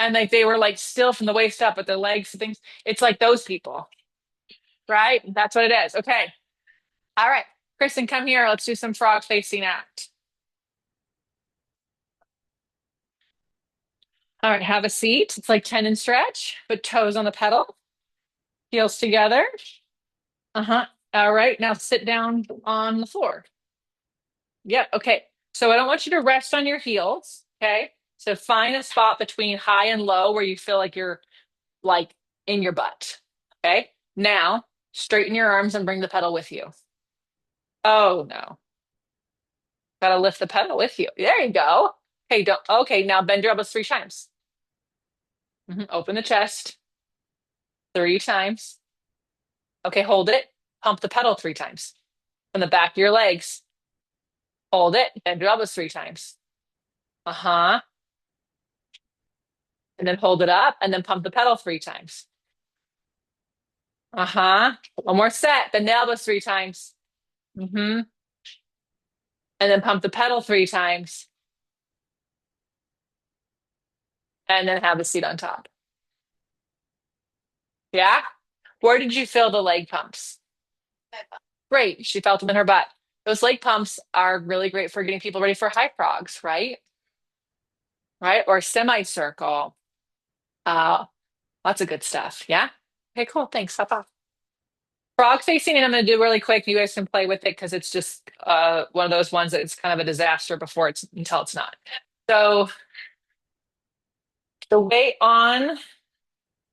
And like they were like still from the waist up, but their legs and things. It's like those people, right? That's what it is. Okay. All right. Kristen, come here. Let's do some frog facing act. All right, have a seat. It's like tendon stretch, but toes on the pedal, heels together. Uh-huh. All right, now sit down on the floor. Yep. Okay. So I don't want you to rest on your heels. Okay. So find a spot between high and low where you feel like you're like in your butt. Okay. Now straighten your arms and bring the pedal with you. Oh no. Gotta lift the pedal with you. There you go. Okay. Don't. Okay. Now bend your elbows 3 times. Open the chest 3 times. Okay. Hold it. Pump the pedal 3 times. From the back of your legs. Hold it. Bend your elbows 3 times. Uh-huh. And then hold it up and then pump the pedal 3 times. Uh-huh. One more set. Bend the elbows 3 times. Mm-hmm. And then pump the pedal 3 times. And then have the seat on top. Yeah? Where did you feel the leg pumps? Great. She felt them in her butt. Those leg pumps are really great for getting people ready for high progs, right? Right? Or semicircle. Uh, Lots of good stuff. Yeah? Okay, cool. Thanks. Hop off. Frog facing, and I'm going to do really quick. You guys can play with it because it's just one of those ones that it's kind of a disaster before it's until it's not. So the way on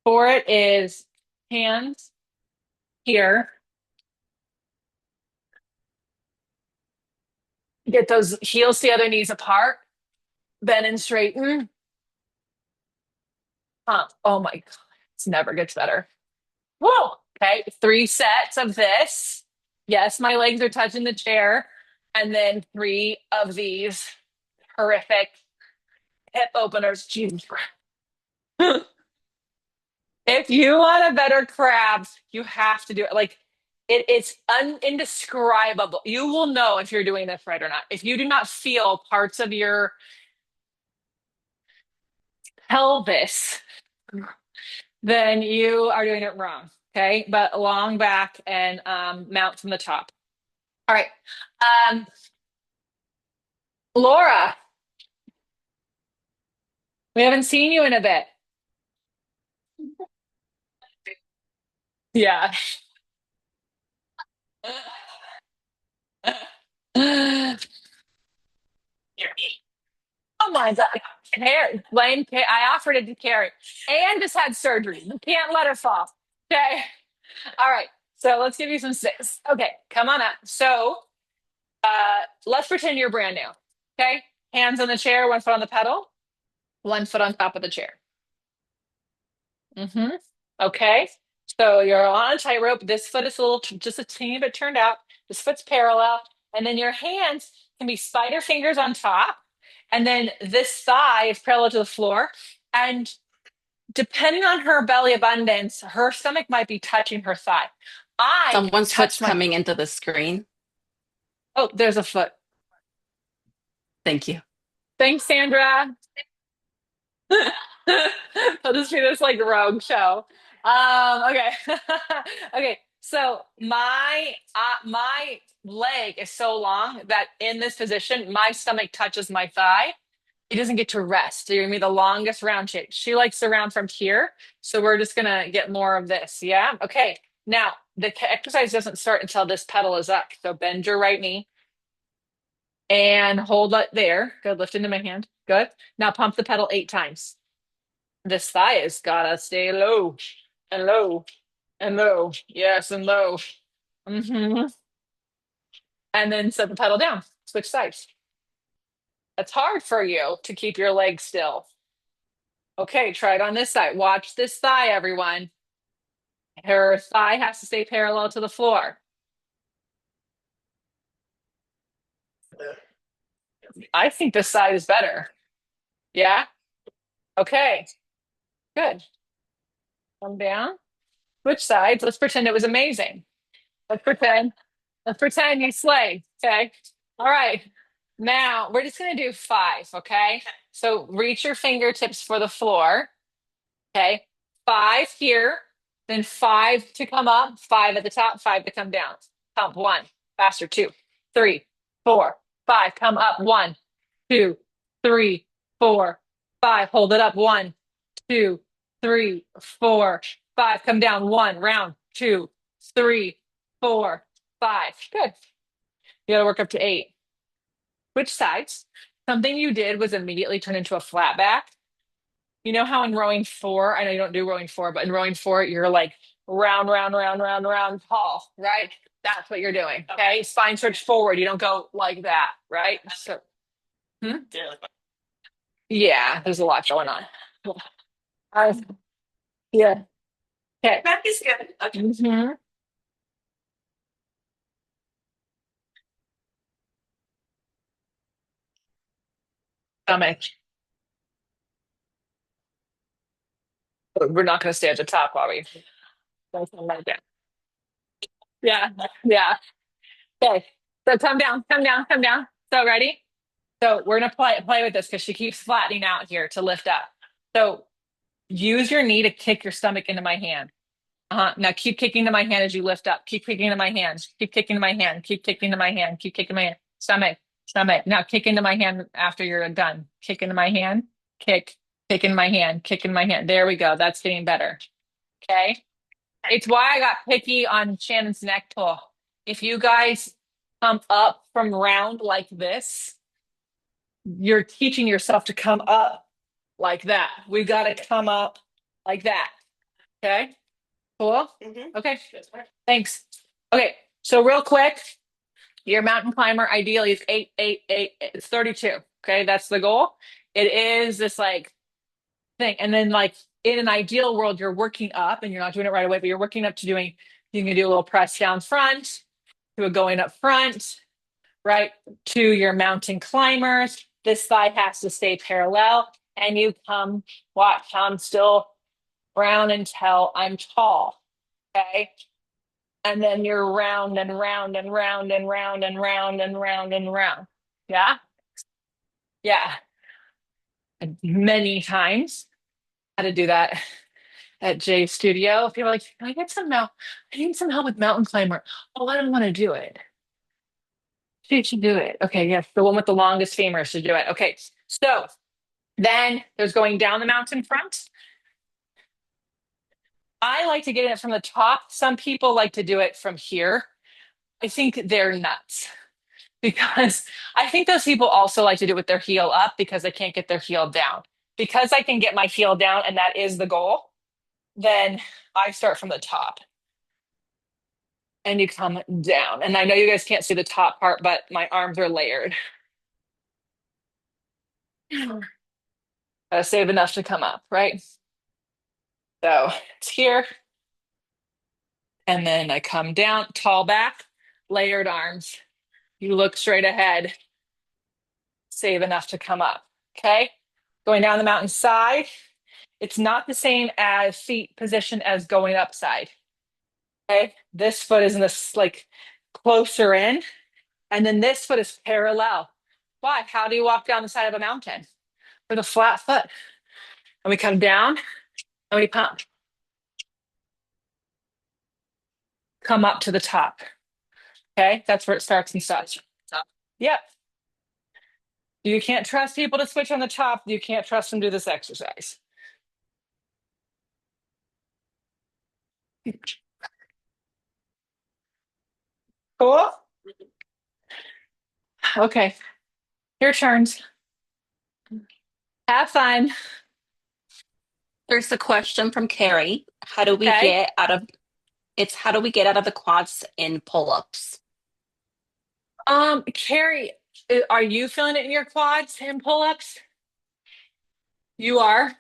for it is hands here. Get those heels to the other knees apart. Bend and straighten. Oh my God. It never gets better. Whoa. Okay. 3 sets of this. Yes, my legs are touching the chair. And then 3 of these horrific hip openers. Jesus Christ. If you want a better crab, you have to do it. Like it's indescribable. You will know if you're doing this right or not. If you do not feel parts of your pelvis, then you are doing it wrong. Okay, but long back and mount from the top. All right, um, Laura, we haven't seen you in a bit. Yeah. Oh my God. Blame, I offered it to Carrie. Anne just had surgery. You can't let her fall. Okay. All right. So let's give you some sticks. Okay. Come on up. So let's pretend you're brand new. Okay. Hands on the chair, 1 foot on the pedal, 1 foot on top of the chair. Mm-hmm. Okay. So you're on a tightrope. This foot is a little, just a teeny bit turned out. This foot's parallel. And then your hands can be spider fingers on top. And then this thigh is parallel to the floor. And depending on her belly abundance, her stomach might be touching her thigh. I Someone's foot's touch my, coming into the screen. oh, there's a foot. Thank you. Thanks, Sandra. I'll just be this like rogue show. Okay. Okay. So my leg is so long that in this position, my stomach touches my thigh. It doesn't get to rest. So you're gonna be the longest round shape. She likes the round from here. So we're just gonna get more of this. Yeah. Okay. Now the exercise doesn't start until this pedal is up. So bend your right knee and hold it there. Good. Lift into my hand. Good. Now pump the pedal 8 times. This thigh has gotta stay low and low and low. Yes, and low. hmm And then set the pedal down. Switch sides. That's hard for you to keep your legs still. Okay, try it on this side. Watch this thigh, everyone. Her thigh has to stay parallel to the floor. I think this side is better. Yeah? Okay, good. Come down. Switch sides. Let's pretend it was amazing. Let's pretend. Let's pretend you slay. Okay. All right. Now we're just going to do 5. Okay. So reach your fingertips for the floor. Okay. 5 here, then 5 to come up, 5 at the top, 5 to come down. Pump 1, faster 2, 3, 4, 5. Come up 1, 2, 3, 4, 5. Hold it up 1, 2, 3, 4, 5. Come down 1, round 2, 3, 4, 5. Good. You got to work up to 8. switch sides. Something you did was immediately turn into a flat back. You know how in rowing four, I know you don't do rowing four, but in rowing four, you're like round, round, round, round, round, tall, right? That's what you're doing. Okay. Spine stretch forward. You don't go like that, right? So, hmm? Yeah, there's a lot going on. Uh, yeah. Okay. Back is good. Okay. Stomach. We're not going to stay at the top, are we? Something like that. Yeah. Yeah. Okay. So come down, come down, come down. So ready? So we're gonna play with this because she keeps flattening out here to lift up. So use your knee to kick your stomach into my hand. Now keep kicking to my hand as you lift up. Keep kicking to my hand. Keep kicking to my hand. Keep kicking to my hand. Keep kicking to my hand. Stomach, stomach. Now kick into my hand after you're done. Kick into my hand. Kick, kick in my hand. Kick in my hand. There we go. That's getting better. Okay. It's why I got picky on Shannon's neck pull. If you guys come up from round like this, you're teaching yourself to come up like that. We got to come up like that. Okay. Cool. Okay. Thanks. Okay. So real quick, your mountain climber ideally is 8, 8, 8. It's 32. Okay. That's the goal. It is this like thing. And then like in an ideal world, you're working up and you're not doing it right away, but you're working up to doing, you can do a little press down front to a going up front, right? To your mountain climbers. This thigh has to stay parallel. And you come, watch, I'm still round until I'm tall. Okay. And then you're round and round and round and round and round and round and round. Yeah. Yeah. And many times how to do that at Jay's studio. People are like, can I get some help? I need some help with mountain climber. Oh, I don't want to do it. She should do it. Okay, yes, the one with the longest femur should do it. Okay, so then there's going down the mountain front. I like to get it from the top. Some people like to do it from here. I think they're nuts because I think those people also like to do it with their heel up because they can't get their heel down. Because I can get my heel down and that is the goal, then I start from the top and you come down. And I know you guys can't see the top part, but my arms are layered. Gotta save enough to come up, right? So it's here. And then I come down, tall back, layered arms. You look straight ahead, save enough to come up. Okay. Going down the mountain side. It's not the same as feet position as going upside. Okay. This foot is in this like closer in, and then this foot is parallel. Why? How do you walk down the side of a mountain? With a flat foot. And we come down and we pump. Come up to the top. Okay. That's where it starts and stops. Yep. You can't trust people to switch on the top. You can't trust them to do this exercise. Cool. Okay. Your turns. Have fun. There's a question from Carrie. How do we Okay. get out of how do we get out of the quads in pull-ups? Carrie, are you feeling it in your quads and pull-ups? You are.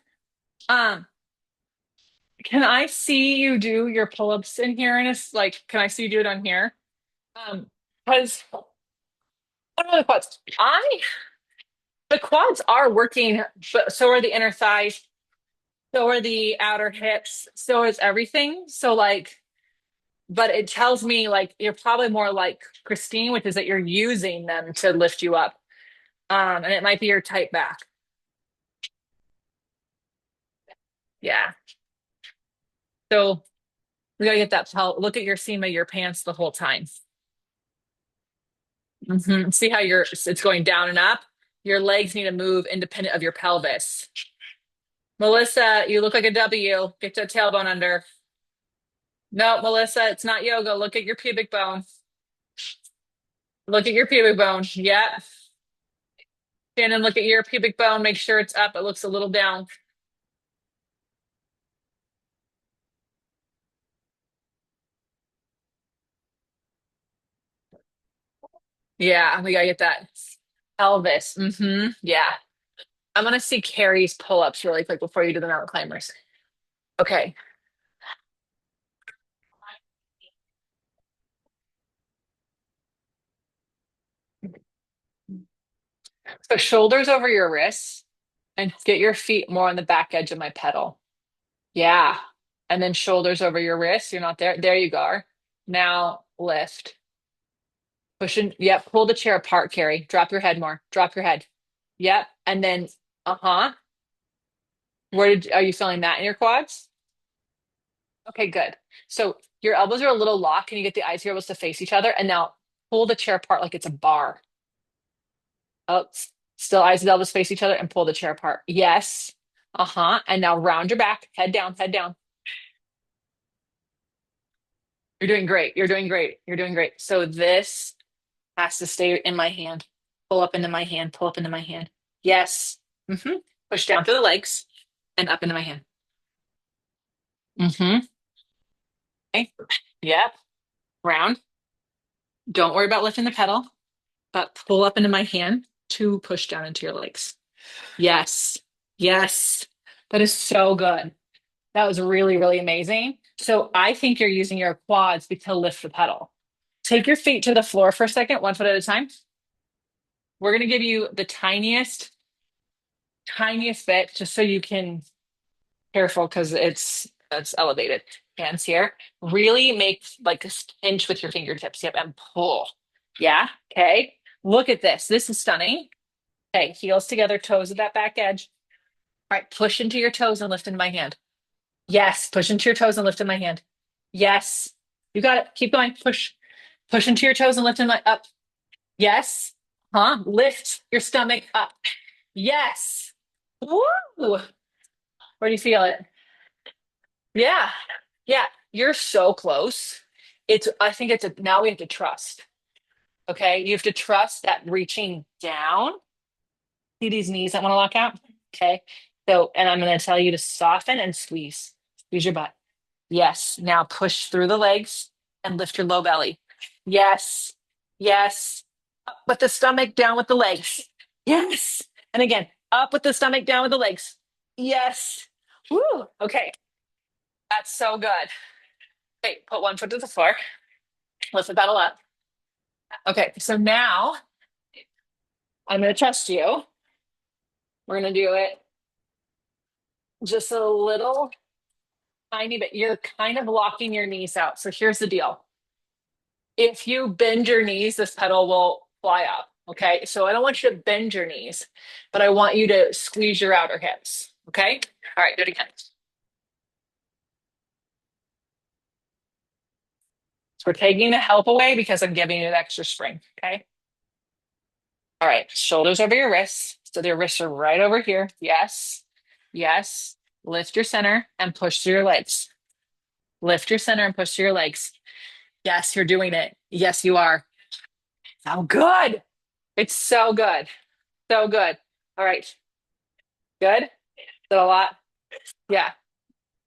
Um, can I see you do your pull-ups in here? And it's like, can I see you do it on here? Because I don't know the quads. The quads are working, but so are the inner thighs, so are the outer hips, so is everything. So like, but it tells me like you're probably more like Christine, which is that you're using them to lift you up. And it might be your tight back. Yeah. So we gotta get that look at your seam of your pants the whole time. See how it's going down and up? Your legs need to move independent of your pelvis. Melissa, you look like a W. Get your tailbone under. No, Melissa, it's not yoga. Look at your pubic bone. Look at your pubic bone. Yep. Shannon, look at your pubic bone. Make sure it's up. It looks a little down. Yeah, we gotta get that. Elvis. Yeah. I'm gonna see Carrie's pull-ups really quick before you do the mountain climbers. Okay. So shoulders over your wrists and get your feet more on the back edge of my pedal. Yeah. And then shoulders over your wrists. You're not there. There you go. Now lift. Pushing. Yep. Pull the chair apart, Carrie. Drop your head more. Drop your head. Yep. And then, uh-huh. Are you feeling that in your quads? Okay, good. So your elbows are a little locked. Can you get the eyes of your elbows to face each other? And now pull the chair apart like it's a bar. Oh, still eyes and elbows face each other and pull the chair apart. Yes. Uh-huh. And now round your back, head down, head down. You're doing great. You're doing great. You're doing great. So this has to stay in my hand. Pull up into my hand, pull up into my hand. Yes. Push down through the legs and up into my hand. Mm-hmm. Okay. Yep. Round. Don't worry about lifting the pedal, but pull up into my hand to push down into your legs. Yes. Yes. That is so good. That was really, really amazing. So I think you're using your quads to lift the pedal. Take your feet to the floor for a second, 1 foot at a time. We're going to give you the tiniest bit just so you can, careful because it's elevated. Hands here. Really make like a pinch with your fingertips. Yep. And pull. Yeah. Okay. Look at this. This is stunning. Okay. Heels together, toes at that back edge. All right. Push into your toes and lift into my hand. Yes. Push into your toes and lift in my hand. Yes. You got it. Keep going. Push. Push into your toes and lift in my up. Yes. Huh? Lift your stomach up. Yes. Woo! Where do you feel it? Yeah. Yeah. You're so close. I think now we have to trust. Okay. You have to trust that reaching down. See these knees that want to lock out? Okay. So, and I'm going to tell you to soften and squeeze. Squeeze your butt. Yes. Now push through the legs and lift your low belly. Yes. Yes. Up with the stomach, down with the legs. Yes. And again, up with the stomach, down with the legs. Yes. Woo. Okay. That's so good. Okay. Put 1 foot to the floor. Lift the pedal up. Okay. So now I'm going to trust you. We're going to do it just a little tiny bit. You're kind of locking your knees out. So here's the deal. If you bend your knees, this pedal will fly up. Okay. So I don't want you to bend your knees, but I want you to squeeze your outer hips. Okay. All right. Do it again. So we're taking the help away because I'm giving you the extra spring. Okay. All right. Shoulders over your wrists. So your wrists are right over here. Yes. Yes. Lift your center and push through your legs. Lift your center and push through your legs. Yes, you're doing it. Yes, you are. Oh, good. It's so good. So good. All right. Good. Is that a lot? Yeah.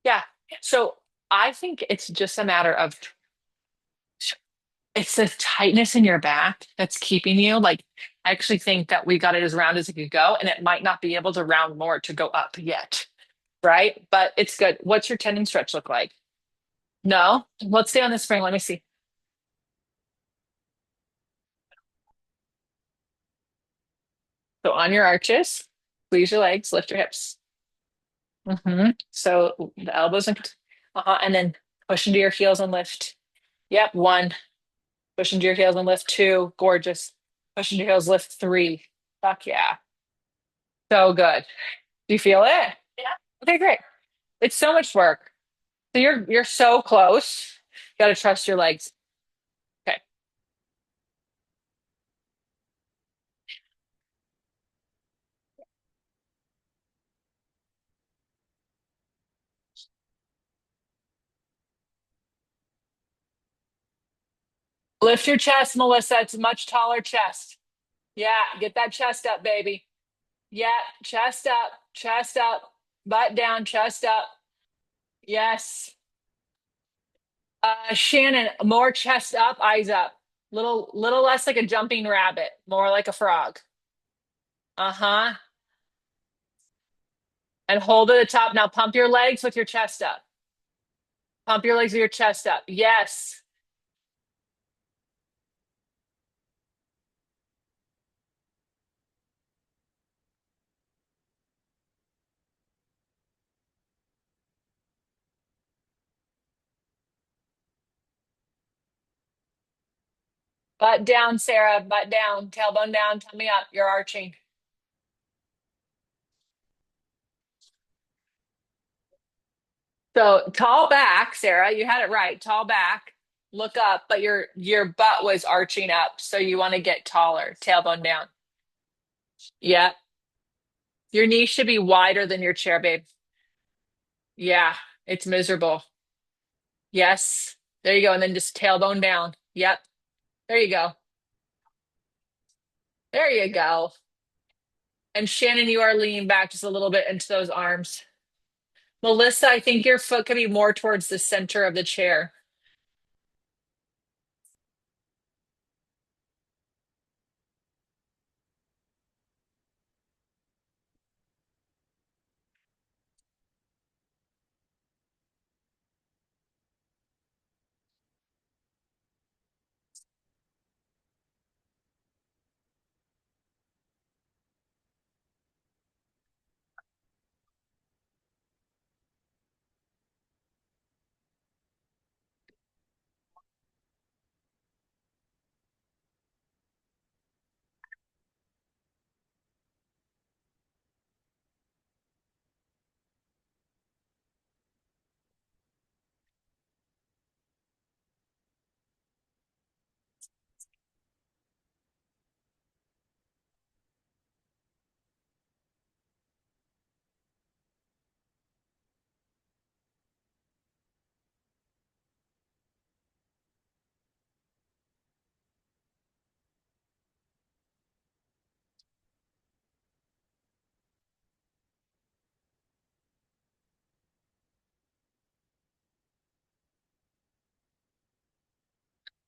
Yeah. So I think it's just a matter of it's the tightness in your back that's keeping you. Like, I actually think that we got it as round as it could go, and it might not be able to round more to go up yet. Right? But it's good. What's your tendon stretch look like? No? Let's stay on the spring. Let me see. So on your arches, squeeze your legs, lift your hips. So the elbows and then push into your heels and lift. Yep, one. Push into your heels and lift two. Gorgeous. Push into your heels, lift three. Fuck yeah. So good. Do you feel it? Yeah. Okay, great. It's so much work. So you're so close. You gotta trust your legs. Okay. Lift your chest, Melissa. It's a much taller chest. Yeah, get that chest up, baby. Yeah, chest up, butt down, chest up. Yes. Shannon, more chest up, eyes up. Little less like a jumping rabbit, more like a frog. Uh-huh. And hold at the top. Now pump your legs with your chest up. Pump your legs with your chest up. Yes. Butt down, Sarah. Butt down. Tailbone down. Tummy up. You're arching. So tall back, Sarah. You had it right. Tall back. Look up, but your butt was arching up. So you want to get taller. Tailbone down. Yeah. Your knee should be wider than your chair, babe. Yeah. It's miserable. Yes. There you go. And then just tailbone down. Yep. There you go. There you go. And Shannon, you are leaning back just a little bit into those arms. Melissa, I think your foot could be more towards the center of the chair.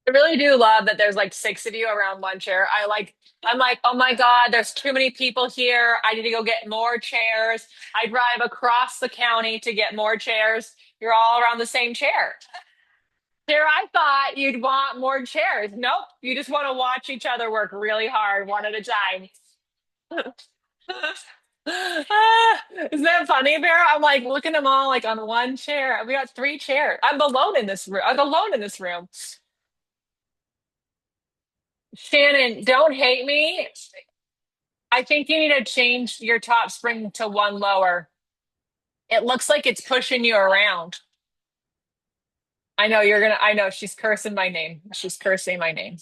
I really do love that there's like six of you around one chair. I'm like, oh my God, there's too many people here. I need to go get more chairs. I drive across the county to get more chairs. You're all around the same chair. There, I thought you'd want more chairs. Nope. You just want to watch each other work really hard, one at a time. Ah, isn't that funny, Bear? I'm like looking at them all like on one chair. We got three chairs. I'm alone in this room. I'm alone in this room. Shannon, don't hate me. I think you need to change your top spring to one lower. It looks like it's pushing you around. I know she's cursing my name. She's cursing my name.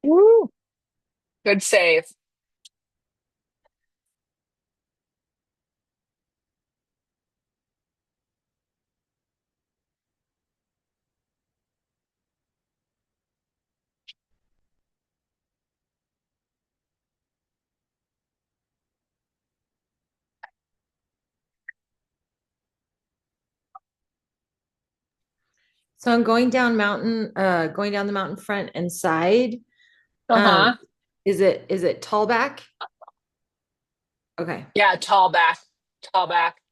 Woo. Good save. So I'm going down the mountain front and side. Um, Uh-huh. is it tall back? Okay. Yeah, tall back. Tall back.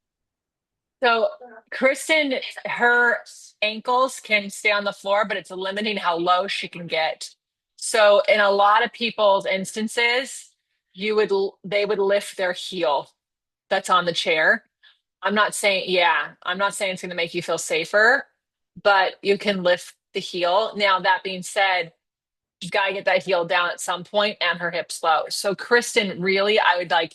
So Kristen, her ankles can stay on the floor, but it's limiting how low she can get. So in a lot of people's instances, they would lift their heel that's on the chair. I'm not saying it's going to make you feel safer, but you can lift the heel. Now, that being said, you've got to get that heel down at some point and her hips low. So Kristen, really, I would like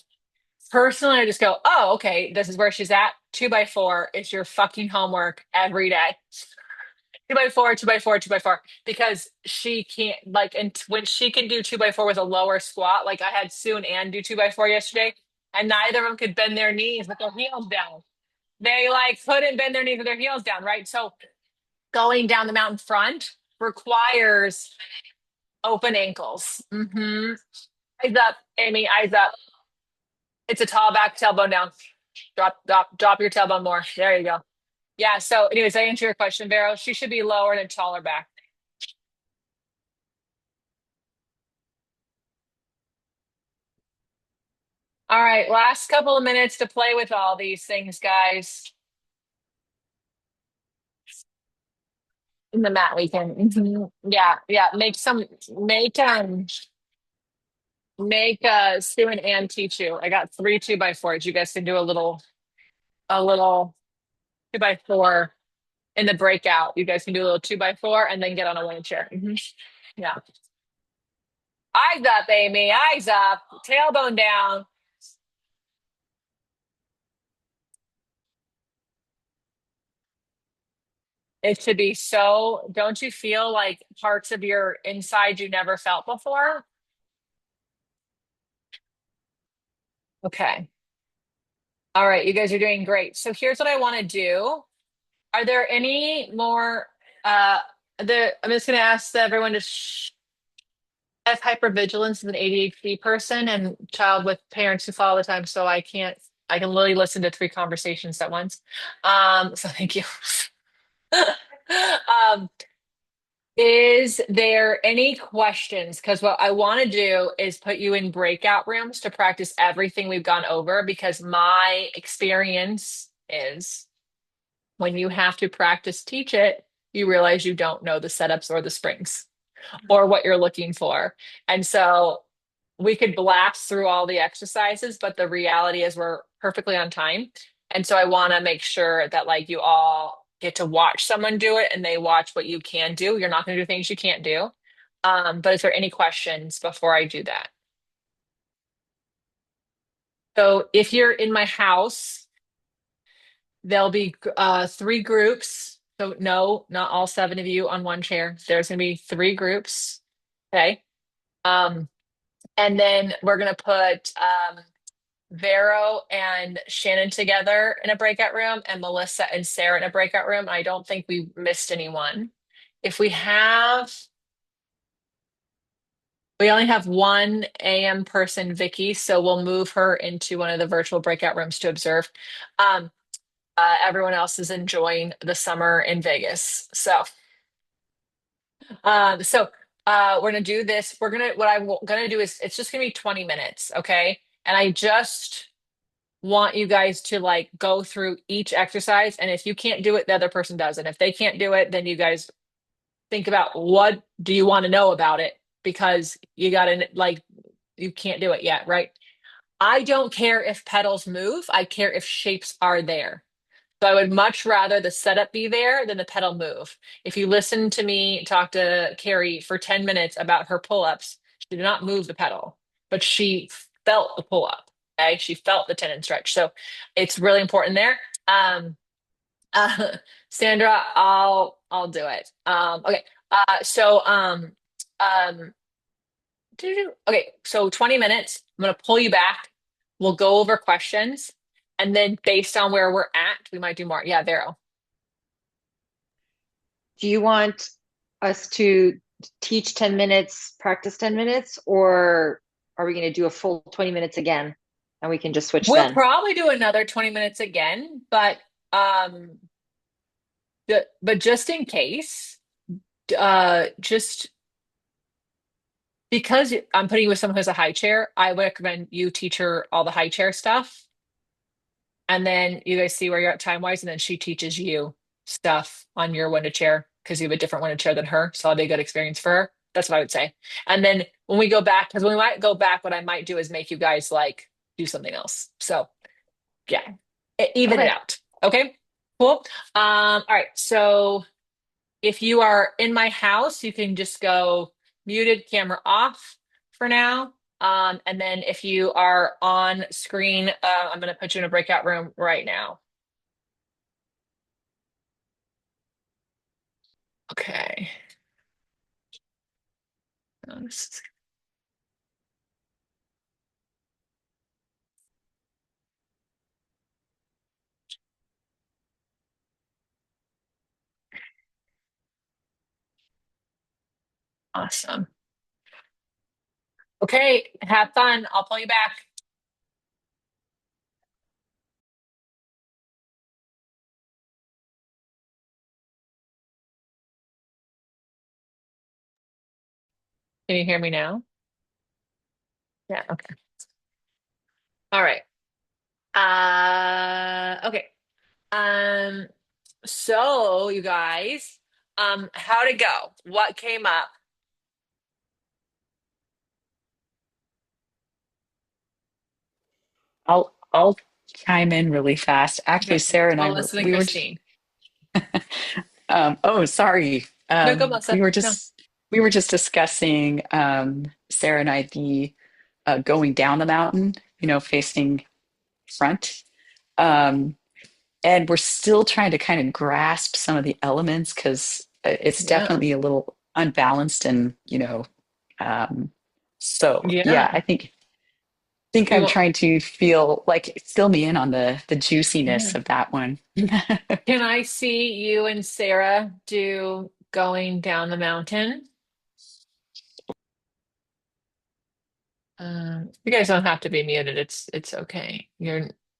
Personally, I just go, oh, okay, this is where she's at. 2x4 is your fucking homework every day. 2x4, 2x4, 2x4. Because she can't like, and when she can do 2x4 with a lower squat, like I had Sue and Ann do 2x4 yesterday, and neither of them could bend their knees with their heels down. They like couldn't bend their knees with their heels down, right? So going down the mountain front requires open ankles. Eyes up, Amy, eyes up. It's a tall back, tailbone down. Drop your tailbone more. There you go. Yeah. So, anyways, I answer your question, Vero. She should be lower and taller back. All right. Last couple of minutes to play with all these things, guys. In the mat weekend. Yeah. Yeah. Make Sue and Ann teach you. I got 3 2x4s. You guys can do a little 2x4 in the breakout. You guys can do a little 2x4 and then get on a wheelchair. Yeah. Eyes up, Amy. Eyes up. Tailbone down. It should be so. Don't you feel like parts of your inside you never felt before? Okay. All right. You guys are doing great. So here's what I want to do. Are there any more? Uh, I'm just going to ask everyone to have hypervigilance as an ADHD person and child with parents who fall all the time. So I can literally listen to 3 conversations at once. So thank you. Um, is there any questions? Because what I want to do is put you in breakout rooms to practice everything we've gone over because my experience is when you have to practice teach it, you realize you don't know the setups or the springs or what you're looking for. And so we could blast through all the exercises, but the reality is we're perfectly on time. And so I want to make sure that like you all get to watch someone do it and they watch what you can do. You're not going to do things you can't do. But is there any questions before I do that? So if you're in my house, there'll be 3 groups. So no, not all 7 of you on one chair. There's going to be 3 groups. Okay. Um, and then we're going to put Vero and Shannon together in a breakout room and Melissa and Sarah in a breakout room. I don't think we missed anyone. If we only have one AM person, Vicky, so we'll move her into one of the virtual breakout rooms to observe. Everyone else is enjoying the summer in Vegas. We're gonna do this. What I'm gonna do is it's just gonna be 20 minutes, okay? And I just want you guys to like go through each exercise. And if you can't do it, the other person does. And if they can't do it, then you guys think about what do you want to know about it? Because you gotta like you can't do it yet, right? I don't care if pedals move, I care if shapes are there. So I would much rather the setup be there than the pedal move. If you listen to me talk to Carrie for 10 minutes about her pull-ups, she did not move the pedal, but she felt the pull-up. Okay. She felt the tendon stretch. So it's really important there. Um, uh, Sandra, I'll do it. Okay. Um, okay. So 20 minutes. I'm gonna pull you back. We'll go over questions. And then based on where we're at, we might do more. Yeah, Vero. Do you want us to teach 10 minutes, practice 10 minutes, or are we going to do a full 20 minutes again and we can just switch We'll then? probably do another 20 minutes again, um but just in case, just because I'm putting you with someone who has a high chair, I would recommend you teach her all the high chair stuff. And then you guys see where you're at time wise, and then she teaches you stuff on your window chair because you have a different window chair than her. So that'll be a good experience for her. That's what I would say. And then when we go back, because when we might go back, what I might do is make you guys like do something else. So yeah, even it Okay. out. Okay, cool. All right. So if you are in my house, you can just go muted, camera off for now. And then if you are on screen, I'm going to put you in a breakout room right now. Okay. This is awesome. Okay, have fun. I'll pull you back. Can you hear me now? Yeah, okay. All right. Okay. Um, so you guys, how'd it go? What came up? I'll chime in really fast. Actually, Okay. Sarah and I were Melissa and we were just Christine. oh, sorry. No, go, Melissa. No. We were just discussing Sarah and I the going down the mountain, facing front. Um, and we're still trying to kind of grasp some of the elements because it's Yeah. definitely a little unbalanced and um, so yeah, Yeah. I think We I'm want, trying to feel like fill me in on the juiciness yeah. of that one. Can I see you and Sarah do going down the mountain? You guys don't have to be muted. It's okay.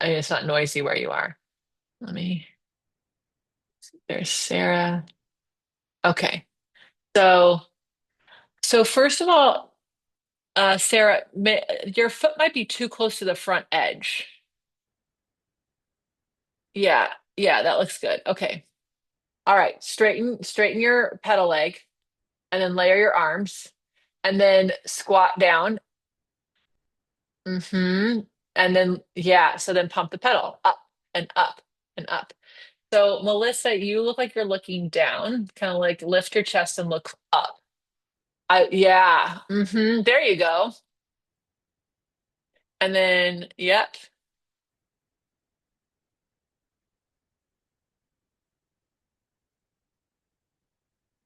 It's not noisy where you are. Let me, there's Sarah. Okay. So, so first of all, Sarah, your foot might be too close to the front edge. Yeah, yeah, that looks good. Okay. All right. Straighten your pedal leg and then layer your arms and then squat down. Mm-hmm. And then yeah, so then pump the pedal up and up and up. So Melissa, you look like you're looking down, kind of like lift your chest and look up. Yeah. Mm-hmm. There you go. And then yep.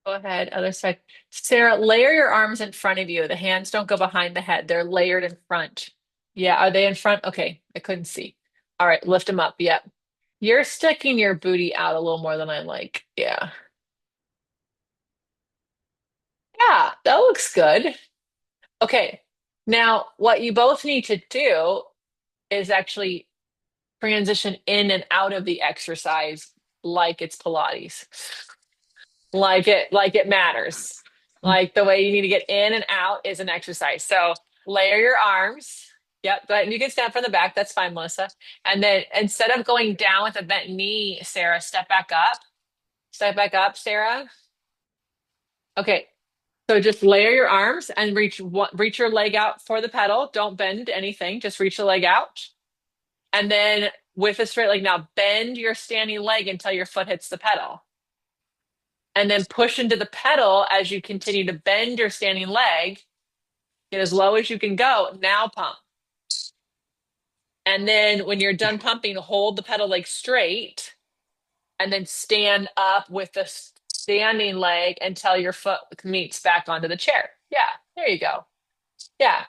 Go ahead, other side. Sarah, layer your arms in front of you. The hands don't go behind the head. They're layered in front. Yeah, are they in front? Okay, I couldn't see. All right, lift them up. Yep. You're sticking your booty out a little more than I like. Yeah. Yeah, that looks good. Okay. Now, what you both need to do is actually transition in and out of the exercise like it's Pilates. Like it matters. Like the way you need to get in and out is an exercise. So layer your arms. Yep, but you can stand from the back. That's fine, Melissa. And then instead of going down with a bent knee, Sarah, step back up. Step back up, Sarah. Okay. So just layer your arms and reach your leg out for the pedal. Don't bend anything. Just reach the leg out. And then with a straight leg, now bend your standing leg until your foot hits the pedal. And then push into the pedal as you continue to bend your standing leg. Get as low as you can go. Now pump. And then when you're done pumping, hold the pedal leg straight and then stand up with the standing leg until your foot meets back onto the chair. Yeah, there you go. Yeah.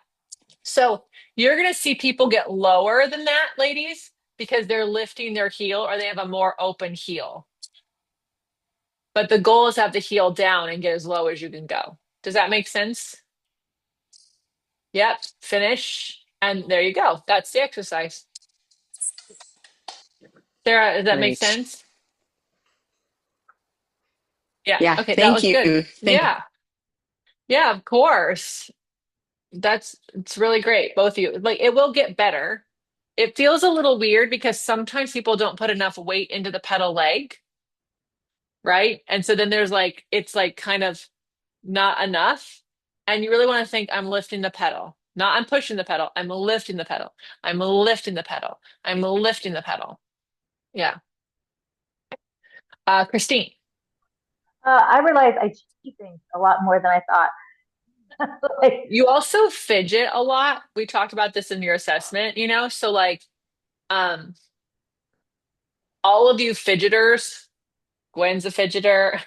So you're going to see people get lower than that, ladies, because they're lifting their heel or they have a more open heel. But the goal is to have the heel down and get as low as you can go. Does that make sense? Yep. Finish. And there you go. That's the exercise. Sarah, does that make Great. sense? Yeah. Yeah, Okay. That thank was you. good. Thank Yeah. Yeah, of course. It's really great. Both of you. Like it will get better. It feels a little weird because sometimes people don't put enough weight into the pedal leg, right? And so then there's like, it's like kind of not enough. And you really want to think, I'm lifting the pedal. Not I'm pushing the pedal. I'm lifting the pedal. I'm lifting the pedal. I'm lifting the pedal. Yeah. Christine. I realized I cheat things a lot more than I thought. Like, You also fidget a lot. We talked about this in your assessment, so like um all of you fidgeters, Gwen's a fidgeter.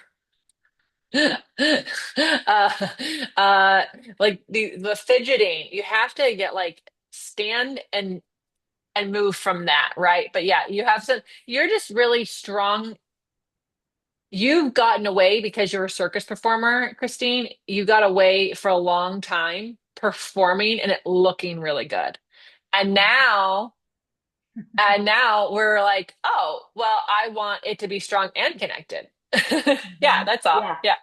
uh, uh, like the fidgeting, you have to get like stand and move from that, right? But yeah, you're just really strong. You've gotten away because you're a circus performer, Christine. You got away for a long time performing and it looking really good. And now, and now we're like, oh, well, I want it to be strong and connected. Yeah, that's all. yeah, Yeah.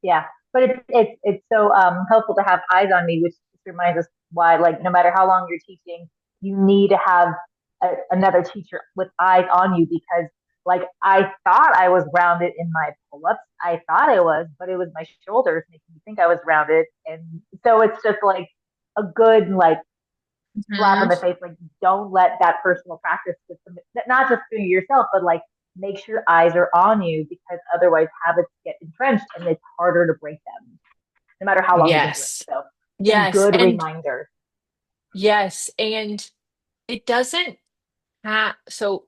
yeah. But it's so helpful to have eyes on me, which just reminds us why, like, no matter how long you're teaching, you need to have another teacher with eyes on you because, like, I thought I was rounded in my pull-ups. I thought I was, but it was my shoulders making me think I was rounded, and so it's just like a good like slap in Mhm. the face. Like, don't let that personal practice system, not just do yourself, but like make sure eyes are on you because otherwise habits get entrenched and it's harder to break them, no matter how long you've been doing Yes. it. So some Yes. good And reminders. yes. And it doesn't have, so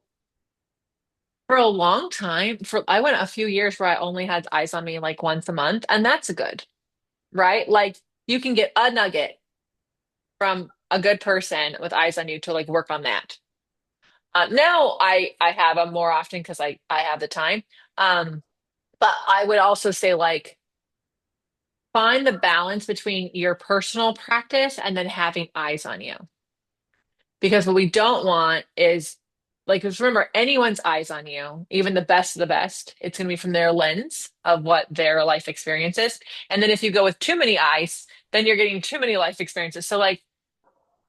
for a long time, I went a few years where I only had eyes on me like once a month, and that's good, right? Like you can get a nugget from a good person with eyes on you to like work on that. Now I have them more often because I have the time. Um, but I would also say like find the balance between your personal practice and then having eyes on you. Because what we don't want is like, because remember, anyone's eyes on you, even the best of the best, it's going to be from their lens of what their life experience is. And then if you go with too many eyes, then you're getting too many life experiences. So like,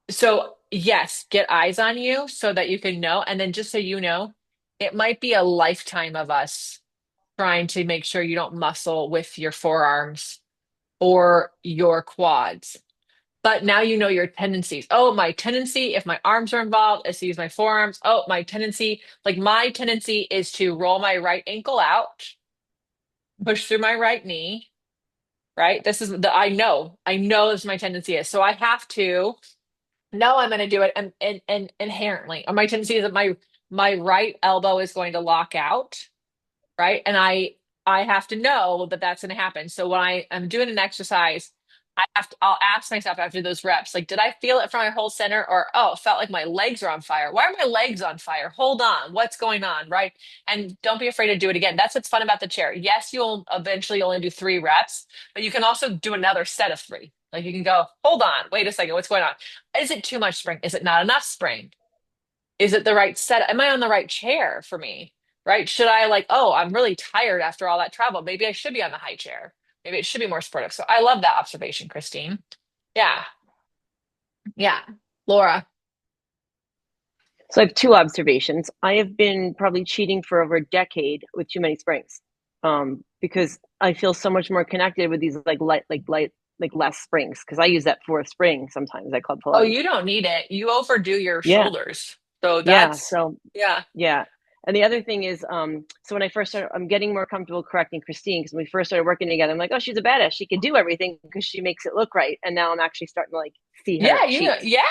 so yes, get eyes on you so that you can know. And then just so you know, it might be a lifetime of us trying to make sure you don't muscle with your forearms or your quads. But now you know your tendencies. Oh, my tendency, if my arms are involved, is to use my forearms. Oh, my tendency is to roll my right ankle out, push through my right knee, right? This is I know this my tendency is. So I have to know I'm going to do it and inherently. Or my tendency is that my right elbow is going to lock out, right? And I have to know that that's going to happen. So when I am doing an exercise, I'll ask myself after those reps, like, did I feel it from my whole center, or oh, it felt like my legs are on fire? Why are my legs on fire? Hold on, what's going on, right? And don't be afraid to do it again. That's what's fun about the chair. Yes, you'll eventually only do 3 reps, but you can also do another set of 3. Like you can go, hold on, wait a second, what's going on? Is it too much spring? Is it not enough spring? Is it the right set? Am I on the right chair for me? Right? Should I like, oh, I'm really tired after all that travel. Maybe I should be on the high chair. Maybe it should be more sportive. So I love that observation, Christine. Yeah. Yeah. Laura. So I have two observations. I have been probably cheating for over a decade with too many springs, because I feel so much more connected with these like less springs because I use that fourth spring sometimes at Club Oh, Pilates. you don't need it. You overdo your Yeah, shoulders. So yeah. that's, So yeah. yeah. And the other thing is, so when I first started, I'm getting more comfortable correcting Christine because when we first started working together, I'm like, oh, she's a badass. She can do everything because she makes it look right. And now I'm actually starting to like see her Yeah, cheat. yeah.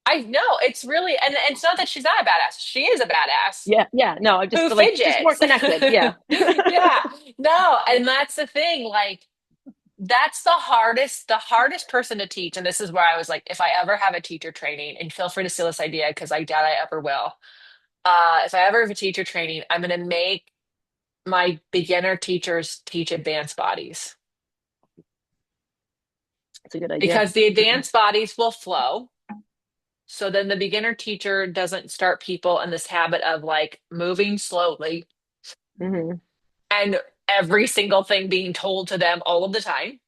I know. It's really, and it's not that she's not a badass. She is a badass Yeah, yeah. No, I just who feel like just more fidgets. connected. Yeah. Yeah. No, and that's the thing. Like, that's the hardest person to teach. And this is where I was like, if I ever have a teacher training, and feel free to steal this idea because I doubt I ever will. If I ever have a teacher training, I'm going to make my beginner teachers teach advanced bodies It's a good idea. because the advanced bodies will flow. So then the beginner teacher doesn't start people in this habit of like moving slowly Hmm. and every single thing being told to them all of the time.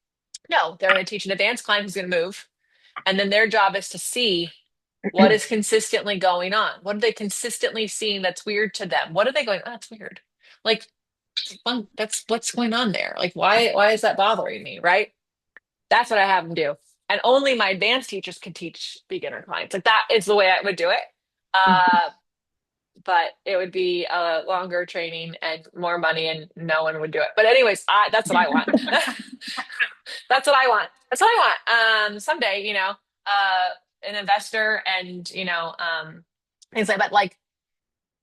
No, they're going to teach an advanced client who's going to move. And then their job is to see what is consistently going on. What are they consistently seeing that's weird to them? What are they going, oh, that's weird. Like, that's what's going on there. Like, why is that bothering me? Right? That's what I have them do. And only my advanced teachers can teach beginner clients. Like that is the way I would do it. Uh, but it would be a longer training and more money and no one would do it. But anyways, that's what I want. That's what I want. That's what I want. Someday, an investor and, things like that. Like,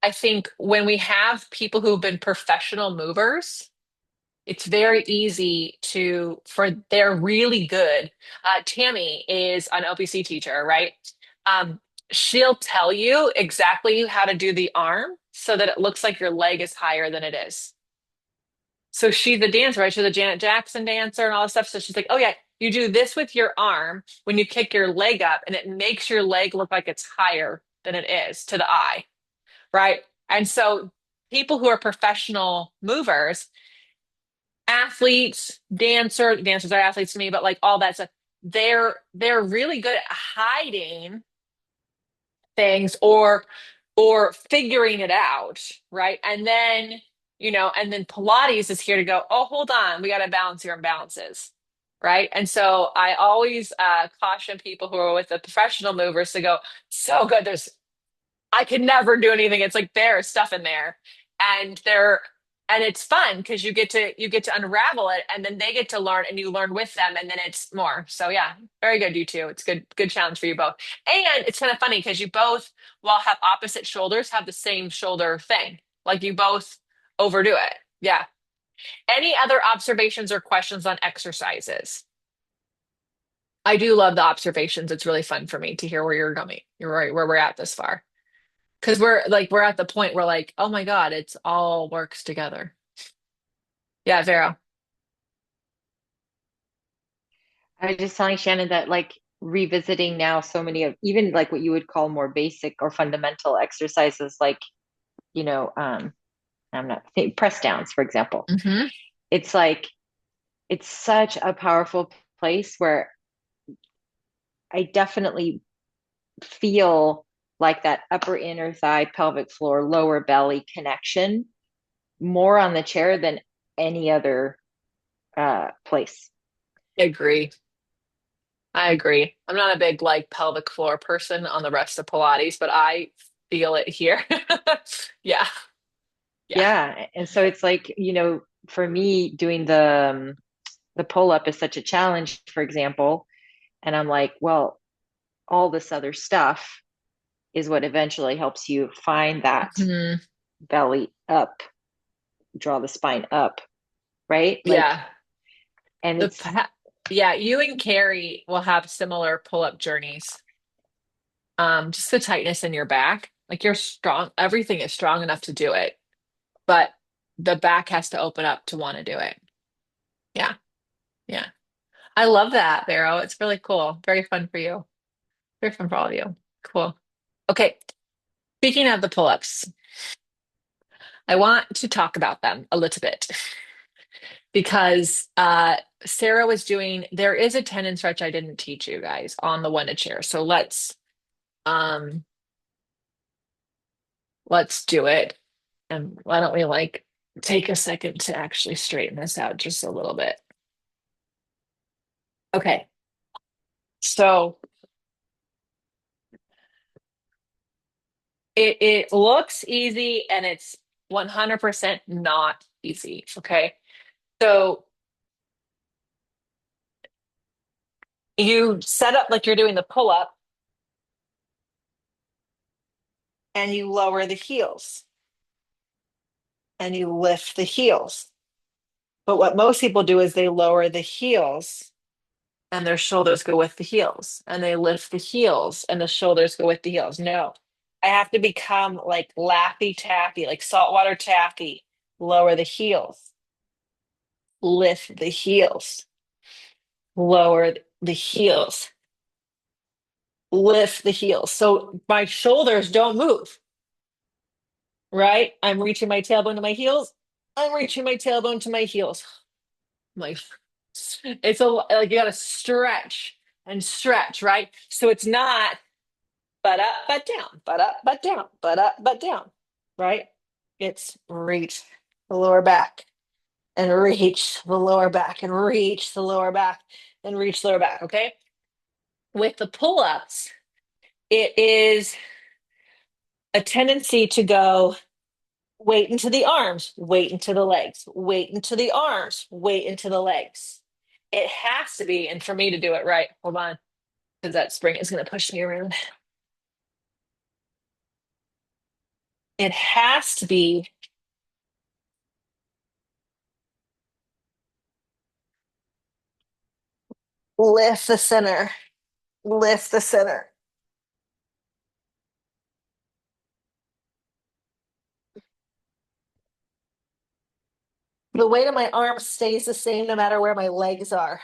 I think when we have people who've been professional movers, it's very easy they're really good. Tammy is an OPC teacher, right? Um, she'll tell you exactly how to do the arm so that it looks like your leg is higher than it is. So she's a dancer, right? She's a Janet Jackson dancer and all this stuff. So she's like, oh yeah, you do this with your arm when you kick your leg up, and it makes your leg look like it's higher than it is to the eye, right? And so people who are professional movers, athletes, dancers are athletes to me, but like all that stuff, they're really good at hiding things or figuring it out, right? And then Pilates is here to go, oh, hold on, we got to balance your imbalances, right? And so I always caution people who are with the professional movers to go, so good. I could never do anything. It's like there's stuff in there, and it's fun because you get to unravel it, and then they get to learn, and you learn with them, and then it's more. So yeah, very good, you two. It's good challenge for you both, and it's kind of funny because you both, while have opposite shoulders, have the same shoulder thing. Like you both overdo it. Yeah. Any other observations or questions on exercises? I do love the observations. It's really fun for me to hear where you're going. You're right where we're at this far. Because we're at the point where like, oh my God, it's all works together. Yeah, Vero. I was just telling Shannon that like revisiting now so many of even like what you would call more basic or fundamental exercises like, you know, I'm not press downs, for example. Hmm. It's like it's such a powerful place where I definitely feel like that upper inner thigh, pelvic floor, lower belly connection more on the chair than any other place. I agree. I agree. I'm not a big like pelvic floor person on the rest of Pilates, but I feel it here. Yeah, yeah. Yeah, and so it's like, for me doing the pull up is such a challenge, for example, and I'm like, well, all this other stuff is what eventually helps you find that Mhm. belly up, draw the spine up, right? Like, Yeah. and The it's pa- yeah, you and Carrie will have similar pull-up journeys. Just the tightness in your back. Like you're strong, everything is strong enough to do it, but the back has to open up to want to do it. Yeah, yeah. I love that, Vero. It's really cool. Very fun for you. Very fun for all of you. Cool. Okay. Speaking of the pull-ups, I want to talk about them a little bit because Sarah was doing, there is a tendon stretch I didn't teach you guys on the one to chair. So um let's do it. And why don't we like take a second to actually straighten this out just a little bit. Okay. So it looks easy and it's 100% not easy. Okay. So you set up like you're doing the pull up and you lower the heels and you lift the heels. But what most people do is they lower the heels and their shoulders go with the heels and they lift the heels and the shoulders go with the heels. No, I have to become like Laffy Taffy, like saltwater taffy, lower the heels, lift the heels, lower the heels, lift the heels. So my shoulders don't move, right? I'm reaching my tailbone to my heels. I'm reaching my tailbone to my heels. I'm like, it's like you gotta stretch and stretch, right? So it's not but up, but down, but up, but down, but up, but down, right? It's reach the lower back and reach the lower back and reach the lower back and reach the lower back, okay? With the pull-ups, it is a tendency to go weight into the arms, weight into the legs, weight into the arms, weight into the legs. It has to be, and for me to do it right, hold on, because that spring is going to push me around. It has to be lift the center, lift the center. The weight of my arm stays the same no matter where my legs are.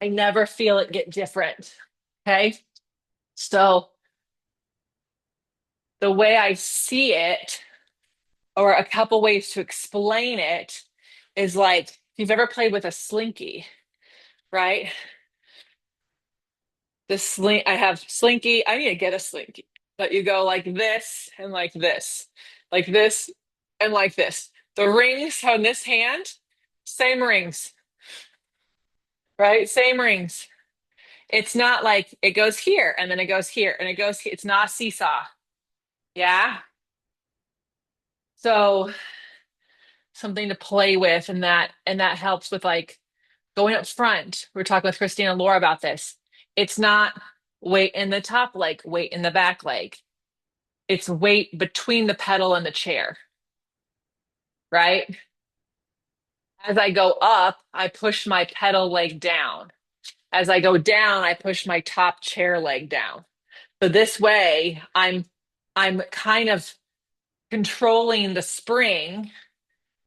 I never feel it get different. Okay. So the way I see it, or a couple ways to explain it, is like if you've ever played with a slinky, right? I have slinky. I need to get a slinky, but you go like this and like this and like this. The rings on this hand, same rings, right? Same rings. It's not like it goes here and then it goes here and it goes here. It's not a seesaw. Yeah. So something to play with, and that helps with like going up front. We are talking with Christina and Laura about this. It's not weight in the top leg, weight in the back leg. It's weight between the pedal and the chair, right? As I go up, I push my pedal leg down. As I go down, I push my top chair leg down. So this way, I'm kind of controlling the spring,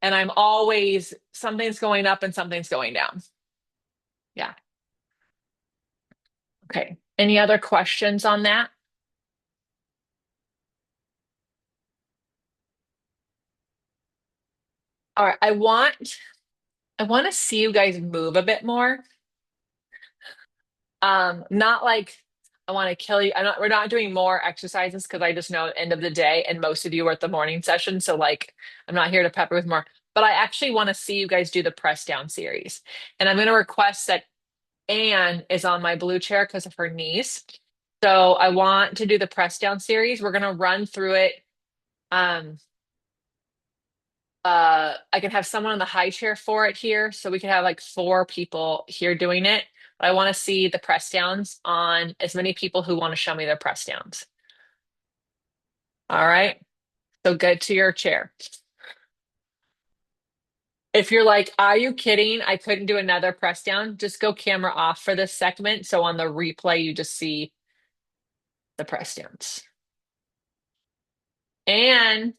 and I'm always something's going up and something's going down. Yeah. Okay. Any other questions on that? All right. I want to see you guys move a bit more. Not like I want to kill you. We're not doing more exercises because I just know at the end of the day, and most of you are at the morning session. So like I'm not here to pepper with more, but I actually want to see you guys do the press down series. And I'm going to request that Anne is on my blue chair because of her knees. So I want to do the press down series. We're going to run through it. Um, I can have someone in the high chair for it here. So we can have like 4 people here doing it. But I want to see the press downs on as many people who want to show me their press downs. All right. So get to your chair. If you're like, are you kidding? I couldn't do another press down. Just go camera off for this segment. So on the replay, you just see the press downs. And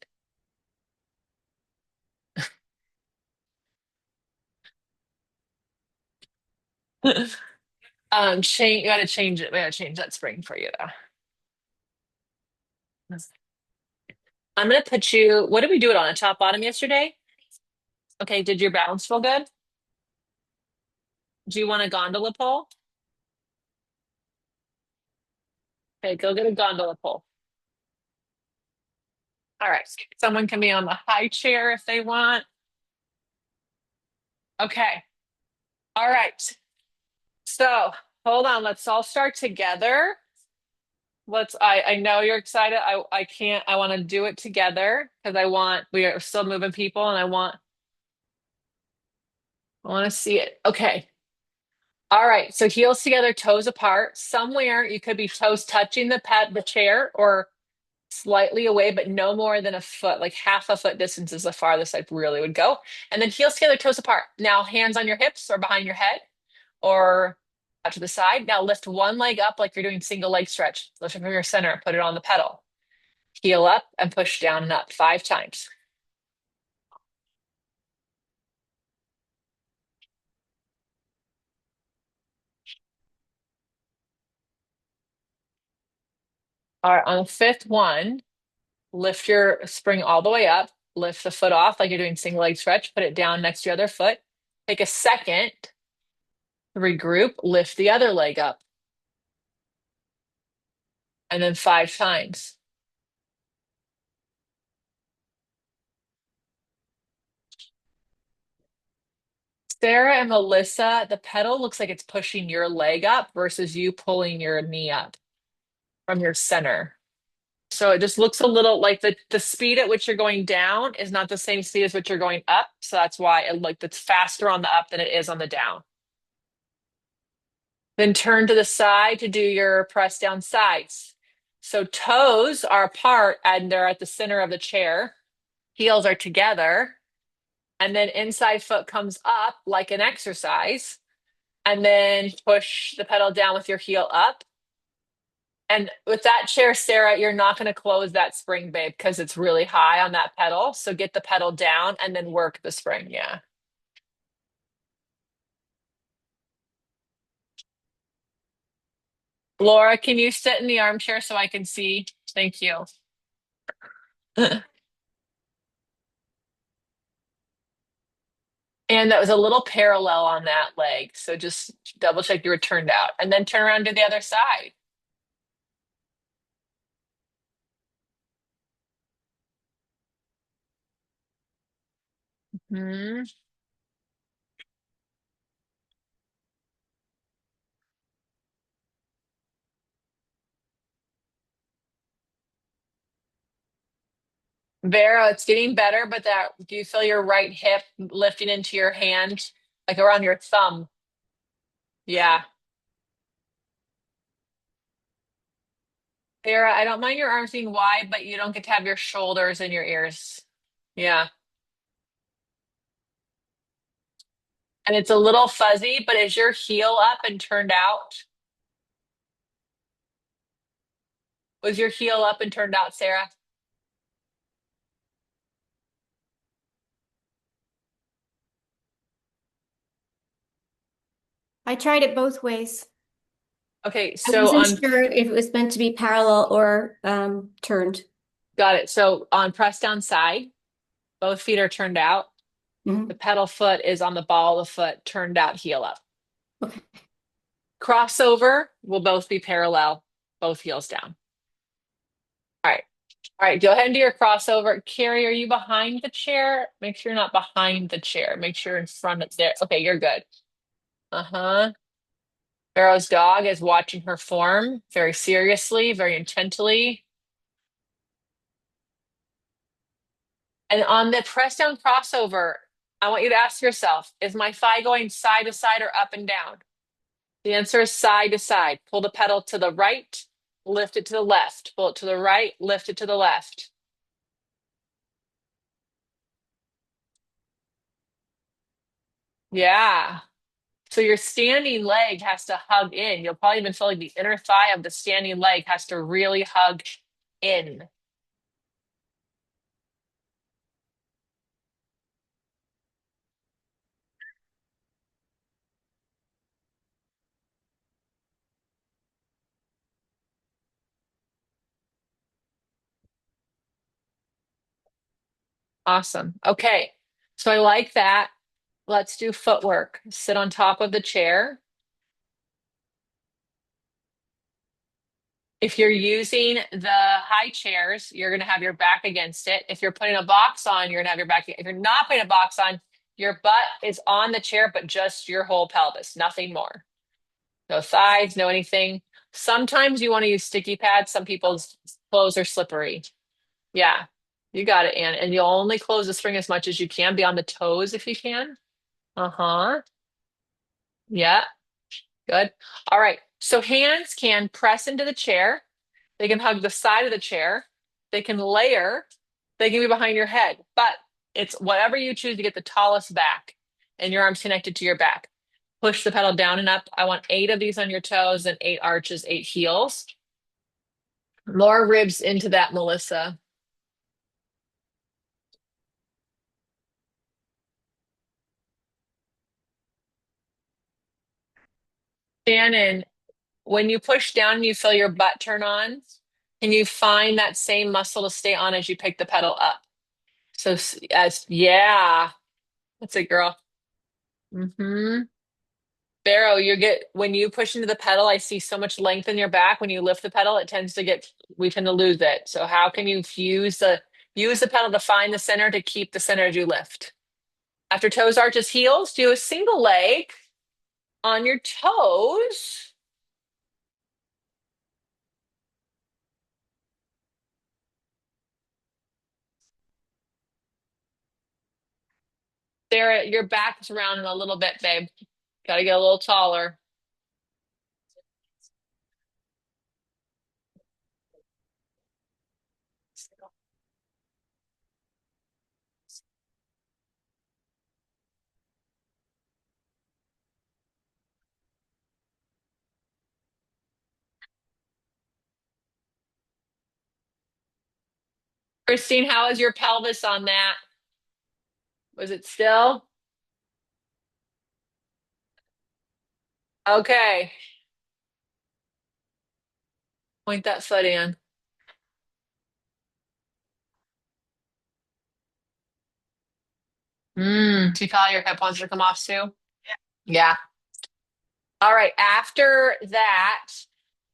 change, you gotta change it. We gotta change that spring for you though. I'm gonna put you, what did we do it on? A top bottom yesterday? Okay, did your balance feel good? Do you want a gondola pole? Okay, go get a gondola pole. All right, someone can be on the high chair if they want. Okay, all right. So hold on, let's all start together. I know you're excited. I can't, I want to do it together because we are still moving people and I want to see it. Okay. All right, so heels together, toes apart. Somewhere you could be toes touching the chair or slightly away, but no more than a foot, like half a foot distance is the farthest I really would go. And then heels together, toes apart. Now hands on your hips or behind your head or out to the side. Now lift one leg up like you're doing single leg stretch. Lift it from your center, put it on the pedal. Heel up and push down and up 5 times. All right, on the fifth one, lift your spring all the way up. Lift the foot off like you're doing single leg stretch. Put it down next to your other foot. Take a second, regroup, lift the other leg up. And then 5 times. Sarah and Melissa, the pedal looks like it's pushing your leg up versus you pulling your knee up from your center. So it just looks a little like the speed at which you're going down is not the same speed as which you're going up. So that's why it's faster on the up than it is on the down. Then turn to the side to do your press down sides. So toes are apart and they're at the center of the chair. Heels are together. And then inside foot comes up like an exercise. And then push the pedal down with your heel up. And with that chair, Sarah, you're not going to close that spring, babe, because it's really high on that pedal. So get the pedal down and then work the spring. Yeah. Laura, can you sit in the armchair so I can see? Thank you. And that was a little parallel on that leg. So just double check you were turned out and then turn around to the other side. Hmm. Vera, it's getting better, but that do you feel your right hip lifting into your hand, like around your thumb? Yeah. Vera, I don't mind your arms being wide, but you don't get to have your shoulders in your ears. Yeah. And it's a little fuzzy, but is your heel up and turned out? Was your heel up and turned out, Sarah? I tried it both ways. Okay, I so wasn't on, sure if it was meant to be parallel or turned. got it. So on press down side, both feet are turned out. The Mhm. pedal foot is on the ball of the foot, turned out, heel up. Okay. Crossover will both be parallel, both heels down. All right. All right, go ahead and do your crossover. Carrie, are you behind the chair? Make sure you're not behind the chair. Make sure in front of there. Okay, you're good. Uh-huh. Pharaoh's dog is watching her form very seriously, very intently. And on the press down crossover, I want you to ask yourself, is my thigh going side to side or up and down? The answer is side to side. Pull the pedal to the right, lift it to the left. Pull it to the right, lift it to the left. Yeah. So your standing leg has to hug in. You'll probably even feel like the inner thigh of the standing leg has to really hug in. Awesome. Okay. So I like that. Let's do footwork. Sit on top of the chair. If you're using the high chairs, you're going to have your back against it. If you're putting a box on, you're going to have your back. If you're not putting a box on, your butt is on the chair, but just your whole pelvis, nothing more. No thighs, no anything. Sometimes you want to use sticky pads. Some people's clothes are slippery. Yeah, you got it, Ann. And you'll only close the string as much as you can, beyond the toes if you can. Uh-huh. Yeah, good. All right. So hands can press into the chair. They can hug the side of the chair. They can layer. They can be behind your head. But it's whatever you choose to get the tallest back and your arms connected to your back. Push the pedal down and up. I want 8 of these on your toes and 8 arches, 8 heels. More ribs into that, Melissa. Shannon, when you push down and you feel your butt turn on, can you find that same muscle to stay on as you pick the pedal up? So as yeah, that's it, girl. Mm-hmm. Barrow, you get when you push into the pedal, I see so much length in your back. When you lift the pedal, it tends to get we tend to lose it. So how can you use the pedal to find the center to keep the center as you lift? After toes, arches, heels, do a single leg on your toes. There, your back is rounding a little bit, babe. Got to get a little taller. Christine, how is your pelvis on that? Was it still? Okay. Point that foot in. Do you feel your hip wants to come off too? Yeah. All right. After that,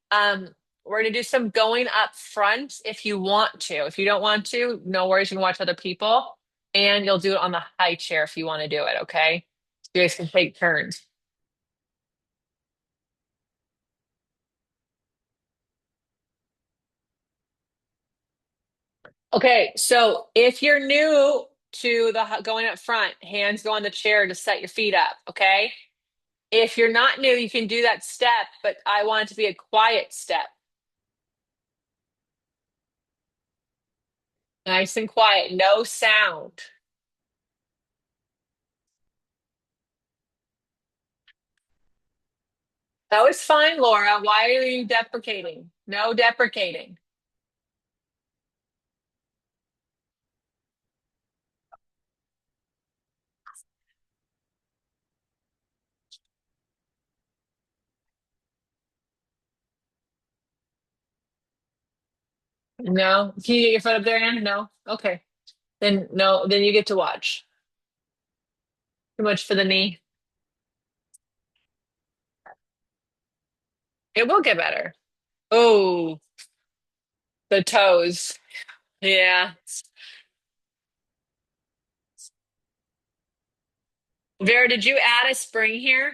um, we're gonna do some going up front if you want to. If you don't want to, no worries. You can watch other people, and you'll do it on the high chair if you want to do it. Okay. You guys can take turns. Okay. So if you're new to the going up front, hands go on the chair to set your feet up. Okay. If you're not new, you can do that step, but I want it to be a quiet step. Nice and quiet, no sound. That was fine, Laura. Why are you deprecating? No deprecating. No. Can you get your foot up there, Ann? No. Okay. Then no, then you get to watch. Too much for the knee. It will get better. Oh, the toes. Yeah. Vera, did you add a spring here?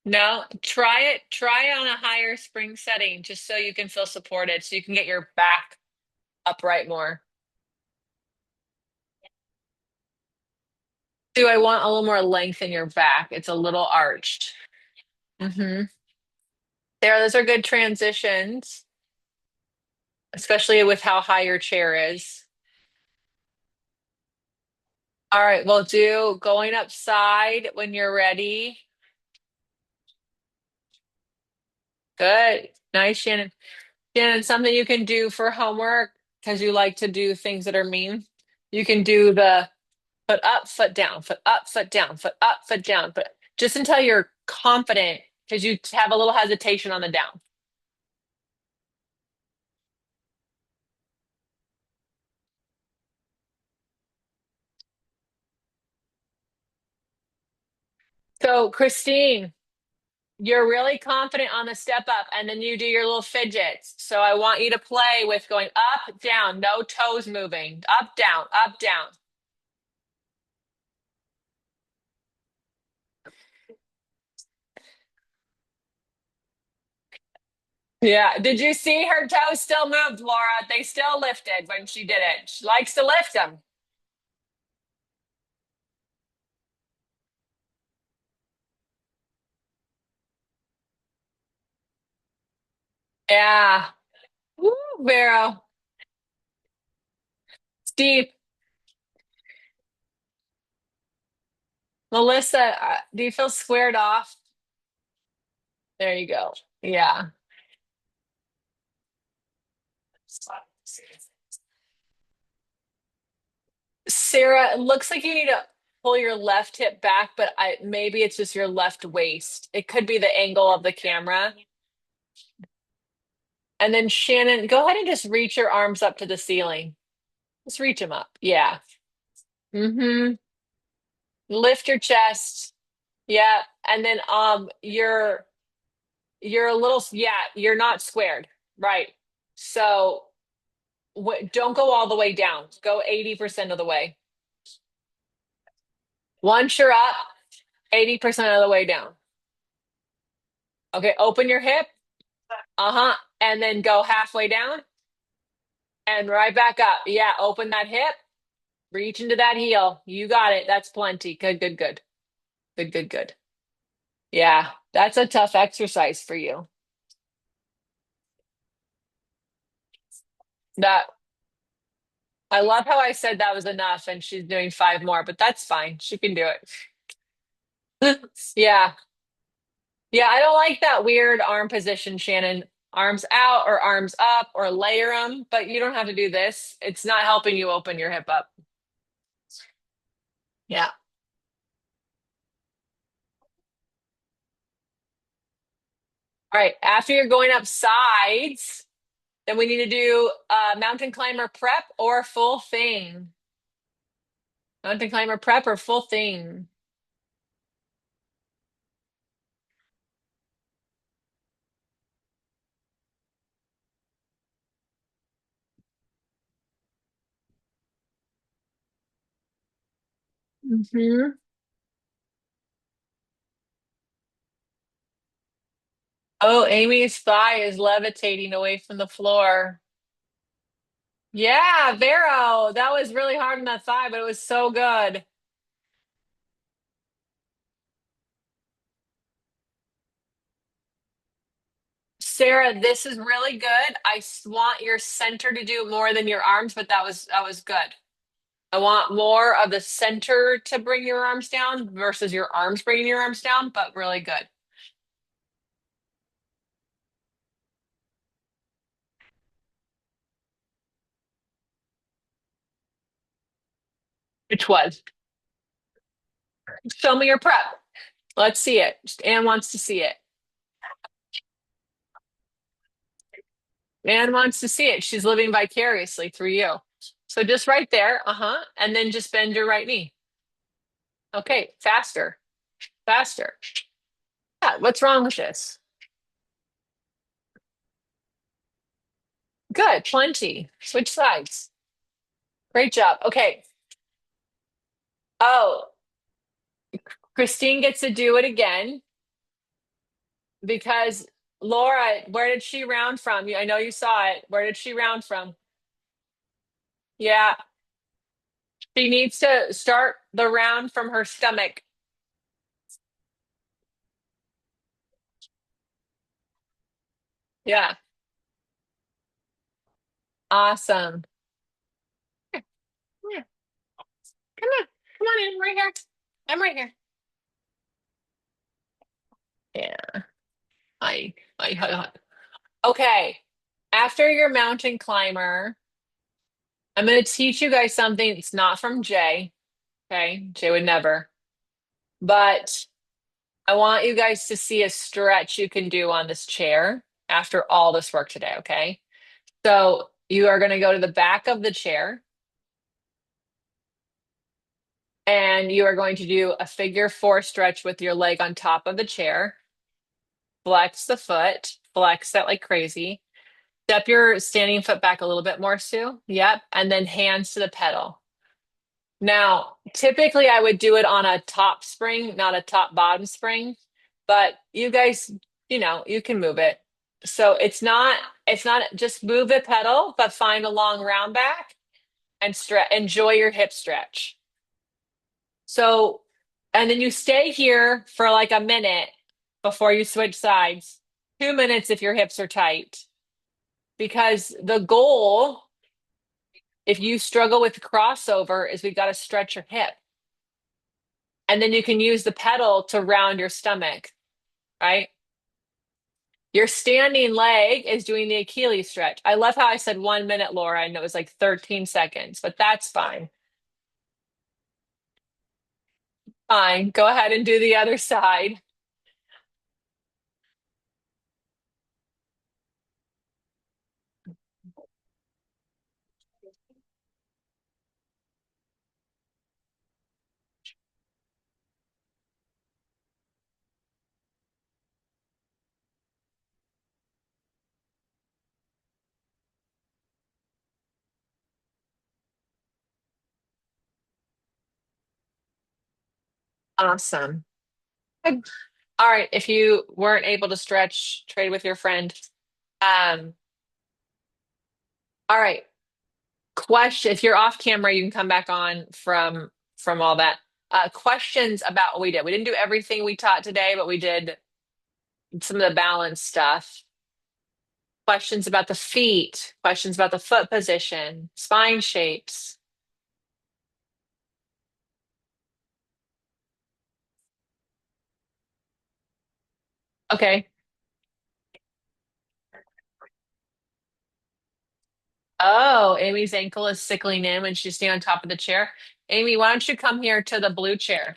No. Try it. Try it on a higher spring setting just so you can feel supported, so you can get your back upright more. Do I want a little more length in your back? It's a little arched. There, those are good transitions, especially with how high your chair is. All right, we'll do going upside when you're ready. Good. Nice, Shannon. Shannon, something you can do for homework because you like to do things that are mean. You can do the foot up, foot down, foot up, foot down, foot up, foot down, but just until you're confident because you have a little hesitation on the down. So, Christine, you're really confident on the step up, and then you do your little fidgets. So I want you to play with going up, down, no toes moving, up, down, up, down. Yeah. Did you see her toes still moved, Laura? They still lifted when she did it. She likes to lift them. Yeah. Woo, Vero. Steve, Melissa, do you feel squared off? There you go. Yeah. Sarah, it looks like you need to pull your left hip back, but maybe it's just your left waist. It could be the angle of the camera. And then Shannon, go ahead and just reach your arms up to the ceiling. Just reach them up. Yeah. Mm-hmm. Lift your chest. Yeah. And then you're a little, yeah, you're not squared. Right. So don't go all the way down. Go 80% of the way. Once you're up, 80% of the way down. Okay, open your hip. Uh-huh. And then go halfway down and right back up. Yeah, open that hip, reach into that heel. You got it. That's plenty. Good, good, good. Good, good, good. Yeah, that's a tough exercise for you. That I love how I said that was enough and she's doing five more, but that's fine. She can do it. Yeah. Yeah, I don't like that weird arm position, Shannon. arms out or arms up or layer them, but you don't have to do this. It's not helping you open your hip up. Yeah. All right. After you're going up sides, then we need to do mountain climber prep or full thing. Mountain climber prep or full thing. Mm-hmm. Oh, Amy's thigh is levitating away from the floor. Yeah, Vero, that was really hard on that thigh, but it was so good. Sarah, this is really good. Want your center to do more than your arms, but that was good. I want more of the center to bring your arms down versus your arms bringing your arms down, but really good. Which was. Show me your prep. Let's see it. Anne wants to see it. Anne wants to see it. She's living vicariously through you. So just right there, and then just bend your right knee. Okay, faster, faster. Yeah, what's wrong with this? Good, plenty. Switch sides. Great job. Okay. Oh, Christine gets to do it again because Laura, where did she round from? I know you saw it. Where did she round from? Yeah, she needs to start the round from her stomach. Yeah, awesome. Here, come here. Come on. Come on in. I'm right here. I'm right here. Yeah. I. Okay. After your mountain climber, I'm going to teach you guys something. It's not from Jay. Okay. Jay would never. But I want you guys to see a stretch you can do on this chair after all this work today. Okay. So you are going to go to the back of the chair and you are going to do a figure 4 stretch with your leg on top of the chair. Flex the foot, flex that like crazy. Step your standing foot back a little bit more, Sue. Yep. And then hands to the pedal. Now, typically I would do it on a top spring, not a top bottom spring, but you guys, you can move it. So it's not just move the pedal, but find a long round back and enjoy your hip stretch. So, and then you stay here for like a minute before you switch sides. 2 minutes if your hips are tight. Because the goal, if you struggle with crossover, is we got to stretch your hip. And then you can use the pedal to round your stomach, right? Your standing leg is doing the Achilles stretch. I love how I said 1 minute, Laura, and it was like 13 seconds, but that's fine. Fine. Go ahead and do the other side. Awesome. Good. All right. If you weren't able to stretch, trade with your friend. Um, all right. Question. If you're off camera, you can come back on from all that. Questions about what we did. We didn't do everything we taught today, but we did some of the balance stuff. Questions about the feet, questions about the foot position, spine shapes. Okay. Oh, Amy's ankle is sickling in when she's standing on top of the chair. Amy, why don't you come here to the blue chair?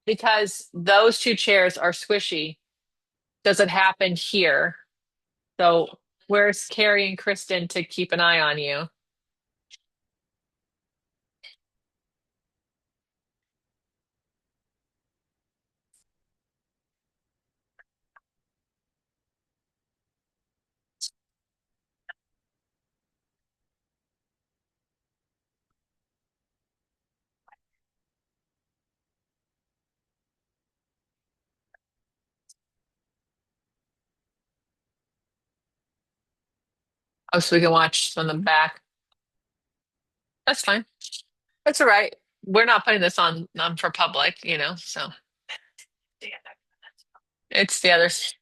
Because those two chairs are squishy. Does it happen here? So where's Carrie and Kristen to keep an eye on you? Oh, so we can watch from the back. That's fine. That's all right. We're not putting this on for public, so it's the others.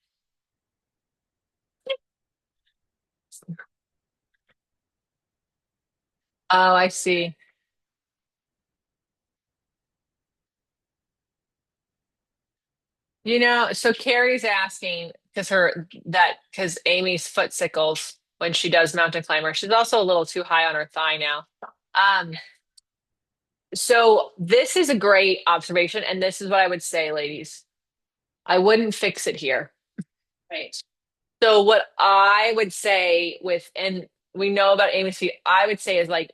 Oh, I see. So Carrie's asking because Amy's foot sickles when she does mountain climber. She's also a little too high on her thigh now. Um, so this is a great observation, and this is what I would say, ladies. I wouldn't fix it here. Right. So what I would say and we know about Amy's feet, I would say is like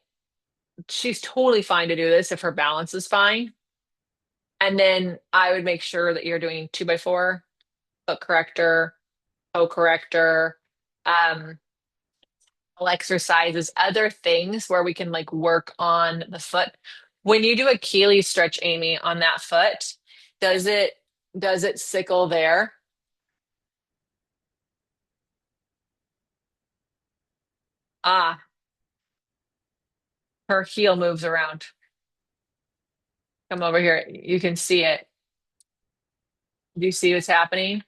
she's totally fine to do this if her balance is fine. And then I would make sure that you're doing 2x4, foot corrector, toe corrector, um, exercises, other things where we can like work on the foot. When you do Achilles stretch, Amy, on that foot, does it does it sickle there? Ah, her heel moves around. Come over here. You can see it. Do you see what's happening?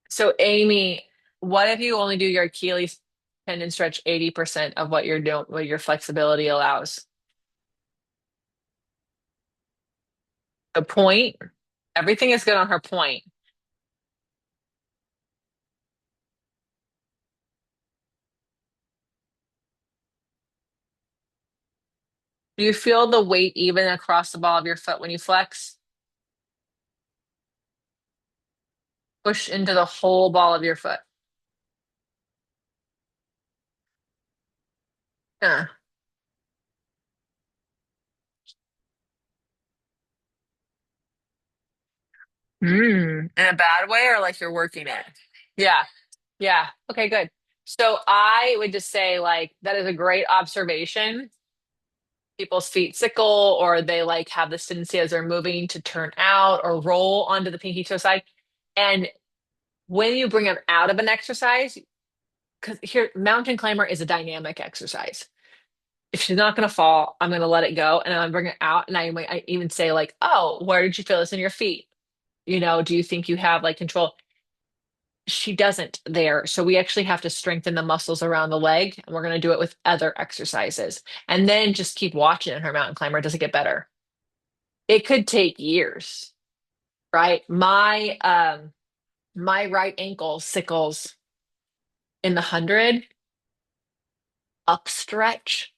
So, Amy, what if you only do your Achilles tendon stretch 80% of what you're doing, what your flexibility allows? The point, everything is good on her point. Do you feel the weight even across the ball of your foot when you flex? Push into the whole ball of your foot. Yeah. In a bad way or like you're working it? Yeah. Yeah. Okay, good. So I would just say like that is a great observation. People's feet sickle or they like have this tendency as they're moving to turn out or roll onto the pinky toe side. And when you bring them out of an exercise, because here, mountain climber is a dynamic exercise. If she's not going to fall, I'm going to let it go and I'm bring it out. And I even say like, oh, where did you feel this in your feet? Do you think you have like control? She doesn't there. So we actually have to strengthen the muscles around the leg. And we're going to do it with other exercises. And then just keep watching her mountain climber. Does it get better? It could take years, right? My right ankle sickles in the 100 upstretch.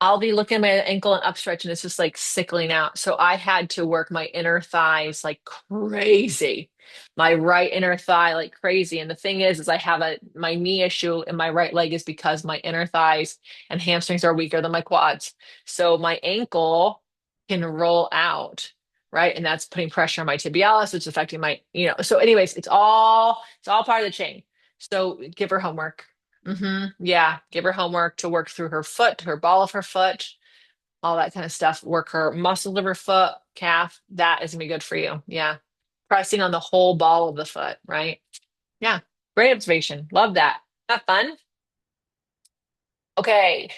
I'll be looking at my ankle and upstretch and it's just like sickling out. So I had to work my inner thighs like crazy. My right inner thigh like crazy. And the thing is I have my knee issue in my right leg is because my inner thighs and hamstrings are weaker than my quads. So my ankle can roll out, right? And that's putting pressure on my tibialis, which is affecting so anyways, it's all part of the chain. So give her homework. Yeah, give her homework to work through her foot, her ball of her foot, all that kind of stuff. Work her muscles of her foot, calf. That is gonna be good for you. Yeah. Pressing on the whole ball of the foot, right? Yeah. Great observation. Love that. That fun? Okay.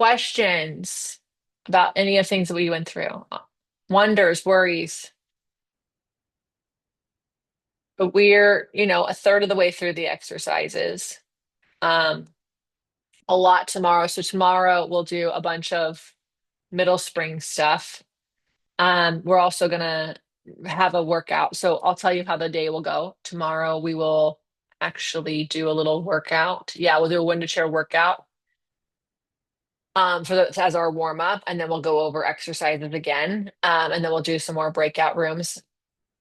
Questions about any of the things that we went through? Wonders, worries. But we're, a third of the way through the exercises. Um, a lot tomorrow. So tomorrow we'll do a bunch of middle spring stuff. We're also gonna have a workout. So I'll tell you how the day will go. Tomorrow we will actually do a little workout. Yeah, we'll do a window chair workout for the as our warm up, and then we'll go over exercises again. And then we'll do some more breakout rooms.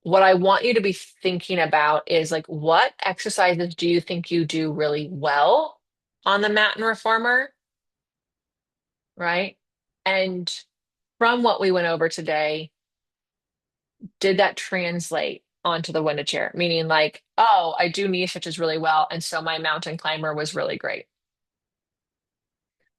What I want you to be thinking about is like what exercises do you think you do really well on the mat and reformer, right? And from what we went over today, did that translate onto the window chair? Meaning like, oh, I do knee stretches really well, and so my mountain climber was really great,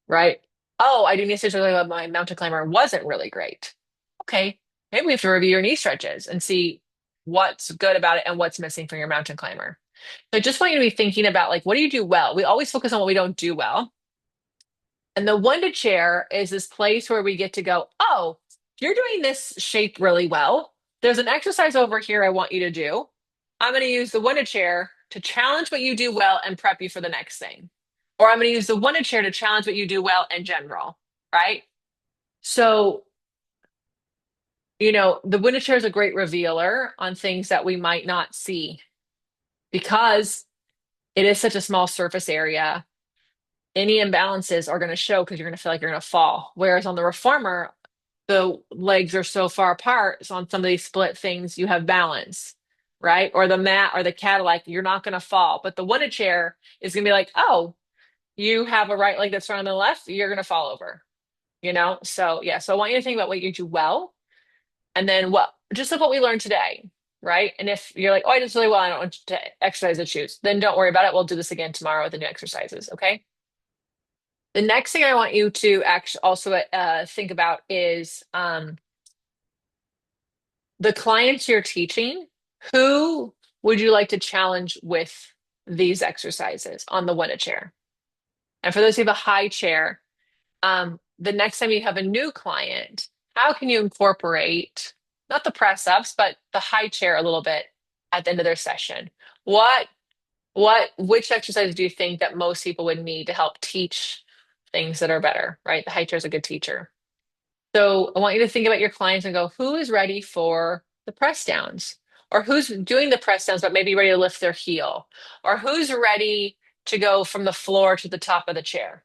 right? Oh, I do knee stretches really well, but my mountain climber wasn't really great. Okay, maybe we have to review your knee stretches and see what's good about it and what's missing from your mountain climber. So I just want you to be thinking about like, what do you do well? We always focus on what we don't do well. And the one to chair is this place where we get to go, oh, you're doing this shape really well. There's an exercise over here I want you to do. I'm going to use the one to chair to challenge what you do well and prep you for the next thing. Or I'm going to use the one to chair to challenge what you do well in general, right? So, the window chair is a great revealer on things that we might not see because it is such a small surface area. Any imbalances are going to show because you're going to feel like you're going to fall. Whereas on the reformer, the legs are so far apart. So on some of these split things, you have balance, right? Or the mat or the Cadillac, you're not going to fall. But the wooden chair is going to be like, oh, you have a right leg that's strong on the left, you're going to fall over. So yeah, so I want you to think about what you do well, and then just like what we learned today, right? And if you're like, oh, I did this really well, I don't want to exercise the shoes, then don't worry about it. We'll do this again tomorrow with the new exercises, okay? The next thing I want you to actually also think about is the clients you're teaching. Who would you like to challenge with these exercises on the one chair? And for those who have a high chair, the next time you have a new client, how can you incorporate not the press ups, but the high chair a little bit at the end of their session? Which exercise do you think that most people would need to help teach things that are better, right? The high chair is a good teacher. So I want you to think about your clients and go, who is ready for the press downs? Or who's doing the press downs, but maybe ready to lift their heel? Or who's ready to go from the floor to the top of the chair?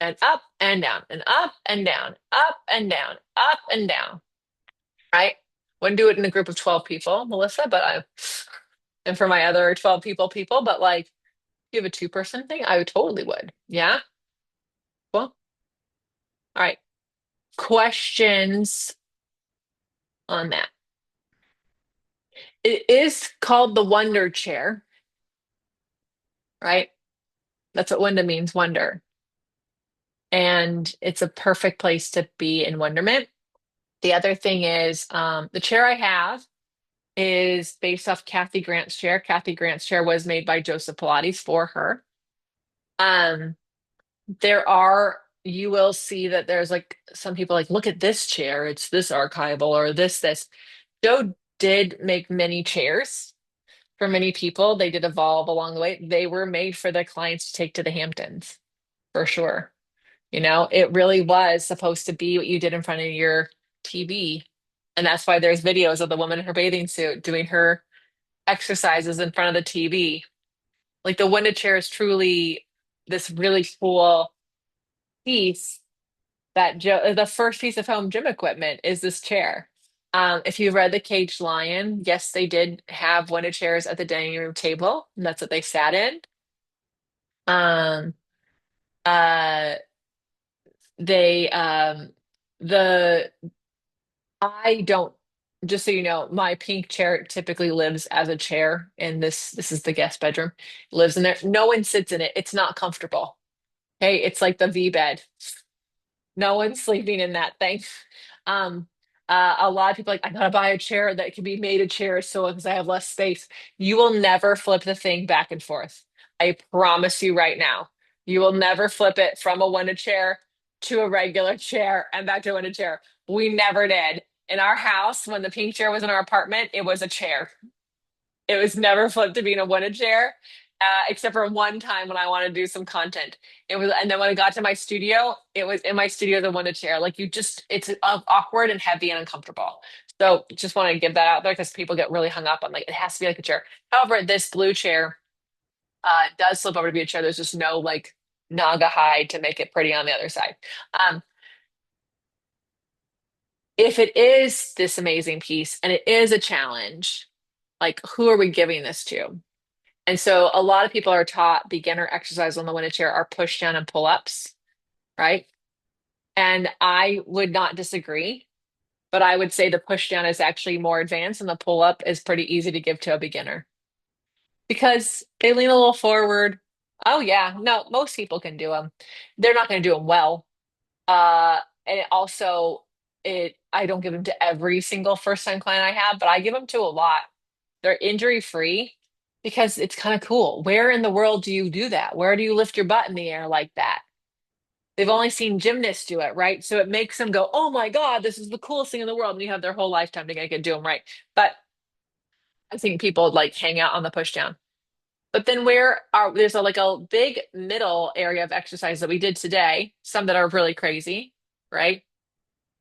And up and down, and up and down, up and down, up and down, right? Wouldn't do it in a group of 12 people, Melissa, and for my other 12 people, but like, if you have a two-person thing, I would totally would. Yeah? Cool. All right. Questions on that. It is called the wonder chair, right? That's what wonder means, wonder. And it's a perfect place to be in wonderment. The other thing is the chair I have is based off Kathy Grant's chair. Kathy Grant's chair was made by Joseph Pilates for her. Um, you will see that there's like some people like, look at this chair, it's this archival or this. Joe did make many chairs for many people. They did evolve along the way. They were made for the clients to take to the Hamptons, for sure. It really was supposed to be what you did in front of your TV. And that's why there's videos of the woman in her bathing suit doing her exercises in front of the TV. Like the window chair is truly this really cool piece that the first piece of home gym equipment is this chair. If you've read The Caged Lion, yes, they did have window chairs at the dining room table, and that's what they sat in. Um, uh, they the I don't just so you know, my pink chair typically lives as a chair in this is the guest bedroom. Lives in there. No one sits in it. It's not comfortable. Okay, it's like the V bed. No one's sleeping in that thing. Um, a lot of people are like, I gotta buy a chair that can be made of chairs so because I have less space. You will never flip the thing back and forth. I promise you right now. You will never flip it from a window chair to a regular chair and back to a window chair. We never did. In our house, when the pink chair was in our apartment, it was a chair. It was never flipped to being a window chair, except for one time when I wanted to do some content. And then when I got to my studio, it was in my studio the window chair. Like it's awkward and heavy and uncomfortable. So just want to give that out there because people get really hung up on like it has to be like a chair. However, this blue chair does slip over to be a chair. There's just no like naga hide to make it pretty on the other side. Um, if it is this amazing piece and it is a challenge, like who are we giving this to? And so a lot of people are taught beginner exercise on the window chair are push down and pull ups, right? And I would not disagree, but I would say the push down is actually more advanced and the pull up is pretty easy to give to a beginner because they lean a little forward. Oh yeah, no, most people can do them. They're not going to do them well. And it also I don't give them to every single first time client I have, but I give them to a lot. They're injury free because it's kind of cool. Where in the world do you do that? Where do you lift your butt in the air like that? They've only seen gymnasts do it, right? So it makes them go, "Oh my God, this is the coolest thing in the world." And you have their whole lifetime to get do them right. But I think people like hang out on the push down. But then there's like a big middle area of exercise that we did today, some that are really crazy, right?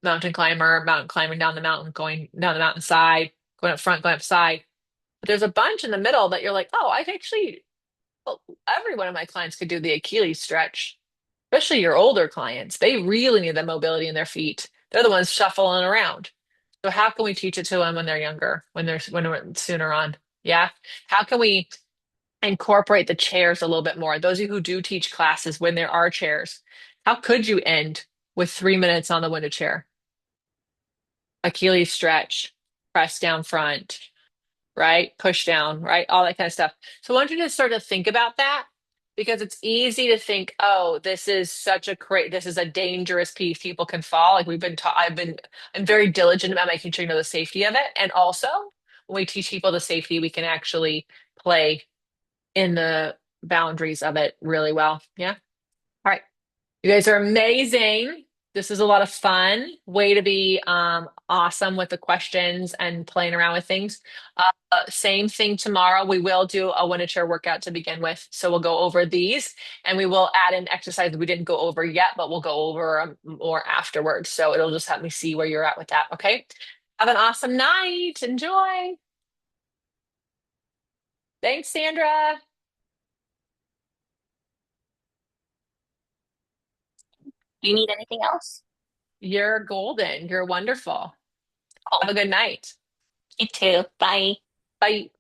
Mountain climbing down the mountain, going down the mountainside, going up front, going up side. But there's a bunch in the middle that you're like, oh, I actually, well, every one of my clients could do the Achilles stretch, especially your older clients. They really need the mobility in their feet. They're the ones shuffling around. So how can we teach it to them when they're younger, when we're sooner on? Yeah. How can we incorporate the chairs a little bit more? Those of you who do teach classes when there are chairs, how could you end with 3 minutes on the window chair? Achilles stretch, press down front, right? Push down, right? All that kind of stuff. So I want you to start to think about that because it's easy to think, oh, this is a dangerous piece. People can fall. Like I'm very diligent about making sure you know the safety of it. And also, when we teach people the safety, we can actually play in the boundaries of it really well. Yeah. All right. You guys are amazing. This is a lot of fun. Way to be awesome with the questions and playing around with things. Same thing tomorrow. We will do a winter chair workout to begin with. So we'll go over these and we will add an exercise that we didn't go over yet, but we'll go over more afterwards. So it'll just help me see where you're at with that. Okay. Have an awesome night. Enjoy. Thanks, Sandra. Do you need anything else? You're golden. You're wonderful. Oh, Have a good night. you too. Bye. Bye.